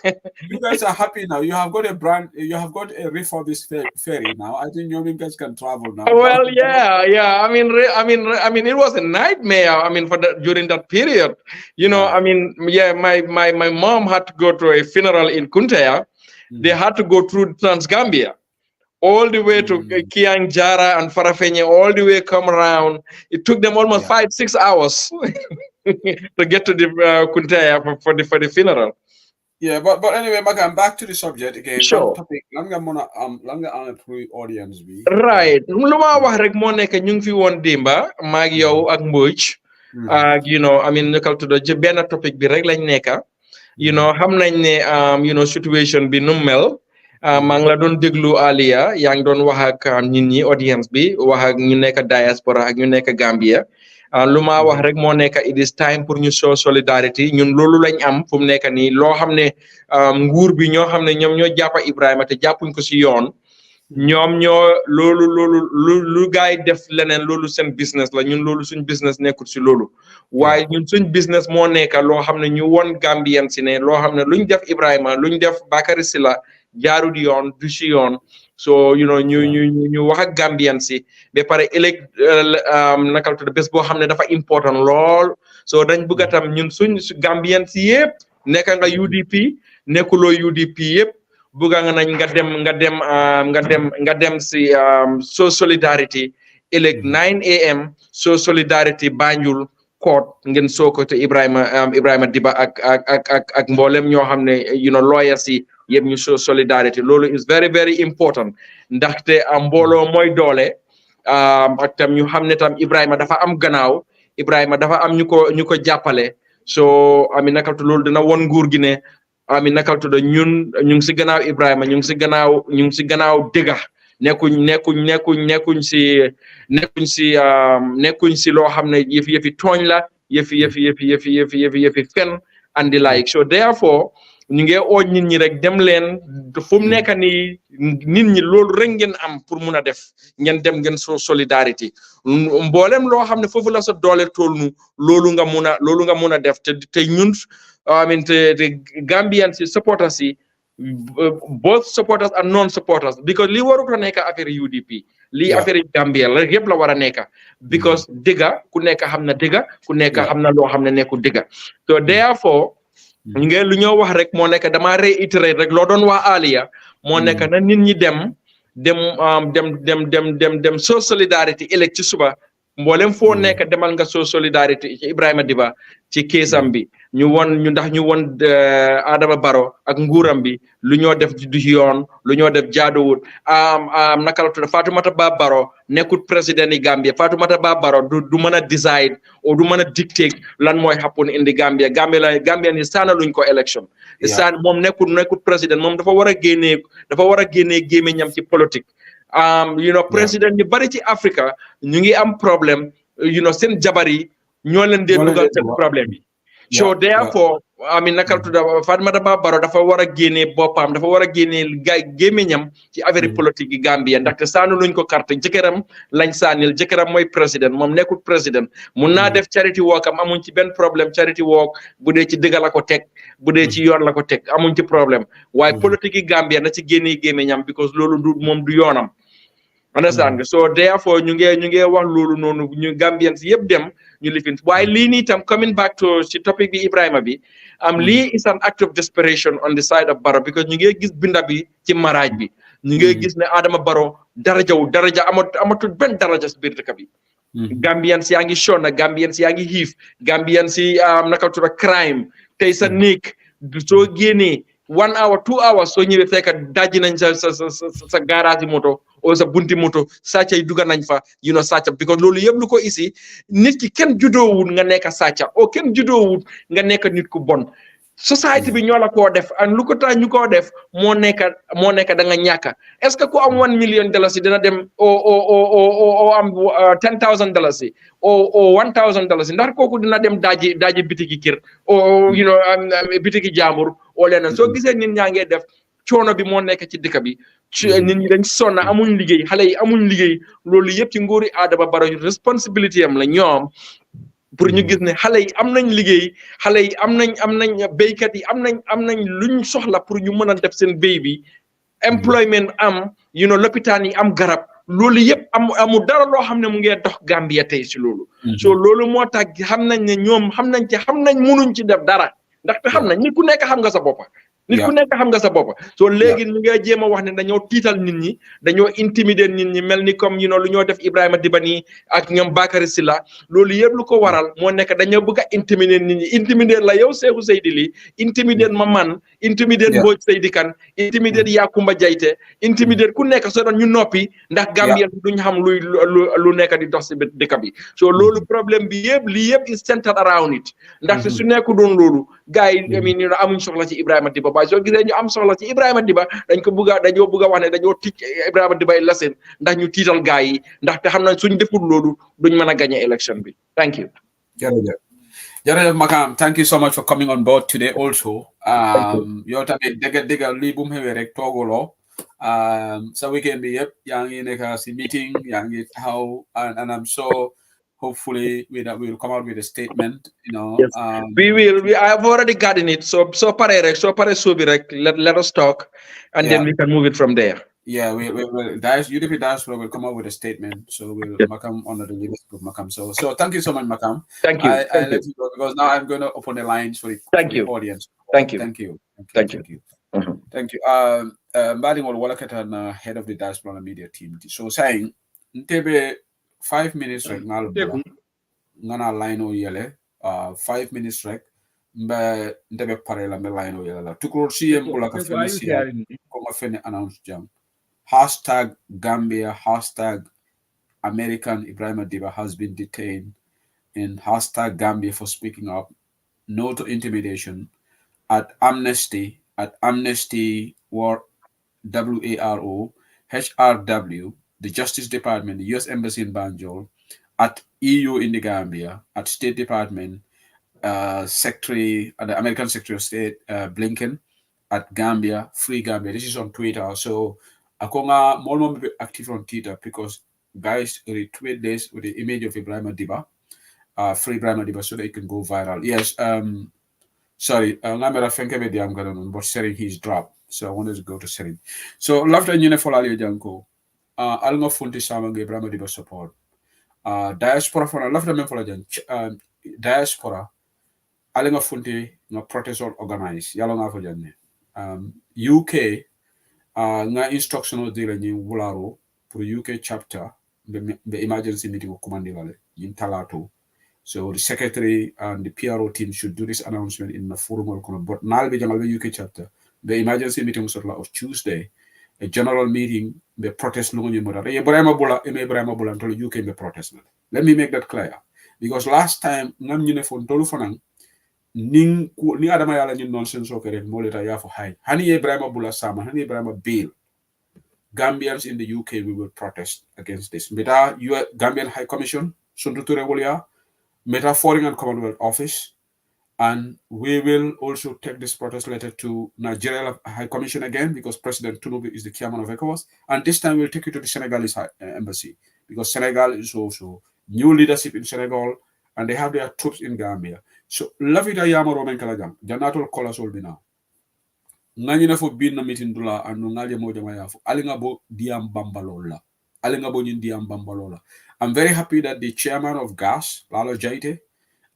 you guys are happy now. You have got a brand. You have got a refurbished ferry now. I think human guys can travel now. Well, yeah. I mean, it was a nightmare. I mean, during that period, Yeah. I mean, yeah, my mom had to go to a funeral in Kuntea. They had to go through Transgambia, all the way to Kiang Jara and Farafenye, all the way come around. It took them almost 5-6 hours to get to the Kuntea for the funeral. Yeah, but anyway, Magam, back to the subject again. Sure. One topic. Langa through audience be. Right. Lu ma wax rek moo nekk ñu ngi fi woon Dimba maag yow ak Mbodj. Ak I mean nekkal tudda ci benn topic bi rek lañ nekka. Xam nañ ne situation bi nu mel. Maa ngi la doon déglu Aliya yaa ngi doon wax ak nit ñi audience bi wax ak ñu nekk diaspora ak ñu nekk Gambia. Lu ma wax rek moo nekk it is time pour ñu show solidarity ñun loolu lañ am fu mu nekk nii loo xam ne nguur bi ñoo xam ne ñoom ñoo jàppa Ibrahima te jàppuñ ko si yoon. ñoom ñoo loolu lu gaay def leneen loolu seen business la ñun loolu suñ business nekkul si loolu waaye ñun suñ business moo nekk loo xam ne ñu won Gambian si ne loo xam ne luñ def Ibrahima luñ def Bakary Sillah jaarul yoon du si yoon so ñu wax ak Gambian si ba pare ëllëg nakal tudd bés boo xam ne dafa important lool so dañ bëgg tam ñun suñ Gambian si yëpp nekk nga UDP nekkuloo UDP yëpp buga nga nañ nga dem si so solidarity ëllëg 9 AM so solidarity Banjul court ngeen soko te Ebrima Dibba ak mboolem ñoo xam ne lawyers yi yëpp ñu so solidarity loolu is very very important ndaxte mbooloo mooy doole ak tam ñu xam ne tam Ibrahima dafa am gannaaw Ibrahima dafa am ñu ko jàppale so ami nakatu loolu dina won nguur gi ne ami nakal tudda ñun ñu ngi si gannaaw Ibrahima ñu ngi si gannaaw dëgga nekkuñ si loo xam ne yëfi tooñ la yëfi fen andi like so therefore ñu ngi oo nit ñi rek dem leen fu mu nekk nii nit ñi loolu rek ngeen am pour mun a def ngeen dem ngeen so solidarity mboolem loo xam ne foofu la sa doole tool nu loolu nga mun a def te ñun I mean the Gambian supporters both supporters and non-supporters because li warut a nekk affaire UDP li affaire Gambia la yëpp la war a nekk because dëgga ku nekk xam na dëgga ku nekk xam na loo xam ne nekku dëgga so therefore ngeen lu ñoo wax rek moo nekk dama réitéré rek loo doon wax Aliya moo nekk na nit ñi dem so solidarity ëllëg ci suba mboolem foo nekk demal nga so solidarity ci Ebrima Dibba ci keesam bi ñu won Adama Barrow ak nguuram bi lu ñoo def du yoon lu ñoo def jaaduwut naka la tudd Fatoumata Bah Barrow nekkut président yi Gambia Fatoumata Bah Barrow du mën a decide ou du mën a dictate lan mooy happen in the Gambia ni saana luñ ko élection moom nekkut président moom dafa war a génnee gémmiñam ci politique président ñu bari ci Africa ñu ngi am problème seen jabar yi ñoo leen dee dugal seen problème yi so therefore nakal tudda Fatoumata Bah Barrow dafa war a génnee boppam dafa war a génnee gémmiñam ci affaire politique yi Gambia ndaxte saanu luñ ko carte jëkkëram lañ saanil jëkkëram mooy président moom nekkul président mun naa def charity work am amuñ ci benn problème charity work bu dee ci dëgg la ko teg bu dee ci yoon la ko teg amuñ ci problème waaye politique yi Gambia na ci génnee gémmiñam because loolu moom du yoonam understand nga so therefore ñu ngi wax loolu noonu ñu Gambians yëpp dem ñu lifin waaye lii nii tam coming back to ci topic bi Ibrahima bi lii is an act of desperation on the side of Barrow because ñu ngi gis binda bi ci maraaj bi ñu ngi gis ne Adama Barrow daraja amatul benn daraja si biir dëkk bi Gambians yaa ngi sonn Gambians yaa ngi xiif Gambians yi naka tudd crime tey sa néeg soo génnee 1 hour 2 hours so ñëwee fekk dajji nañ sa garage moto o sa bunti moto sàcca yi duga nañ fa sàcca because loolu yëpp lu ko isi nit ki kenn judoowul nga nekk sàcca o kenn judoowul nga nekk nit ku bon society bi ñoo la koo def and lu ko tax ñu koo def moo nekk da nga ñàkk est-ce que ku am $1 million dina dem o am $10,000 o $1,000 ndax kooku dina dem daaji bitiki kër o bitiki jaambur o leneen soo gisee nit ñaa ngee def coono bi moo nekk ci dëkk bi nit ñi dañ sonna amuñ liggéey xale yi amuñ liggéey loolu yëpp ci nguuri Adama Barrow responsibility am la ñoom pour ñu gis ne xale yi am nañ liggéey xale yi am nañ béykat yi am nañ luñ soxla pour ñu mën a def seen béy bi employment am lopitaan yi am garab loolu yëpp amul dara loo xam ne mu ngi dox Gambia tey si loolu so loolu moo tax xam nañ ne ñoom xam nañ mënuñ ci def dara ndaxte xam nañ nit ku nekk xam nga sa bopp so léegi ñu ngi jéem a wax ne dañoo tiital nit ñi dañoo intimider nit ñi mel ni comme lu ñoo def Ebrima Dibba nii ak ñoom Bakary Sillah loolu yëpp lu ko waral moo nekk dañoo bëgg a intimider nit ñi intimider la yow Seeku Seydi Ly intimider ma man intimider Mbodj Seydi Kane intimider Yakumba Jayte intimider ku nekk so doon ñu noppi ndax Gambien duñ xam lu nekk di dox si dëkk bi so loolu problème bi yëpp lii yëpp is centered around it ndaxte su nekku doon loolu gars yi amuñ soxla ci Ebrima Dibba waaye soo gisee ñu am soxla ci Ebrima Dibba dañoo bëgg a wax ne dañoo tic Ebrima Dibba lesson ndax ñu tiital gars yi ndaxte xam nañ suñ deful loolu duñ mën a gagné election bi thank you jërëjëf Makam thank you so much for coming on board today also yow tamit dëgg lii bu mu xewee rek tooguloo sa weekend bi yëpp yaa ngi nekk si meeting yaa ngi taxaw and I'm so hopefully we'll come out with a statement, Yes. We will. I have already gotten it. So pare subi rek. Let us talk, and then we can move it from there. Yeah, UDP diaspora will come out with a statement. So we'll Makam under the leadership of Makam. So thank you so much, Makam. Thank you. I let you go because now I'm going to open the lines for the audience. Thank you. Thank you. Thank you. Thank you. Mbadingol Walakatan, head of the diaspora media team. So saying, Ntebe 5 minutes rek ngana line o yele 5 minutes rek mba ndebe pare la mbe line o yele la tukuro CM bula ka fene siya ko ma fene announce jam #Gambia #American Ebrima Dibba has been detained in #Gambia for speaking up, no to intimidation at Amnesty WARO HRW, the Justice Department, the U.S. Embassy in Banjul, at EU in the Gambia, at State Department, Secretary, the American Secretary of State, Blinken, at Gambia, Free Gambia. This is on Twitter. So, Akonga more be active on Twitter because guys retweet this with the image of Ebrima Dibba, Free Ebrima Dibba, so that it can go viral. Yes, sorry, I'm but sharing his drop. So I wanted to go to sharing. So, after you follow Janko. Alnga funti sama nge Ebrima Dibba support diaspora fana lafta men fola jan diaspora alnga funti nga protest or organize yalo nga fo janne UK nga instructional dile ni wularo pour UK chapter the emergency meeting ko commandi wale yin talato. So the secretary and the PRO team should do this announcement in the forum or but nalbe jangal the UK chapter the emergency meeting was of Tuesday. A general meeting, the protest no Ebrima Bula until you came the protest. Let me make that clear. Because last time ngam ñu ne fon tolu fanang ni adama yala ñu nonsense o kere mo leta ya fo hay. Hani Ebrima Bula sama, hani Ebrima Bill. Gambians in the UK we will protest against this. Meta Gambian High Commission, Sundu Ture Wolia, Meta Foreign and Commonwealth Office, and we will also take this protest letter to Nigeria High Commission again because President Tinubu is the chairman of ECOWAS. And this time we'll take it to the Senegalese embassy because Senegal is also new leadership in Senegal and they have their troops in Gambia. So, Lavida Yamaro Menkalagam, Janatul Kola Solbina. Nanyina for being a meeting dula and Nungalia Mojamayafu, Alingabo Diam Bambalola. Alingabo Diam Bambalola. I'm very happy that the chairman of GAS, Lalo Jaite,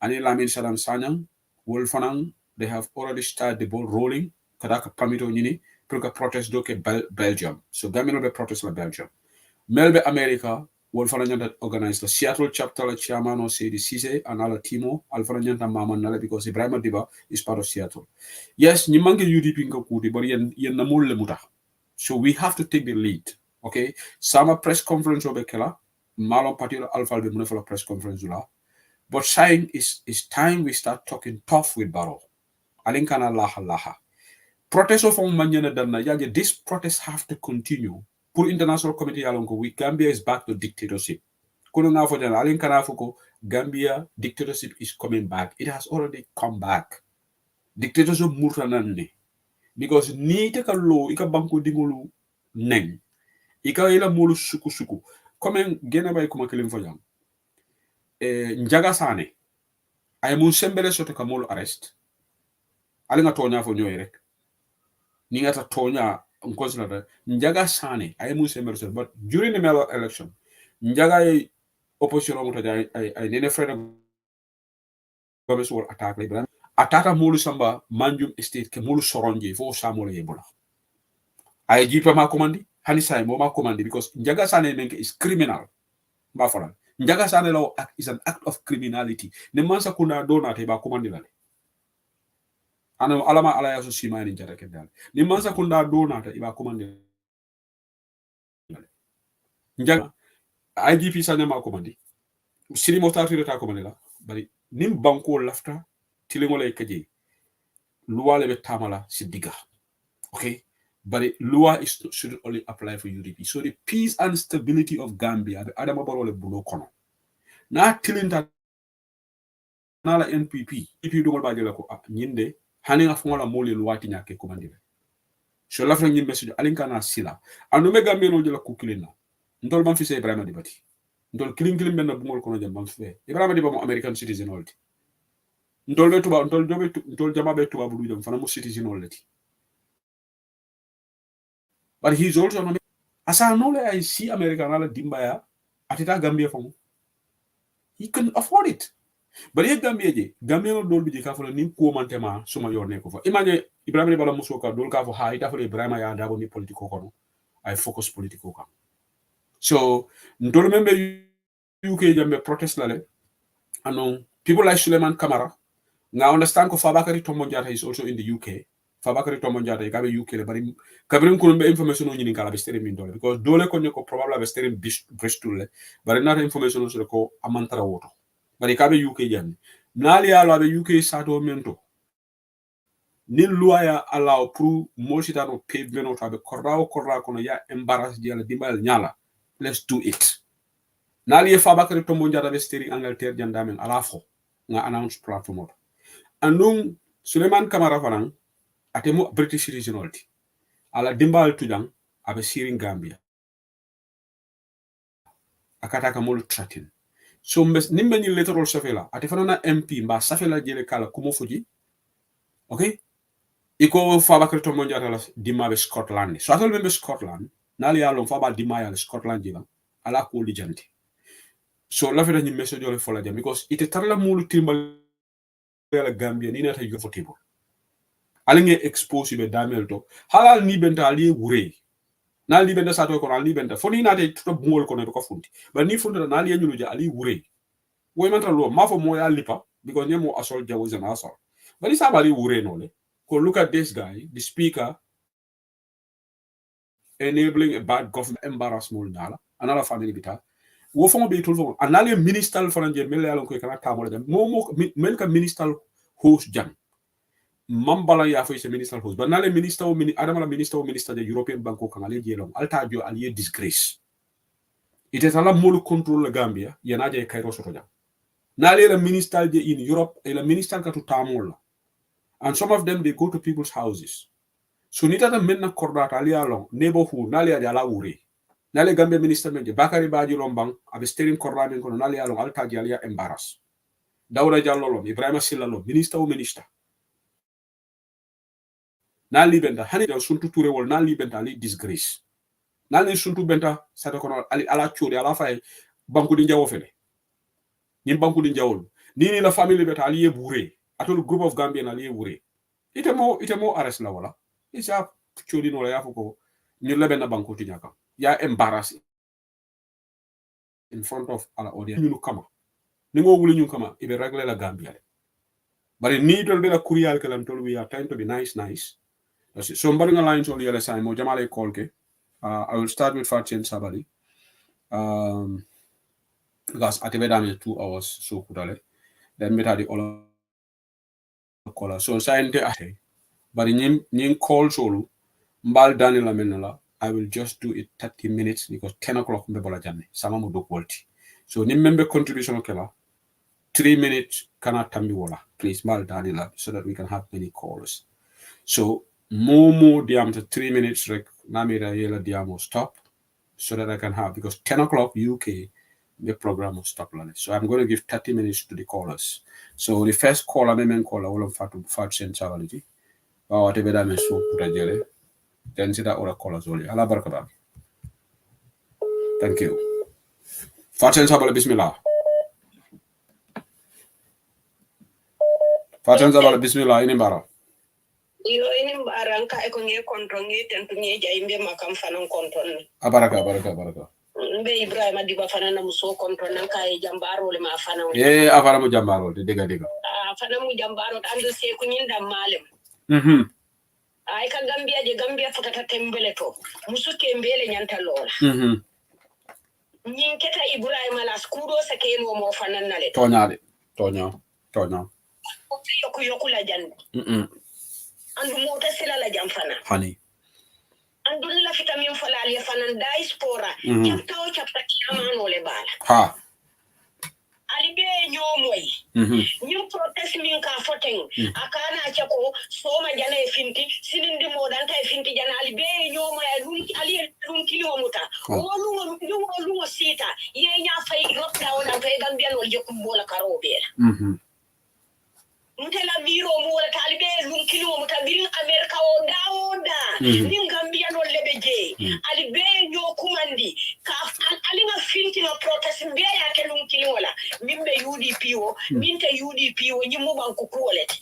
and Lamin Salam Sanyang, Wolfanang, they have already started the ball rolling. Kadaka Pamito Nini, Pruka protest doke Belgium. So Gamino be protest la Belgium. Melbe America, wol fana nyanta organize the Seattle chapter la chairman o Sedi Cisse and ala timo al fana nyanta mama nala because Ebrima Dibba is part of Seattle. Yes, ni mange UDP nga kuti but yen namul le muta. So we have to take the lead. Okay? Sama press conference obekela malon patio alpha be muna press conference la. But saying is time we start talking tough with Barrow. Alinkana laha. Protest of Manyana Dana Yaga, this protest have to continue. Pour international committee along with Gambia is back to dictatorship. Gambia dictatorship is coming back. It has already come back. Dictatorship mutanande. Because ni take a law, ika banko dimulu neng. Ika ila mulu suku. Come gena by kumakilim for jam. Njaga sane. Ayamun sembele soto kamolo arrest. Alinga tonya for nyoerek. Ningata tonya unconsidered Njaga Sane, I am Muslim, but during the mayoral election, Njaga opposition I didn't afraid of government will attack Libra. Atata Mulu Samba, Manjum Estate, Kemulu Soronji, for Samuel Ebola. I give my command, Hanisai, Moma command, because Njaga Sane is criminal. Bafara. Njaga Sane law is an act of criminality. Nemansa Kuna Donate ba commandilale. Ana alama ala yaso sima ni jara kedal ni mansa kunda donata iba commande njaga IGP sanya ma commande siri motati reta commande la bari nim banko lafta tilingo lay kaje loi le tamala sidiga okay but loi should only apply for UDP so the peace and stability of Gambia the adama barole bulo kono na tilinta na la NPP ipi do ba jela ko nyinde haninga fongola moli luwati nyake komandile so la fa nyimbe sujo alinkana sila anu mega melo jela kukilina ndol ban fi se Ebrima Dibba ndol kilim ben bungol kono jam ban fe Ebrima Dibba mo American citizen olti ndol be tuba ndol jama be tuba bulu jam fana mo citizen olti but he's also no asa no le I see American ala dimbaya atita Gambia famo he can afford it. But ye Gambia no dol biji ka fo ni ko mantema suma yorne ko fa imagine Ebrima Dibba musoka dol ka fo ha ita fo Ebrima ya dabo ni politiko kono I focus politiko ka so ndol membe UK jambe protest lale and people like Suleiman Kamara now understand ko Fabakary Tombong is also in the UK Fabakary Tombong Jatta ka be UK le bari kabrin ko be information on ni kala be stere min dole because dole ko ko probably be stere Bristol le bari na information so ko amantara woto bari kabe UK jani nali alo abe UK sato mento ni loi allow pour mosita no pavement o tabe korra kono ya embarrass di ala dimbal nyala let's do it nali e Fabakary Tombong Jatta be steering Angleterre jandamen ala fo nga announce platform andum Suleiman Kamara fanan atemo British citizenality ala dimbal tujang abe steering Gambia akata ka molu tratin so nimbe ni letterol safela ate fanana MP mba safela jele kala kumo fuji okay iko Fabakary Tombong Jatta la dimma be Scotland so atol be Scotland nali yalo faba dimma ya Scotland jila ala ko li janti so la feda ni message ole fola jam because ite tarla mulu timbal la Gambia ni nata yo fotibo alinge expose be damel to halal ni benta ali wure na li benta sato ko ali benta foni nate to bungol ko ne ko funti ba ni funta na li nyulu ja ali wure wo manta lo ma fo mo ya lipa because nyemo asol jawo zana asol ba ni sabali wure no le ko look at this guy the speaker enabling a bad government embarrassment nala another family bita wo fo be tul fo anale minister franje mel yalon ko kana tamol jam mo mel ka minister host jam mambala ya fo se minister host ba nale minister o adama la minister o minister de European banko kan ale jelom alta jo aliye disgrace ite tala molu control la Gambia yana je kayro soto jam nale la minister de in Europe e la minister ka to tamol and some of them they go to people's houses so nita ta menna kordata ali alon neighborhood nale ya la wure nale Gambia minister men Bakary Baji Lombang abe steering korramen kono nale alon alta ji aliya embarrass Dawda Jallow lo Ebrima Sillah lo minister o minister nali benta hani da suntu touré wol nali benta ali disgrace nali suntu benta sata kono ali ala chori ala fay banku di jawo fele ni banku di jawol ni la famille beta ali yebure atol group of Gambian ali yebure ite mo arrest la wala isa chori no la ya fuko ni lebe na banku ti nyaka ya embarrass in front of our audience ñu kama ningo wuli ñu kama ibe regle la Gambia but ni dol be la kuriyal kalam tol we are trying to be nice so mbari nga line tol yele say mo jamale call ke I will start with Fatien Sabali because at the dame 2 hours so kudale then meta the all caller so sayente ate but nyin call solo mbal Daniel Amenala I will just do it 30 minutes because 10 o'clock mbe bola janne sama mo do quality so ni member contribution kala 3 minutes kana tambi wala please mbal Daniel so that we can have many calls so more diam to 3 minutes rek namira yela diamo stop so that I can have because 10 o'clock UK the program will stop so I'm going to give 30 minutes to the callers so the first caller memen caller all of Fatien Sabali whatever that means so put then see that other callers only. Allah barakabak. Thank you. Fatien Sabali bismillah. Fatien Sabali bismillah inimbara. Yo inimbara nka eko nge kontrol nge tentu nge jaimbe makam fanan kontrol. Baraka. Mbe Ebrima Dibba fanana muso kontrol nka e jambaro le ma fanan. Afara mu jambaro de dega. Fanan mu jambaro ando se ko nyinda malem. Ay ka Gambia fotata tembele to musu tembele nyanta lola nyin keta Ebrima la skuro sa keno mo fananale tonya ko yokula jande andu mo ta sila la jamfana hani andu la vitamin falali fanan diaspora chapta kiamano le bala ha alibe nyomoy ñu protest min ka foten akana chako soma jana e finti sinindi modan tay finti jana alibe nyomoy ali kilo muta lu sita ye nya fay lockdown am fay Gambia no je kumbola karobe mutela biro mo wala talibe kilo muta birin America o daoda nin Gambia no lebeje alibe nyo kumandi ka alinga finti no protest be ya ke kilo wala mimbe UDP o minte UDP o nyimu banku kuolet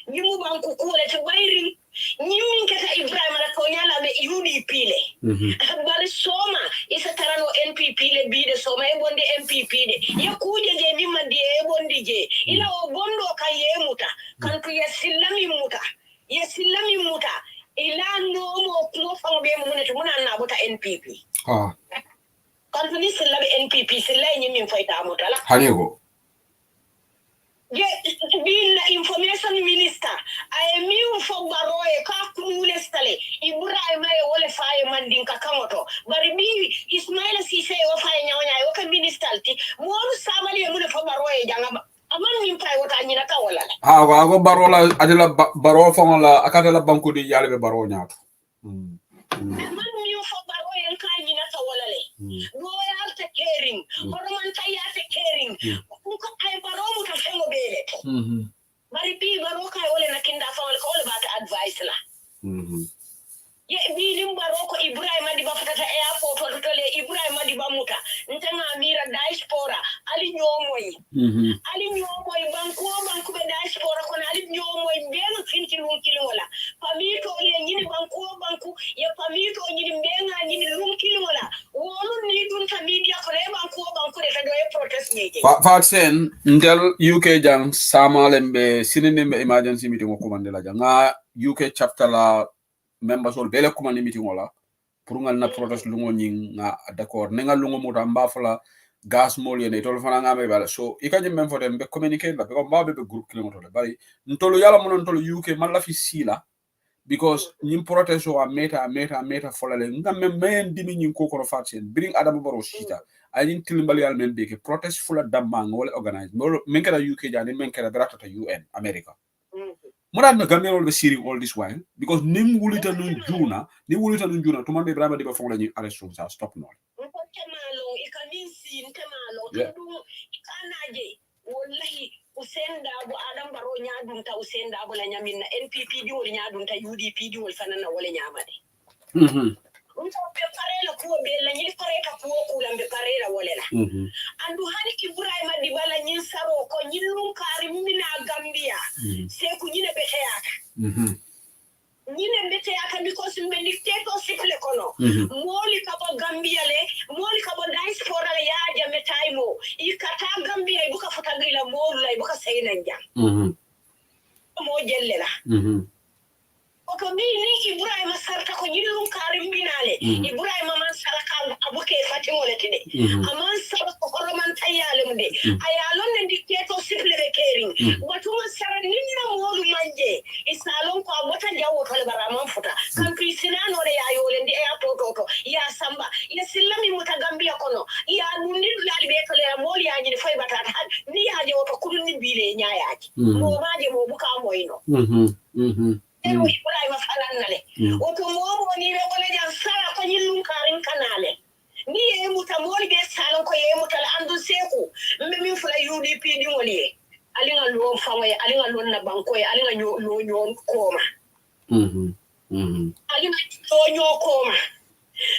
nyimu banku kuolet bayri nyimu keta Ebrima la ko nyala be UDP le bari soma isa tarano NPP le bide soma e bonde MPP de ye kuje je mi mandi e bondi je ila o bondo ka ye muta kan to ye sillami muta ila no mo fa be mo ne to muna na bota NPP kan to ni sillabi NPP sillay nyimi fayta muta la hanego being the information minister, I am you for Baroe, Kakule Stale, Ebrima Ole Fire Mandin Kakamoto, but me Ismail Sise or Fire Yoka minister, more Samali and for Baroe, Yangama. Among him, I what I need a kawala. I go Barola, Adela Baro Fonga, Akadela Banco di Yale Baronia. Among you for Baroe and Kain Kawale. Royal caring, Hormantaya caring. I baromu ta fengo bele. Bari bi baroka wala na kinda fa all about advice la. Ye bi lim baroko Ebrima Dibba fatata airport to tole Ebrima Dibba muta. Ntanga mira diaspora ali nyomoy banku be diaspora kono ali nyomoy ben finti lum kilo wala. Pamito ye nyini banku ye pamito nyini benga nyini lum kilo wala. Wolu ni dun ta media ko le banku de ta do e protest nyeje. Fatien ndel UK jang samalembe sinimbe emergency meeting ko mandela janga UK chapter la members all bele kuma meeting wala pour ngal na protest lungo nying nga d'accord nenga lungo muta mbafala gas mol yene tol fana ngame bala so ikanye mem fotem be communicate la be ko mbabe be groupe kilometer le bari ntolo yala mon ntolo UK man la fi sila because nyim protest o meta folale ngam men dimi nyin ko ko Fatien bring Adama Barrow sita ay tilimbali yal men be ke protest fula damma wala organize men kala UK jani men kala berata UN America Murat na Gambia will be seeing all this while because nim wulita nun juna to man Ebrima Dibba Bakary ni arrest sa stop no wallahi usenda bu Adam Barrow nyaadum ta usenda bu la nyaminna NPP di wol nyaadum ta UDP di wol fanana wala nyaamade unta be parela ko be la nyil pareta ko kulambe parela wala la andu hani Ebrima Dibba la nyin saro ko nyilum kari mina Gambia se ku nyine beteyaka nyine mbete aka because mbe dictatorship le kono moli kabo Gambia le moli kabo diaspora le yaja metaimo ikata Gambia ibuka futagila molu la ibuka sayina nja mo jelle la Oko ni Ibrahima sarka ko nyilum karim binale Ibrahima man saraka abuke fatimole tide aman sarka ko roman tayale mude ayalon ne dictator siple kering watuma sara ninna modu manje isalon ko abota jawo tole baraman futa kan krisinano re ayole ndi e toto ya samba ya sillami mutagambia kono ya nundir lalbe tole moli ya nyini fay batata ni ya je woto kulni bile nyaayaji mo maje mo buka moyno Ibrahima falanale oto momo ni be wala jan sala ko nyilum karim kanale ni e mutamol be salon ko e mutal andu seku min fula UDP di woli alinga lo famoy alinga lo na banko e alinga nyo koma alinga nyo koma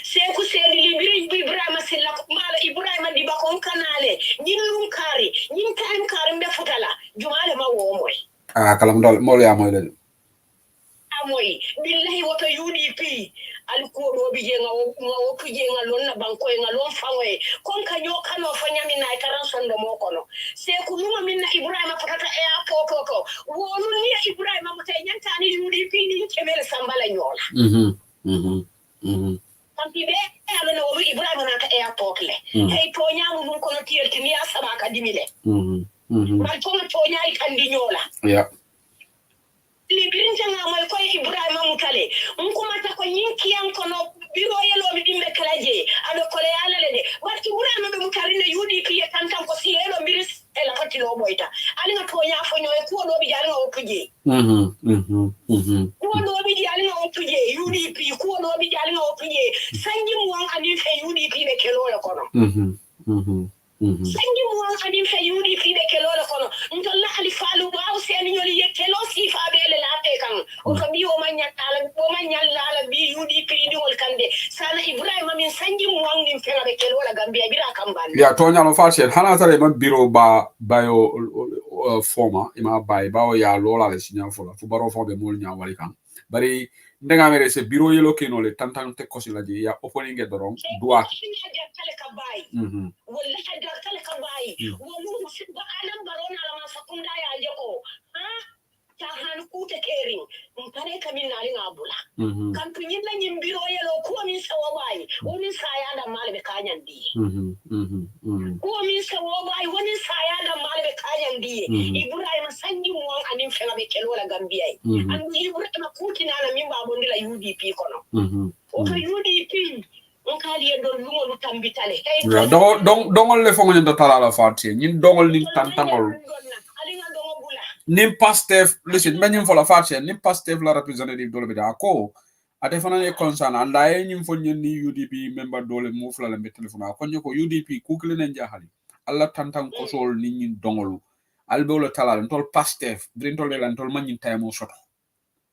seku sedi libiri Ibrahima Sillah mala Ibrahima Dibba Bakary kanale nyilum kari nyin karim be futala jumale ma wo moy kalam dol mol ya moy le moy billahi woto UDP alko bi je ngawo kuje ngalon na banko ngalon fawe kon ka nyo kano fanyami na ikaran sondo moko no se kuluma minna Ibrahima patata e apoto to wonu ni Ibrahima mutay nyantani UDP ni kemele sambala nyola tampi be ala no Ibrahima na ka e apoto le hey to nyamu mun kono tiel tini asaba ka dimile mal to nyaay kandi nyola libirin janga moy koy Ibrahima mutale nkumata ko nyinki yankono biro yelo mi dimbe kalaje ado kole ala lede wat Ibrahima be mutarine UDP e tantam ko si yelo miris e la patilo boyta ali nga to nya fo nyoy ko do bi jali nga opuje ko do bi jali nga opuje UDP ko do bi jali nga opuje sanji mo ani fe UDP be kelo la kono sanji mo ani fe UDP be kelo la kono ndolla ali falu waaw sen nyoli ye kelo si fa be le la te kan o ko bi o manyalla la bi UDP di wol kande sana Ibrahima min sanji mo ngin fe be kelo la Gambia bira kambal ya to nyalo fashion hana tare man biro bayo forma ima bay bawo ya lola le signal fola fu baro fo be mol nya wali kan bari ndenga mere se biro yelo keno le tantan te kosi la ji ya opening e doron doit wala hajar kala ka bayi wonu sibba alam barona la ma sakunda ya jeko ta han ku te kering mpare kamin na linga bula kan tunyin na nyimbiro yelo ko min sawa bayi woni saya da malbe kanyan di ko min sawa bayi woni saya da malbe kanyan di Ibrahima sanji mo anin fela be kelo la Gambia an Ibrahima kutina na min babon la UDP kono o to UDP dongol le fongo nyanda talala fatie nyin dongol ni tantangol nim Pastef listen menyim fola fatie nim Pastef la representative dole be da ko ate fana ne concern anda e nyim fo ni UDP member dole mo fla le telephone ko nyoko UDP ku kle ne jahali alla tantang ko sol ni nyin dongol albe lo talala tol Pastef drin tol le tol manyin taymo soto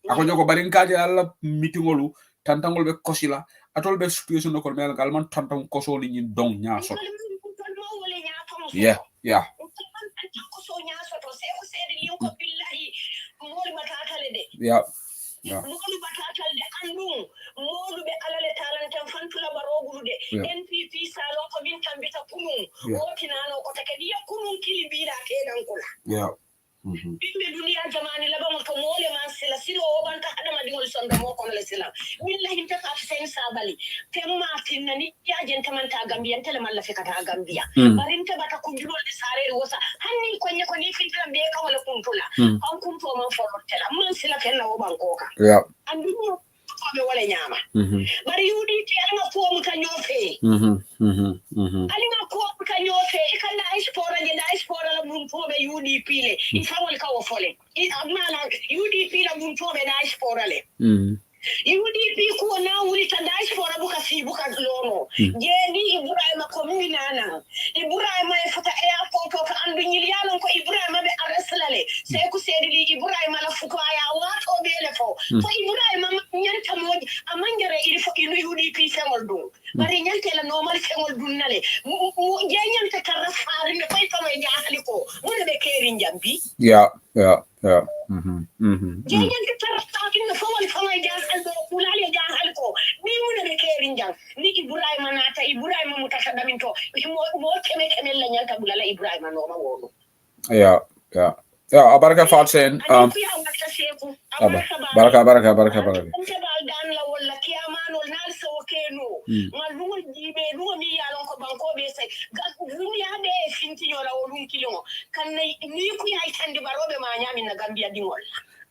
ako nyoko barin kaje alla meetingolu tantangol be kosila atol be situation ko mel galman tantam koso ni nyin dong nya so yeah yeah NPP salo ko min tambita kunun o tinano ko takedi kunun kili bira ke dan kula bimbe dunia jamani laba mo to mole man sila silo o banta adama dingol sondo mo ko le sila billahi ta ka sen sabali temma tinani ya jenta man ta Gambia tele man la fikata Gambia barinta bata ko julol de sare wosa hanni ko nyako ni finta be ka wala kuntula an kunto man folo tela man sila kenna o banko ka andu ko be wala nyama bari yudi ti alma ko mu ta nyofe alima ko ka nyofe ikalla ispora je da ispora la mun to be UDP le ifawol ka wo fole amana UDP la mun to be da ispora le UDP ko na wuri ta da ispora buka fi buka lomo je ni Ibrahima ko minana Ibrahima e fata e apoto ka andu nyilyalan ko Ibrahima be arreslale sai ku sedili Ibrahima la fuko aya wato be le fo to Ibrahima nyanta moji amangere il fo inu UDP fengol dum bari nyante la normal fengol dum nale je nyanta karra faari ne fay fama jaali ko mo be keri njambi yeah je nyanta karra faari ne fo wal fama jaali Yeah. Baraka Fatsen. Baraka.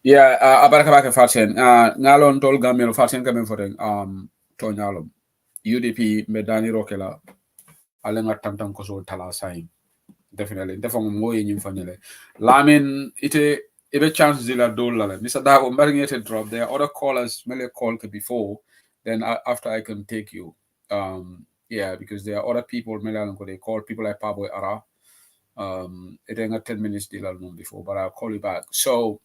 Yeah, Baraka Fatsen. Ngalon tol Gamel Fatsen kamen for Tonyalum. UDP Medani Rokela. Alenga Tantam Koso Tala sign. Definitely. Definitely more in family. Lamin ite a chance zilla dollar. Mr. Dabo marinated drop. There are other callers may call before. Then after I can take you. Yeah, because there are other people they call people like Pabo Ara. It ain't 10 minutes deal before, but I'll call you back. So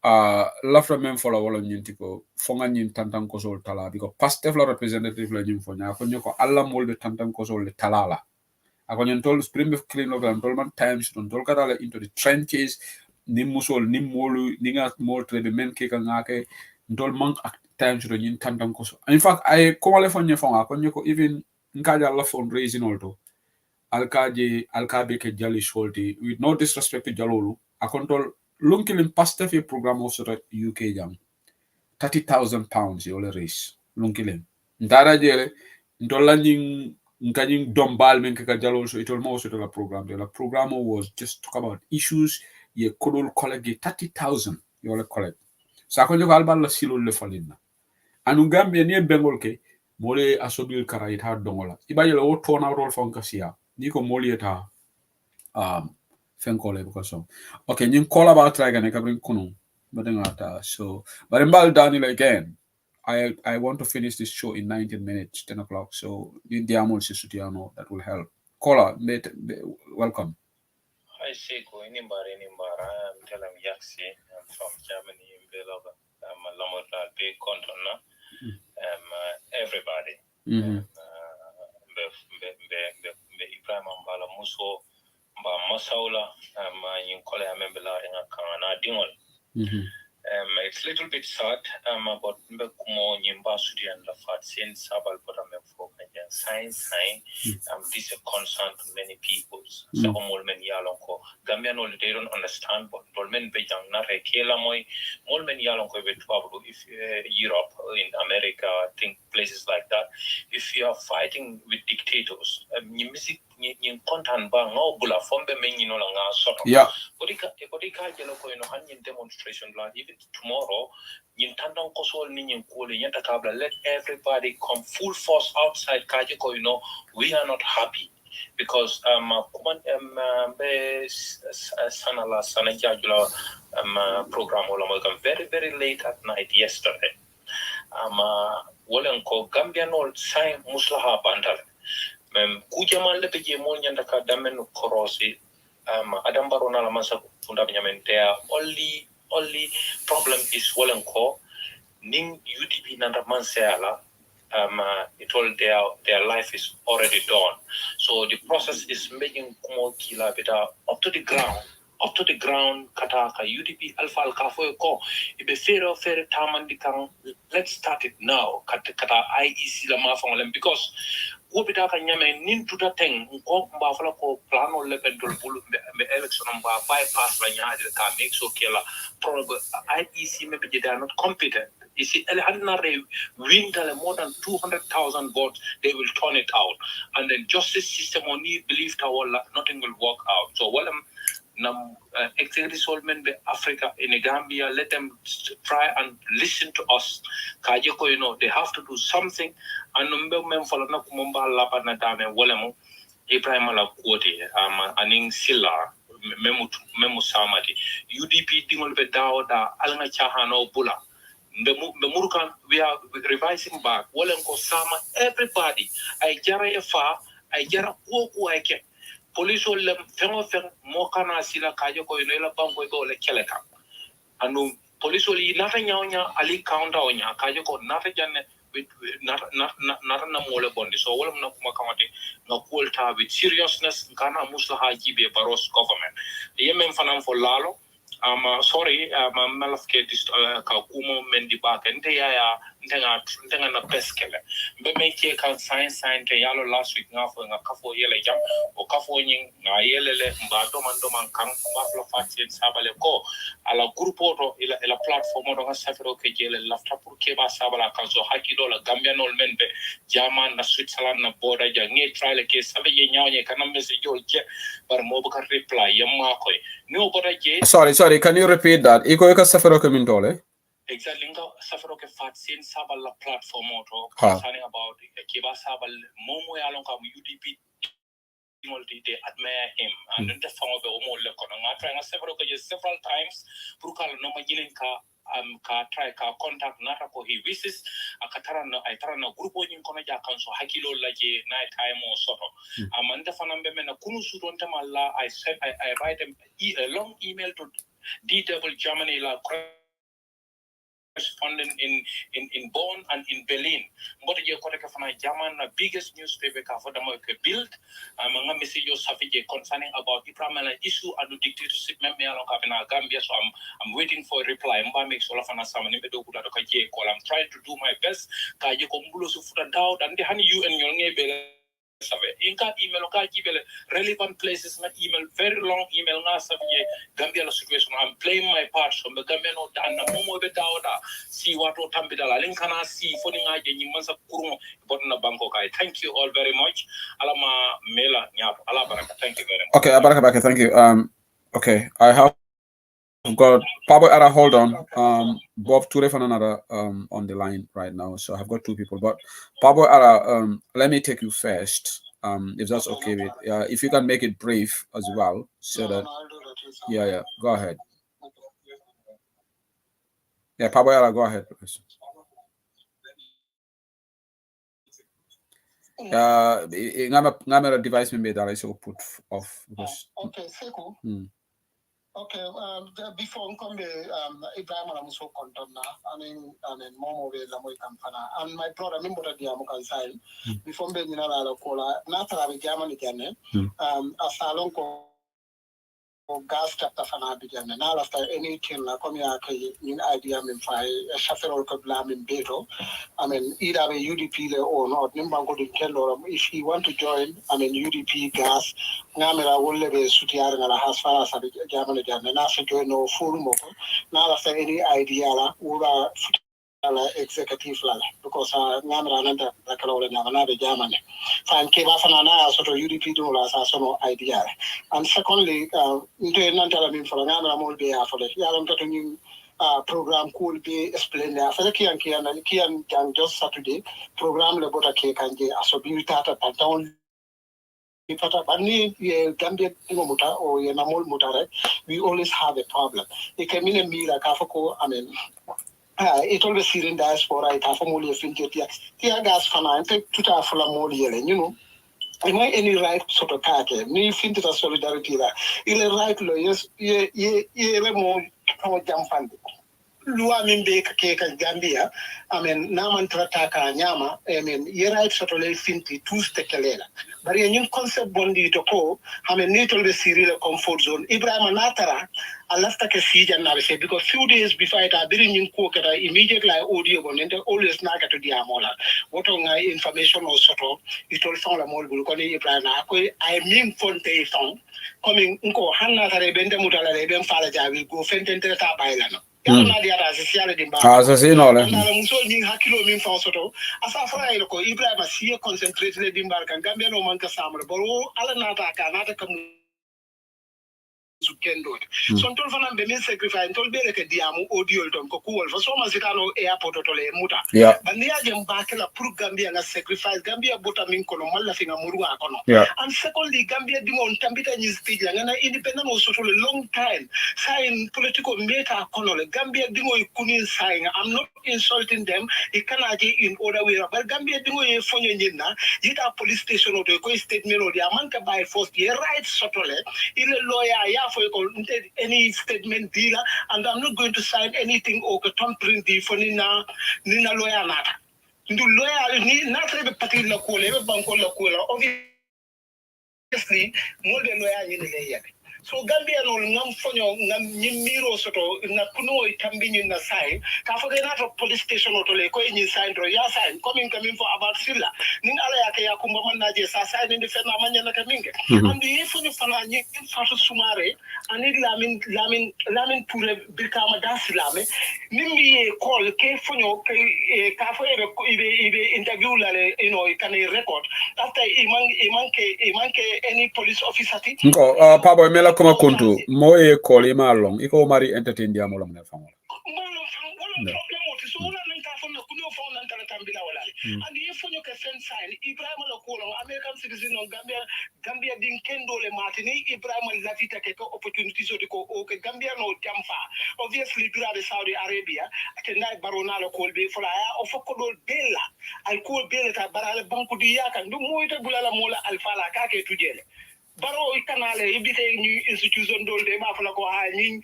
lafta men follow wala nyintiko fonga nyin tantan ko sol tala because past la representative la nyim fonya ko nyoko alla molde tantan ko sol talala ako nyen tol spring of clean up and tolman times don tol kata into the trenches nim musol nim molu ninga mol trade men ke ngake ndol man times do nyin tantan ko sol in fact I ko le fonya fonga ko nyoko even nkaja la fundraising also alkabe ke jali sholti with no disrespect to jalolu akontol lunkilin pasta fi program of sort UK jam 30,000 pounds yole race lunkilin ndara jele ndola nying nkanyin dombal men ka jalol so itol mo so la program was just talk about issues ye kodol college 30,000 yole college sa ko jogal bal la silol le falina anu gambia ni bengol ke mole asobil karait ha dongola ibayela wo tona rol fonka sia ni ko molieta fenkole because okay nyin call about like an kabrin kunu so but in Daniel again I want to finish this show in 19 minutes 10 o'clock so in the amol sutiano that will help caller welcome. I say go in Nimbara, I'm telling Yaxi, I'm from Germany in Belova. I'm a Lamota big controller. Everybody. Ebrima Bala Muso, Masaula, in Korea Membela in a Kana Dingol. It's a little bit sad about Kumo Nimbasudi and Lafat since Sabal Potamefo and science. This is a concern to many people. So, Molmen Yalonko, Gambian, they don't understand, but Molmen Bejang Nare Kelamoy, Molmen Yalonko, if Europe, in America, I think places like that, if you are fighting with dictators, you content bang no bula fombe mengi no langa soto. Yeah. Kodika jeloko hanyin demonstration plan even tomorrow yin tandang kosol ni yin kole yanta kabla let everybody come full force outside kajiko we are not happy because sanala sanajajula program very very late at night yesterday wolenko Gambian old sign muslaha bandal kujaman lepe je mol nyanda ka damen korosi adam barona la masa funda nyamen there only problem is wolenko ning UDP nanda mansela it all their life is already done so the process is making kumo kila beta up to the ground kataka UDP alpha alkafo ko ibe fere tamandikang let's start it now kata IEC la mafangolem because wobita ka nyame nin tuta teng ko mba fala ko plano le pendol bulu be election mba bypass la nyaade ka make so kela probably IEC maybe they are not competent you see ordinary win more than 200,000 votes they will turn it out and then justice system only believe that nothing will work out so executive solvent be Africa in Gambia let them try and listen to us kajeko they have to do something and mem follow na kumomba lapa na dame wolemo Ebrima la quote aning Sillah memu samati UDP tingol be dawda alanga chahano bula Murukan, we are revising back. Wolenko sama everybody. I jara efa, I jara woku aike. Police will fengo mokana sila kajo ko inoela bango go le keleka. Anu police will nata nyawnya ali counter onya kajo ko nata jane with nata mole bondi. So wolem na kumakamati na kulta with seriousness kana muslaha jibe baros government. Yemen fanam for lalo. Sorry, malafke kakumo mendi bakente ya ndenga na peskele be make kan science te yalo last week nga kafo yele jam o kafo nyin nga yelele mba do man kan ba flo fatien sabale ko ala grupo to ila platform do nga safero ke jele lafta pour ke ba sabala kan so hakilo la gambianol men be jaman na Switzerland na border ja ngi trial ke sabe ye nyawnye kana message o je bar mo ba reply yamma koy no border je sorry can you repeat that iko ka safero ke min tole exactly nga safaro ke fatien sabala platform to concerning about ke ba sabal momo ya lon kam UDP they admire him and then the form of the omo le kono nga try nga several times pour kala no maginin ka try ka contact nata ko he wishes akatara na aitara na grupo nyin kono ja kanso hakilo laje na time o soto amanda fanambe mena kunu su don tamalla I write a long email to DW Germany la correspondent in Bonn and in Berlin. But you got a German biggest newspaper for the build. I'm message concerning about the issue and the dictatorship Gambia. So I'm waiting for a reply. I'm trying to do my best. And the honey you and your neighbor. Inka email ka gibele relevant places na email very long email nga sabiye Gambia la situation I'm playing my part so the Gambia no dan na momo be dawda si wato tambidala linkana si foni nga je nyimman sa kurmo bodna banko kay thank you all very much alama mela nyato ala baraka thank you very much okay baraka thank you okay I have got Pabo Ara, hold on. Bob Ture for another on the line right now. So I've got two people. But Pabo Ara, let me take you first. If that's okay with if you can make it brief as well, so that yeah, go ahead. Yeah, Pabo Ara, go ahead, please. Device me that I so put off because okay, Seku. Okay, before Nkombe, Ibrahim and so content and Momo with Lamoy Campana. And my brother, member of the Amokan side, before being in a cola, Natara German again, a salon gas chapter fana bijan na after anything la come ya kay in idea min fay chauffeur ko blam in beto I mean either a UDP or not nimbango din kello if you want to join I mean UDP gas ngamera wolle be sutiar ngala has fara sa jamane jamne na so join no forum ko na after any idea la ura executive lala because ngamra nanda lakalo le na be jamane fan ke ba fana na so to UDP do la sa so no idea and secondly into nantala min for ngamra mo be afole yalam to ni program could be explained there for the kian can just Saturday program le bota ke kanje asobita down Gambia or Muta, we always have a problem. It can mean a meal like Afako, I mean, it always seen in diaspora, it have a more Tia gas fana, and take to our more you know. Am I any right sort of kake? Me think it a solidarity that. Ile right lawyers, ye more jam fund. Lua mimbe kake Gambia, I mean, naman trataka nyama, I mean, ye right sort of finti two stekelela. But a concept bondi to ko, I mean, little the serial comfort zone. Ibrahim Natara, I left a siege and I say because few days before I didn't in cook immediately audio on and always naga to the amola. What on my information or sort of it all found a more Bulconi Ibrahim. I mean Fonte song coming Unko Hannah Rebenda Mutala Reben Falaja will go Fenton Bailano. Assassino le. So ni hakilo min fa soto asa fara ilo ko Ibrahim si concentrate le dimbar kan Gambia no manka samre boro ala nata ka nata kam sukendo son tol fana be min sacrifice tol be ke diamu audio ton ko kuwol fa so ma sitano airport to le muta bandi ya jam bakela pour Gambia nga sacrifice Gambia bota min ko no malla fi nga murwa kono and secondly Gambia dimon tambita ni speed nga na independent o so long time sign political meta kono le Gambia dimo kunin sign I'm not insulting them it cannot in order way but Gambia dimo e fonyo nyina yita police station o de ko statement o de amanka by force ye right sotole ile lawyer ya for any statement dealer and I'm not going to sign anything or tampering the for nina lawyer nata ndu lawyer ni nata be parti la ko le banko la ko la obviously mo de lawyer ni le yake So Gambia no ngam fonyo ngam nyimiro soto na kuno itambini na sign ka fo na police station otole ko ni sign ro ya sign coming for about Sillah nin ala yake ya kumba man naje sa sign ni fe na manya na kaminge and the fonyo fana ni fatu sumare ani lamin pure birkama dasilame nimbi call ke fonyo ke ka fo ibe interview la can record after imanke any police officer Pabo mela koma kuntu moye koli malong iko mari entertain dia molong ne famol and if you can send sign Ebrima American citizen on Gambia din kendole martini Ebrima lavita ke opportunities ko Gambia no jamfa obviously dura Saudi Arabia atendai baronalo kolbe fulaya ofokol bella al kol bella ta barale banku di yaka ndu moyta bulala mola alfala kake tujele baro ikanale ibite ni institution dolde ma fala ko ha ni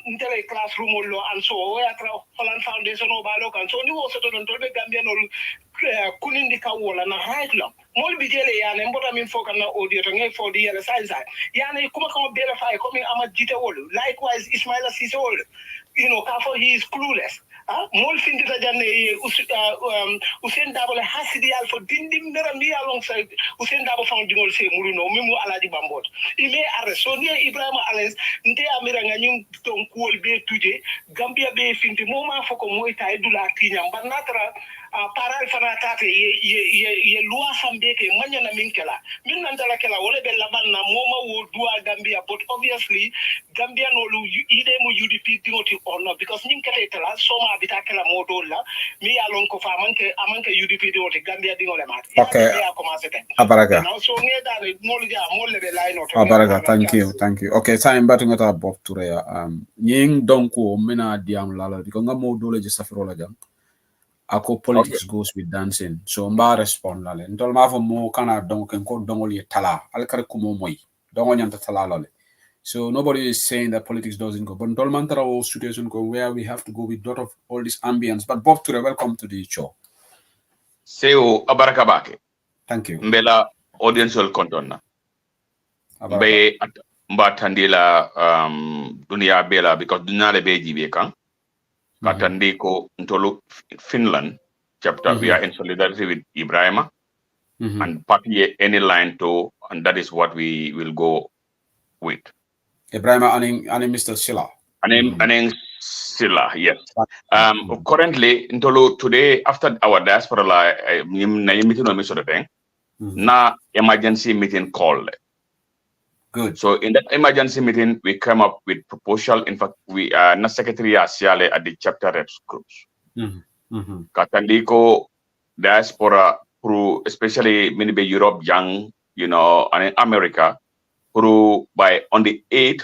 intele classroom lo and so where Holland Foundation o balo kan so ni wo so don dolbe Gambia no kunindi ka wola na right lo mol bijele yana mbota min foka na audio to ngai for the other side yana kuma ko verify ko min ama jite wol likewise Ismaila Cisse wol kafo he is clueless mol findi ta janne Usain Dabo hasidi al for dindim mera mi alongside Usain Dabo found dingol se muruno mimu alaji bambot ime arrest so ni Ibrahima Alex nte amira nganyum ton kuol be tuje Gambia be findi moma foko moita edula tinyam banatra paral fana tate ye loi sambe ke manya na minkela min nandala kela wole be laban na moma wo dua Gambia but obviously Gambia no lu ide mo UDP dingoti or not because ninkete tela soma bita kela modola mi alon ko fa amanke UDP dingoti Gambia dingole mat okay abaraga so ngeda le molja molle be line auto abaraga thank you okay time batu ngata bof tureya nying donko mena diam lala diko ngamo dole je safiro la jam ako politics goes with dancing so mba respond lale ntol ma fo mo kana donc ko dongol ye tala al kar ko mo moy dongo nyanta tala lale so nobody is saying that politics doesn't go but ntol man tara o situation go where we have to go with lot of all this ambience but Bob Ture welcome to the show Seo abaraka bake thank you mbela audience will kontonna be mbatandila dunia bela because dunia le be jibe kan katandi ko ntolu Finland chapter we are in solidarity with Ebrima and papi any line to and that is what we will go with Ebrima and Mr. Sillah and Sillah yes currently ntolu today after our diaspora na meeting on sort of thing na emergency meeting call good so in that emergency meeting we came up with proposal in fact we na secretary asiale at the chapter reps groups katandiko diaspora pro especially many be Europe young and in America pro by on the 8th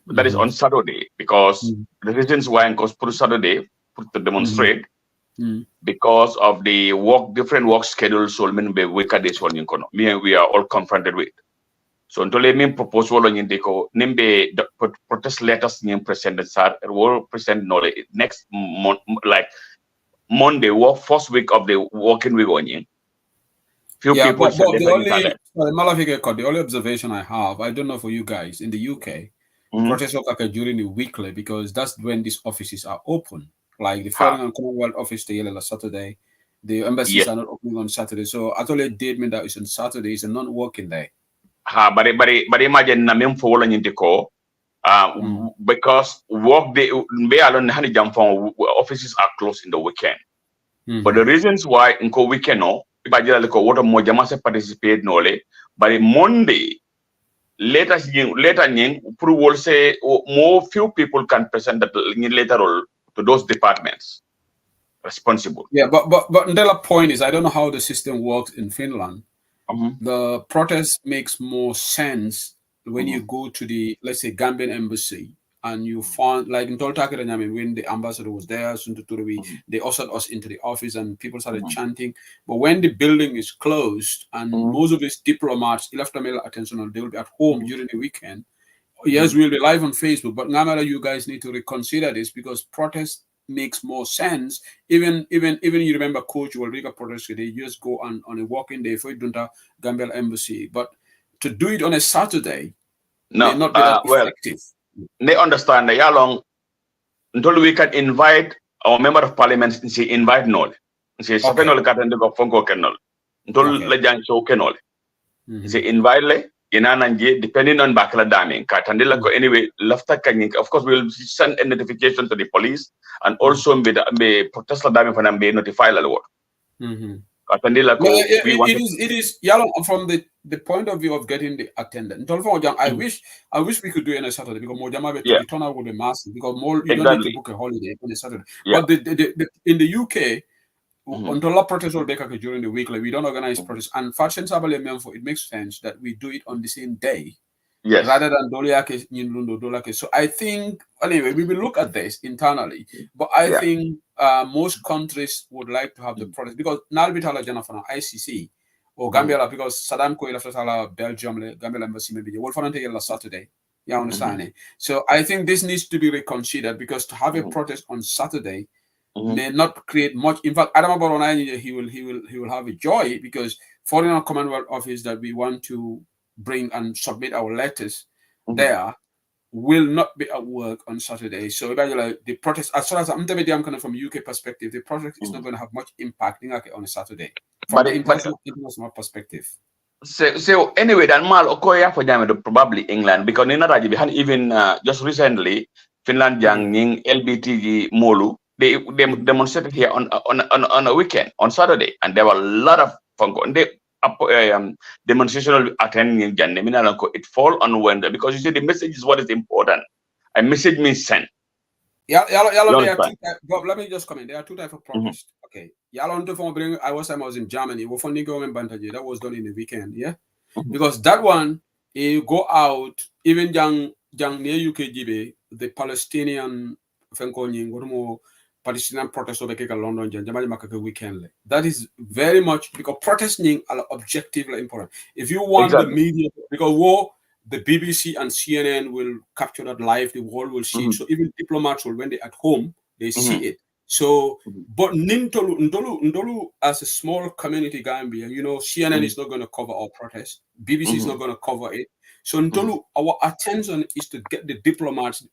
that is on Saturday because the reasons why and cause pro Saturday to demonstrate because of the different work schedules so many be weekdays one we are all confronted with so ntole min proposal on indiko nimbe protest letters nim presented sir will present no next month like Monday first week of the working week on few people but the only observation I have I don't know for you guys in the UK protests occur during the weekly because that's when these offices are open like the Foreign and Commonwealth office the Saturday the embassies are not opening on Saturday so actually date mean that it's on Saturday it's a non-working day but imagine na mem for ko because work day be alone hani jam offices are closed in the weekend but the reasons why in ko weekend no ibajira ko woto mo jama se participate no le but Monday later nying pour will say more few people can present that later to those departments responsible but the point is I don't know how the system works in Finland. The protest makes more sense when you go to the, let's say, Gambian embassy and you find, like in Toltakere, when the ambassador was there, they ushered us into the office and people started chanting. But when the building is closed and most of these diplomats, left attention, they will be at home during the weekend. Yes, we'll be live on Facebook, but Ngamara, you guys need to reconsider this because protest makes more sense. Even you remember Coach Ulrika protest, they just go on a walking day for Dunta Gambia embassy. But to do it on a Saturday, may not be that effective. They understand that long until we can invite our member of parliament and say invite no. Say sapenol katende go fonko kenol. Until le jang so kenol. Say invite le inananje depending on bakla daming katandela ko anyway lafta kanying. Of course we will send a notification to the police and also be protest la daming for be notify la word. It is from the point of view of getting the attendance. I wish we could do it on a Saturday because more the turnout would be massive because more you don't need to book a holiday on a Saturday. But in the UK, until a protest will be during the week, like we don't organize protests. And Faction Sabale Memfo, it makes sense that we do it on the same day. Yes. Rather than Doliake, Nyinlundo, Dolake. So I think, anyway, we will look at this internally. But I think most countries would like to have the protest because Nalbitala Janafana, ICC, or Gambia, because Saddam Koila Belgium, Gambia Embassy, maybe, will find it Saturday. You understand it? So I think this needs to be reconsidered because to have a protest on Saturday may not create much. In fact, Adama Baronai, he will have a joy because Foreign Commonwealth Office that we want to bring and submit our letters there will not be at work on Saturday. So the protest, as far as I'm coming from a UK perspective, the protest is not going to have much impact on a Saturday from the international perspective. So anyway, that mal okoya for them probably England because in Rajibihan even just recently Finland Yang LBTG Molu they demonstrated here on a weekend on Saturday and there were a lot of demonstration will attend in Janne. It fall on Wednesday because you see the message is what is important. A message means sent. Let me just comment. There are two types of protest. Okay. I was in Germany. That was done in the weekend, yeah? Because that one, you go out, even young near UKGB, the Palestinian Palestinian protest over London Jamaica weekend. That is very much because protesting are objectively important. If you want the media, because the BBC and CNN will capture that live, the world will see it. So even diplomats will, when they're at home, they see it. So, but Ndolu as a small community Gambia, CNN is not going to cover our protest. BBC is not going to cover it. So Ndolu, our attention is to get the diplomats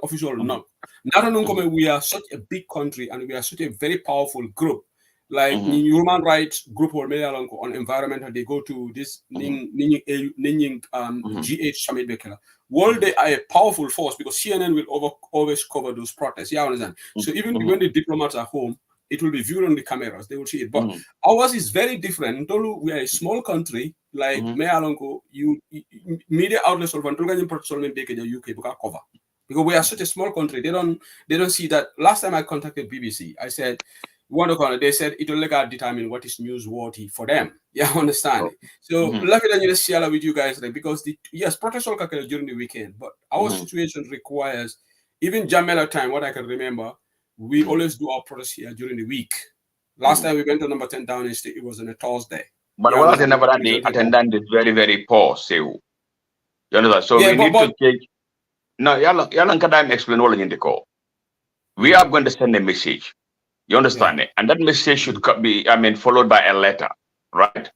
official now. Not only we are such a big country and we are such a very powerful group. Like human rights group or on environmental, they go to this G8 summit. World they are a powerful force because CNN will always cover those protests. Yeah, understand. So even when the diplomats are home, it will be viewed on the cameras. They will see it. But ours is very different. We are a small country. Like media outlets of the UK cover. Because we are such a small country, they don't see that. Last time I contacted BBC, I said, they said it will determine what is newsworthy for them. Yeah, understand it. So let me just share with you guys, because protests all during the weekend, but our situation requires even Jamela time. What I can remember, we always do our protests here during the week. Last time we went to number 10 Downing Street, it was on a Thursday. But what I never done, the attendance is very, very poor. You understand? So we need to change. No, Yalan Kadam explain all in the call. We are going to send a message. You understand it? And that message should be, followed by a letter, right?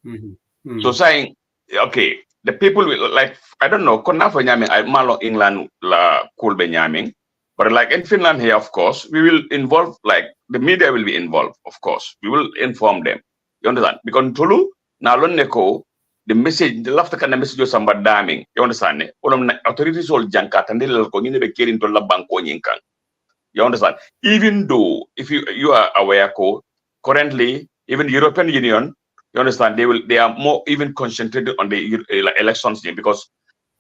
So saying, okay, the people will, like, I don't know, Malo England la cool Benyaming, but like in Finland here, of course, we will involve, like, the media will be involved, of course. We will inform them. You understand? Because Tulu, Naloneko, the message, the last kind of message was about damning. You understand? Authorities all jankat and they'll go in the killing to la banko yinkan. You understand? Even though, if you are aware, currently, even European Union, you understand, they are more even concentrated on the elections because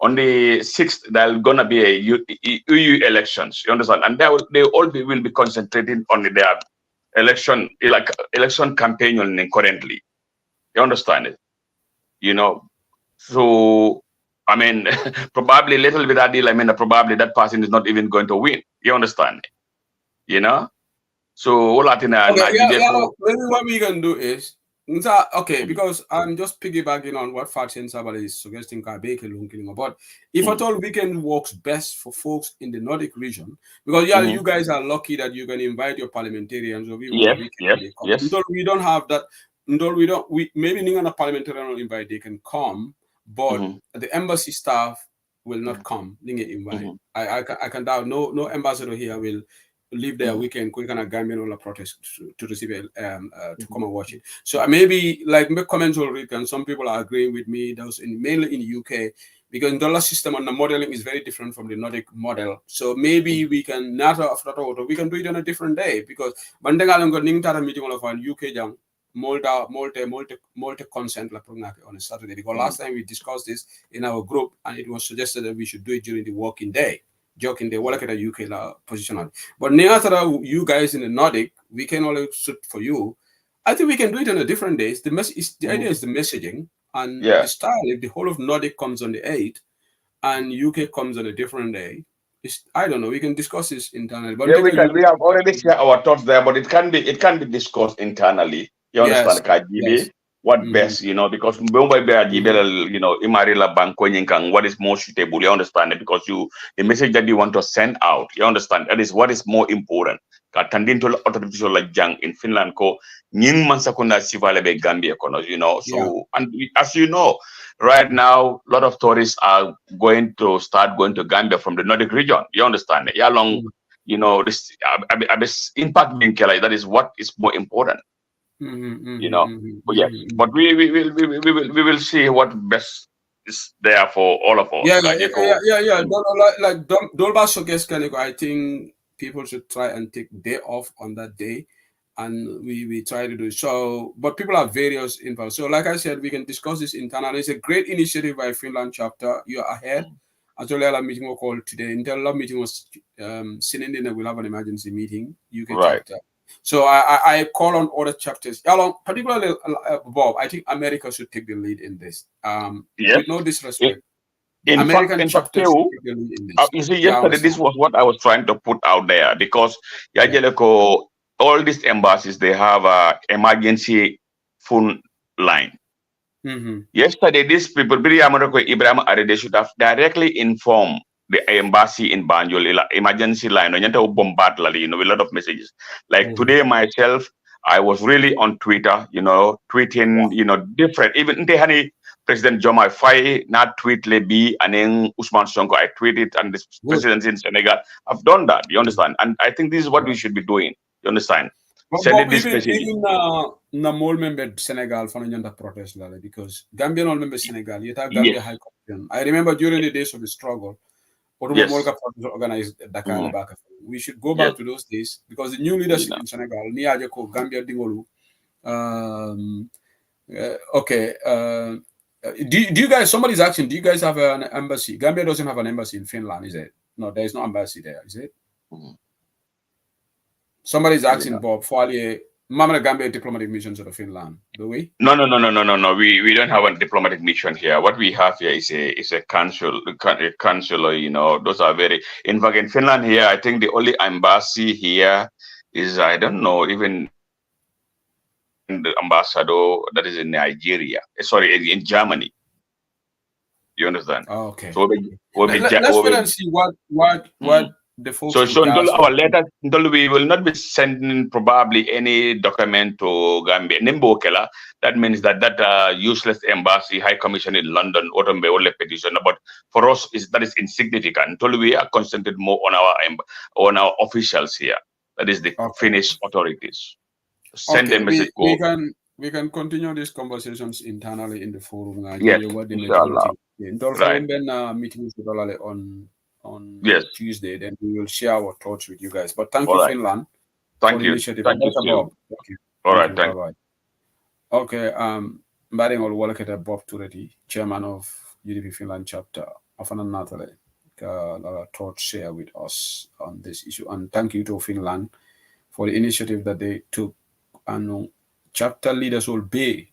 on the 6th there's gonna be a EU elections. You understand? And they all will be concentrated on their election campaign currently. You understand it? So probably little bit that deal, probably that person is not even going to win. You understand? So maybe what we can do is because I'm just piggybacking on what Fatin Sabali is suggesting. But if at all weekend works best for folks in the Nordic region, because you guys are lucky that you can invite your parliamentarians or yes. We don't have that. We maybe a parliamentarian will invite, they can come, but the embassy staff will not come. I can doubt no ambassador here will leave their weekend quick and a Gambian or protest to receive to come and watch it. So maybe like make comments already, and some people are agreeing with me. Those mainly in the UK, because the dollar system and the modeling is very different from the Nordic model. So maybe we can we can do it on a different day, because Bandangalam got Ningtara meeting all of our UK young multi consent on a Saturday. Because last time we discussed this in our group, and it was suggested that we should do it during the working day. Joking, they work at a UK position. But you guys in the Nordic, we can only suit for you. I think we can do it on a different days. The idea is the messaging and the style. If the whole of Nordic comes on the 8th and UK comes on a different day, I don't know. We can discuss this internally. But we have already shared our thoughts there, but it can be discussed internally. You understand, Kajibi? What best, because Imarila Banko, what is more suitable, you understand it, because the message that you want to send out, you understand, that is what is more important. Katandinto authorities like Jang in Finland ko nying man sakunda sivale be Gambia kono, so and as you know, right now a lot of tourists are going to Gambia from the Nordic region, you understand, this impact being that is what is more important. But we will see what best is there for all of us. Like Dolba Showcase, I think people should try and take day off on that day, and we try to do so. But people are various involved. So, like I said, we can discuss this internally. It's a great initiative by Finland chapter. You are ahead. Actually, a meeting was called today. Intel meeting was sitting in. We'll have an emergency meeting. UK chapter. So I call on other chapters, particularly Bob. I think America should take the lead in this. With no disrespect. American chapters should take the lead in this. You see, yesterday this was what I was trying to put out there, because all these embassies, they have a emergency phone line. Yesterday, these people, Ebrima Dibba, they should have directly informed the embassy in Banjul, emergency line, bombard, with a lot of messages. Like today myself, I was really on Twitter, tweeting, different. Even Tehani, President Jomai Faye, not tweet Lebi, and then Usman Sonko, I tweeted, and the presidents in Senegal have done that, you understand? And I think this is what we should be doing, you understand? Send this message. Even Namol member Senegal for the protest, because Gambian all member Senegal, you have Gambia High Commission. I remember during the days of the struggle, organized Dakar. We should go back to those days, because the new leadership in Senegal, Gambia Dingolu. Do you guys? Somebody's asking. Do you guys have an embassy? Gambia doesn't have an embassy in Finland, is it? No, there is no embassy there, is it? Somebody's asking Bob for Mama Gambia diplomatic mission to Finland, do we? No. We don't have a diplomatic mission here. What we have here is a consul, those are very. In fact, in Finland here, I think the only embassy here is, I don't know, even the ambassador that is in Nigeria. Sorry, in Germany. You understand? Oh, okay. So let's wait and see what the folks. So until our letter, until we will not be sending probably any document to Gambia, Nimbokela. That means that useless embassy, High Commission in London, Otombe petition. But for us, that is insignificant. Until we are concentrated more on our officials here. That is the Finnish authorities. Send a message. We can continue these conversations internally in the forum. Yes, meeting on Tuesday, then we will share our thoughts with you guys. But thank you, Finland. Thank you. Thank you. All right, thank you. Okay, Baring ol Walaketa Bob Tureti, chairman of UDP Finland chapter, Afana Natale, thoughts share with us on this issue. And thank you to Finland for the initiative that they took. And chapter leaders will be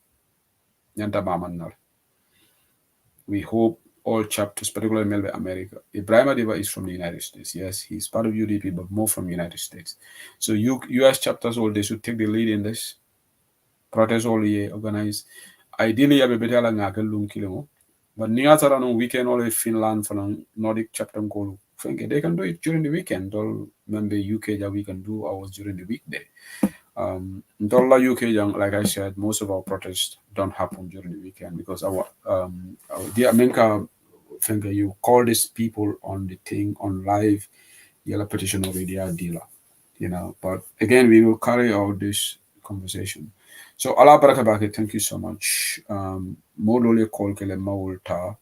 we hope all chapters, particularly Melbourne, America. Ebrima Dibba is from the United States. Yes, he's part of UDP, but more from the United States. So US chapters, all they should take the lead in this. Protest all organized. Ideally, I be better like Nakalung Kilimo. But Niatara weekend all Finland for Nordic chapter goal. They can do it during the weekend. All member UK that we can do ours during the weekday. Dollar UK young, like I said, most of our protests don't happen during the weekend because our the America think you call these people on the thing on live, you'll petition already a dealer, you know. But again, we will carry out this conversation. So Allah Barakabaki, thank you so much. Molole call kele maulta.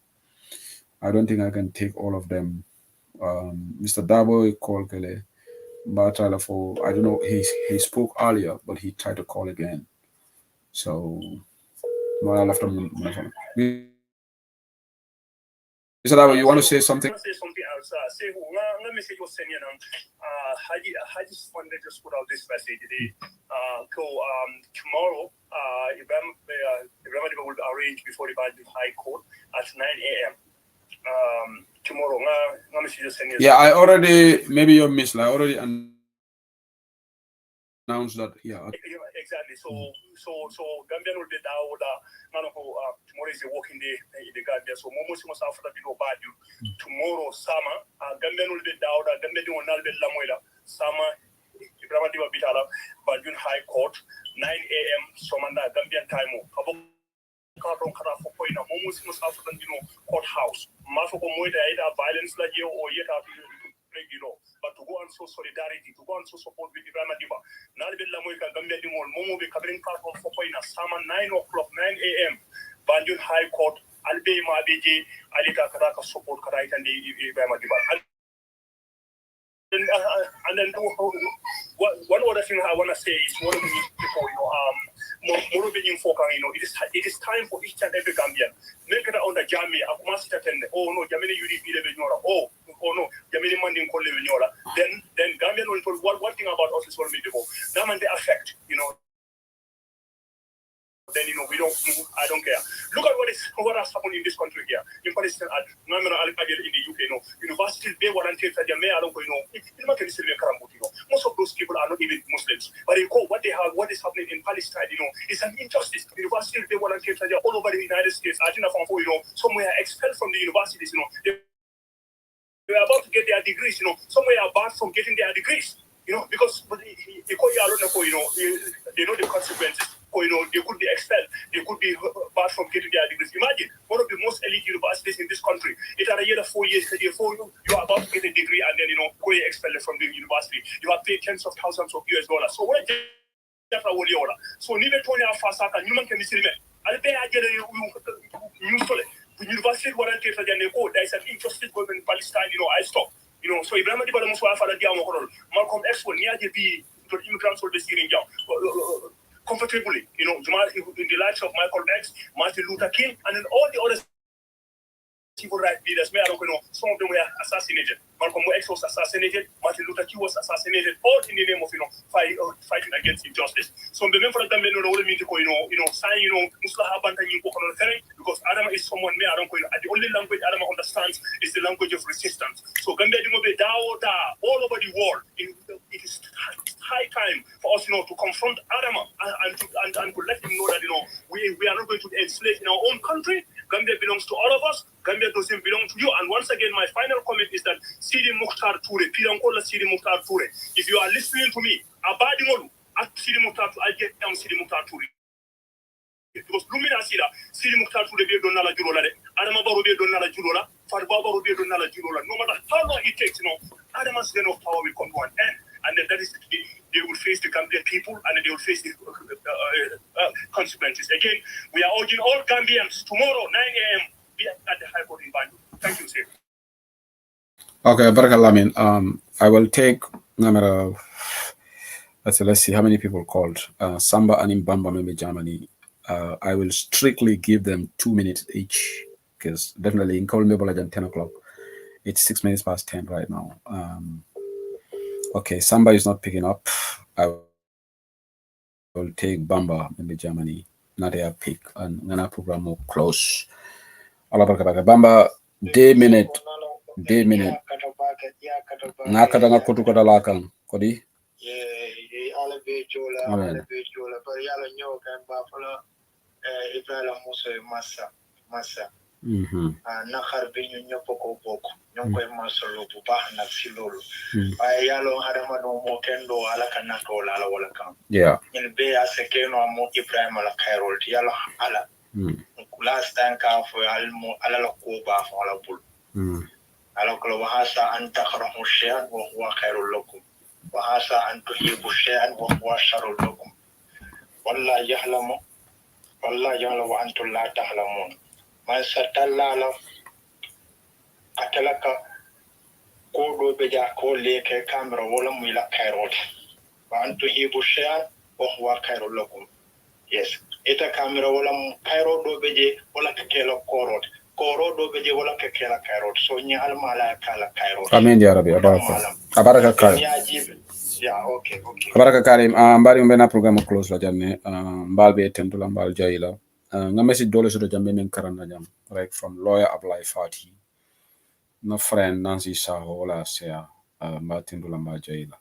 I don't think I can take all of them. Mr. Dabo call kele. But I don't know, he spoke earlier, but he tried to call again. So Mr. Dabo, you want to say something? I want to say something else. Say who? Let me say you send you I just wanted to just put out this message today. Tomorrow, Ebrima Dibba will arrange before the High Court at 9 a.m. Tomorrow, let me see you send you. Yeah, I already, maybe you missed. I already announced that. Yeah. Exactly. So Gambian will be down. Tomorrow is a working day in the Gambia. So most after that, tomorrow, summer, Gambian will be down. Gambian will not be Lamoila. Summer, Ebrima Dibba Bitala, Banjul High Court, 9 a.m. Somanda Gambian time. Courthouse. Mafoko Moida either violence like you or yet break the law. But to go and show solidarity, to go and show support with Ebrima Dibba. Now the Lamoika Gambia Dimon, Momo be covering part of Fokoina, summer 9 o'clock, 9 a.m. Banjul High Court, Albe Mabeji, Alita Karaka support Karait and the Ebrima Dibba. And then one other thing I want to say is one of the people, it is time for each and every Gambian. Make it on the Jamie, I must attend. Oh no, Jamie UDP Levenora. Oh no, Jamie Manding Cole Levenora. Then Gambian will tell one thing about us is what we do. That man they affect, then we don't. I don't care. Look at what has happened in this country here, in Palestine, at Namira Al in the UK. Universities they volunteer for Jamaica. Most of those people are not even Muslims, but what they have, what is happening in Palestine, is an injustice. Universities they volunteer for all over the United States. I think some were expelled from the universities. They were about to get their degrees. Some were barred from getting their degrees. Because they know the consequences. They could be expelled. They could be barred from getting their degrees. Imagine one of the most elite universities in this country. It had a year of 4 years. You are about to get a degree and then go expelled from the university. You have paid tens of thousands of US dollars. So what? So never Tony Fasaka, Newman can be seen. I'll pay a the university volunteer for there is an injustice going in Palestine. I stop. So Ebrima Dibba Malcolm X will near the immigrants will be steering comfortably, in the likes of Michael X, Martin Luther King, and then all the other civil rights leaders. Some of them were assassinated. Malcolm X was assassinated. Martin Luther King was assassinated. All in the name of fighting against injustice. So the member of the Gambia sign Muslaha Banta because Adam is someone the only language Adam understands is the language of resistance. So Gambia all over the world. It is high time for us to confront Adam and to let him know that we are not going to be enslaved in our own country. Gambia belongs to all of us. Gambia doesn't belong to you. And once again, my final comment is that Sidi Mukhtar Toure, Sidi Mukhtar Toure, if you are listening to me, Abadimolu, at Sidi Mukhtar, I get down Sidi Mukhtar Toure. Because Lumina Sida, Sidi Mukhtar Toure be Donala Julola, Adamaba be Donala Julola, Farbaba be Donala Julola. No matter how long it takes, Adama's reign of power will come to an end. And then that is they will face the Gambian people and they will face the consequences. Again, we are urging all Gambians tomorrow, 9 a.m. be at the High Court in Banjul. Thank you, sir. Okay, Barakalamin. I will take let's see how many people called. Samba and Mbamba, maybe Germany. I will strictly give them 2 minutes each because definitely in call me at 10 o'clock. It's 6 minutes past 10 right now. Okay, Samba is not picking up. I will take Bamba, maybe Germany. Nadia pick and Nana program more close. Bamba, day minute. Nakata nga kutu kota lakang. Kodi? Amen. Nakar binyo nyopoko boko nyonko masolo buba na filolo ay yalo harama no mokendo ala kanako ala wala kam in be asekeno mo Ebrima la Cairo yalo ala last time ka fo almo ala la ko ba fo ala bul Alors que wahasa an takrahu shay'an wa huwa khairul lakum. Wahasa an tuhibbu shay'an wa huwa sharrul lakum. Wallahu ya'lamu wa antum la ta'lamun. Man satallala atalaka ko do beja ko leke kamera wala mu ila khairot. Wa antum tuhibbu shay'an wa huwa khairul lakum. Yes. Ita kamera wala mu khairo do beje wala kekela korot. Koro do beje wala kekela kairot. So nya almala kala kairot. Amin ya rabbi. Abaraka karim. Yeah, okay. Abaraka karim. Mbari mbena program close la janne. Mbalbe tentula mbal jaila. Nga message dole sodo jambe men karana jam. Right from lawyer Ablai Fati. No friend Nancy Saho wala sea. Mbal tentula mbal jaila.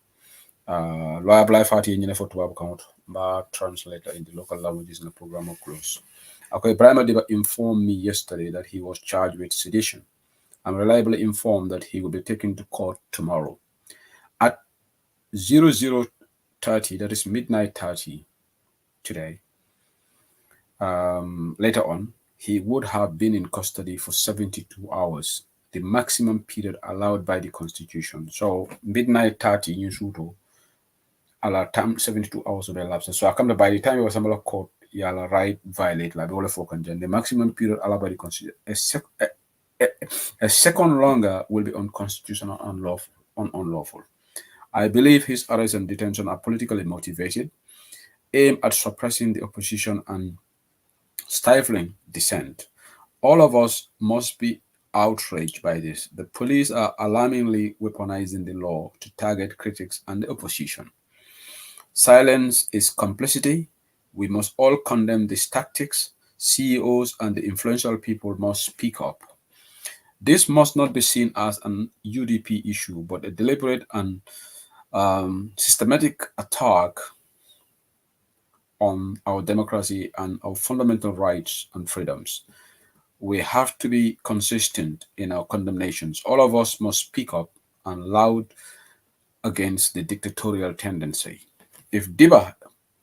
Lawyer Ablai Fati nyine for tubabu kamot. Mba translator in the local languages in the program close. Okay, Ebrima Dibba informed me yesterday that he was charged with sedition. I'm reliably informed that he will be taken to court tomorrow. At 00:30, that is midnight 30 today, later on, he would have been in custody for 72 hours, the maximum period allowed by the Constitution. So midnight 30, in Yusuto, allow time 72 hours of elapsed. So I come to by the time he was in court, yala right violate like all for the maximum period allowed by the Constitution. A second longer will be unconstitutional and unlawful. I believe his arrest and detention are politically motivated, aimed at suppressing the opposition and stifling dissent. All of us must be outraged by this. The police are alarmingly weaponizing the law to target critics and the opposition. Silence is complicity. We must all condemn these tactics. CEOs and the influential people must speak up. This must not be seen as an UDP issue, but a deliberate and systematic attack on our democracy and our fundamental rights and freedoms. We have to be consistent in our condemnations. All of us must speak up and loud against the dictatorial tendency. If Dibba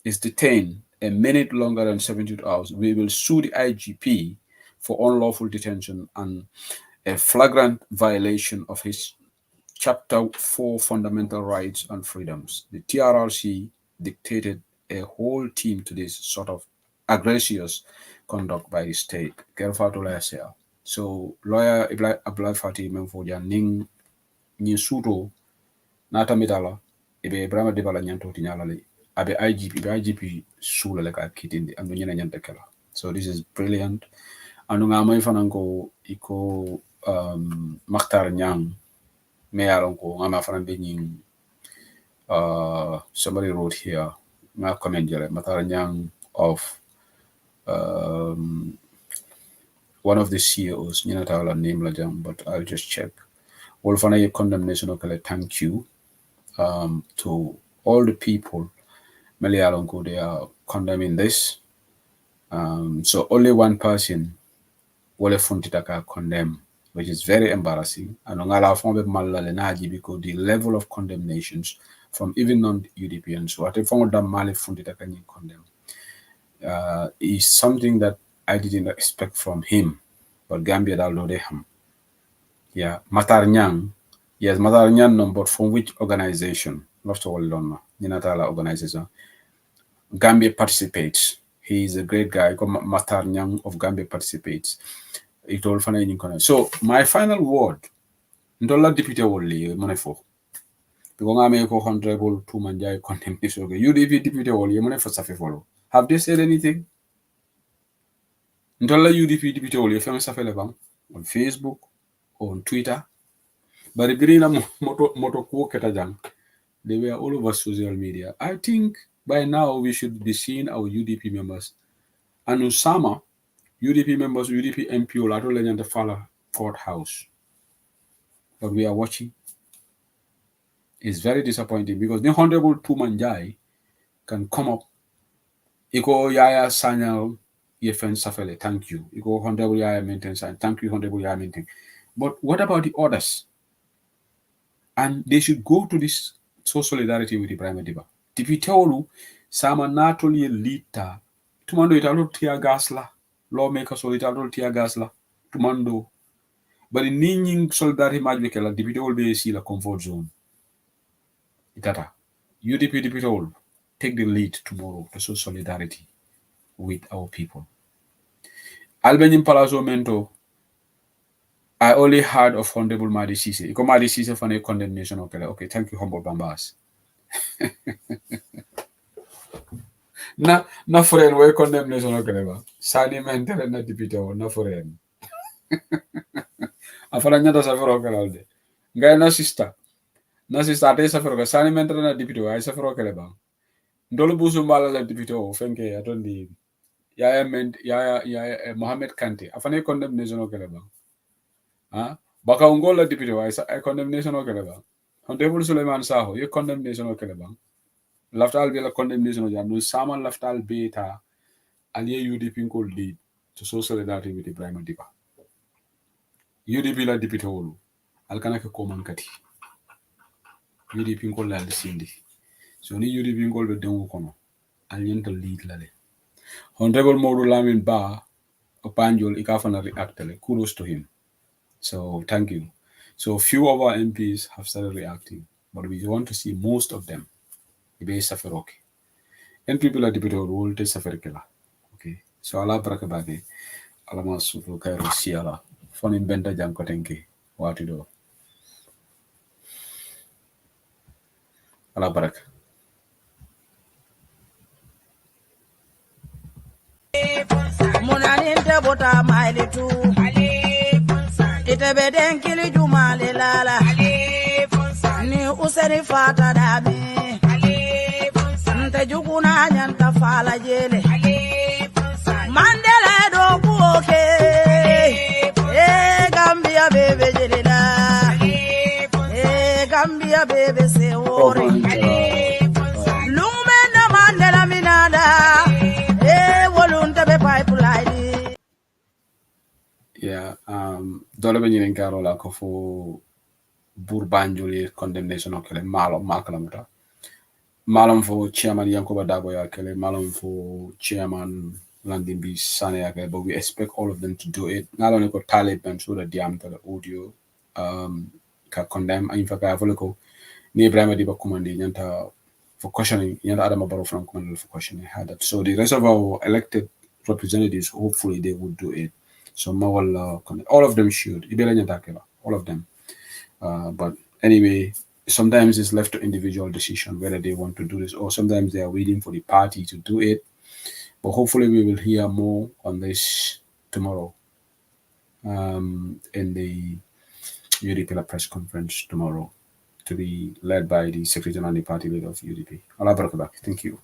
is detained a minute longer than 72 hours, we will sue the IGP for unlawful detention and a flagrant violation of his Chapter 4 fundamental rights and freedoms. The TRRC dictated a whole team to this sort of aggressive conduct by the state. So lawyer Ablai Fati Memfoja Ning Nisuto Nata Mitala Ebe Ebrima Dibba la nyanto tinyalale Abe IGP Sula leka kitindi and Dunyana Nyantekela. So this is brilliant. Anunga Maifanango Iko Maktar Nyang Meyaronko Ngama Faran somebody wrote here na comment jere Maktar Nyang of one of the CEOs, Ninatala name Lajam, but I'll just check. Wolfana condemnation okay, thank you to all the people Melialonko they are condemning this. So only one person Wole Funtitaka condemn, which is very embarrassing. And because the level of condemnations from even non-UDPians, what if Mali Funtitaka condemn is something that I didn't expect from him. But Gambia Daldodeham. Yeah, Matar Nyang. Yes, Matar Nyang, but from which organization? Not all Lona, Ninatala organization. Gambia participates. He is a great guy. Matar Nyang of Gambia participates. So my final word, Ndola Deputy Woli Monefo. Because I make honorable to Manjai condemnation. UDP Deputy Woli Monefo Safefolo. Have they said anything? Ndola UDP Deputy Woli Safefolo on Facebook, on Twitter. But if they were all over social media. I think by now we should be seeing our UDP members. And Usama, UDP members, UDP MP, Latole and the Fala courthouse. But we are watching. It's very disappointing because the Honorable Tumanjai can come up. Iko Yaya Sanyal Yefen Safele, thank you. Iko Honorable Yaya Maintain Sign, thank you, Honorable Yaya Maintain. But what about the others? And they should go to this so solidarity with Ebrima Dibba. Tipitolu, Sama Natoli Lita, Tumando Italo Tia Gasla, lawmakers or Italo Tia Gasla, Tumando. But in Ning solidarity match la deputy will be see la comfort zone. Itata. UDP deputy will take the lead tomorrow to show solidarity with our people. Albanian Palazzo Mento, I only heard of Honorable Madi Sise. Iko Madi Sise for a condemnation. Okay, thank you, humble Bambas. na friend, we condemnation. Okay, Sani mental na deputy na friend. Afala nyata safaro kalde. Ngai na sister ate safaro Sani mental na deputy ay safaro kaleba. Ndolo busu mbala la deputy o fenke atondi. Ya Mohammed Kante. Afane condemnation kaleba. Baka ungola deputy wa a condemnation o keleba. Honorable Suleiman Saho, you condemnation o keleba. Laftal be la condemnation o jam. No saman laftal beta aliye UDP ko lead to show solidarity with Ebrima Dibba. UDP la deputy wolu. Alkana ke koman kati. UDP ko la sindi. So ni UDP ko be dengu kono. Alienta lead lale. Honorable Modu Lamin Ba Opanjol ikafana reactale. Kudos to him. So thank you. So few of our MPs have started reacting, but we want to see most of them. Ibe saferoke. And people are debating role to saferkela. Okay. So ala barakabage. Ala masuto kairo siala. Fon benta jam kotenke. What to do? Ala barak. Munaninte bota maili tu. Itebe denkili jumale lala. Ni useri fata dami. Nte juguna nyanta fala jele. Mandela do kuoke. Gambia bebe jelila. Gambia bebe se ori. Lumena Mandela minada. Volunta be pipeline. Yeah, dole be ñinen karo la ko fo bur banjuli condemnation o kele makalamta malam fo chairman Yankuba Dabo ya kele malam fo chairman Landing B Sane ya kele, but we expect all of them to do it. Not only ko Taliban so that diam to the audio ka condemn in fact I ko ni Ebrima Dibba commandi nyanta for questioning nyanta Adama Barrow from command for questioning had that. So the rest of our elected representatives, hopefully they would do it. So all of them should. All of them. But anyway, sometimes it's left to individual decision whether they want to do this, or sometimes they are waiting for the party to do it. But hopefully we will hear more on this tomorrow in the UDP press conference tomorrow, to be led by the Secretary and the party leader of UDP. Allah Barakabak. Thank you.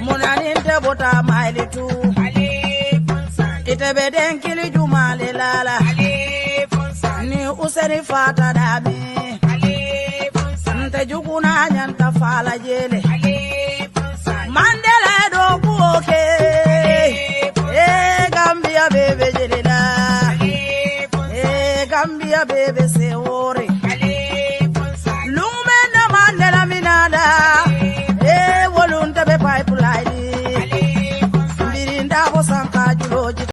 Munaninte bota maili tu. Itebe denkili jumale lala. Ni useri fata dami. Nte juguna nyanta fala jele. Mandela do kuoke. Gambia bebe jelila. Gambia bebe se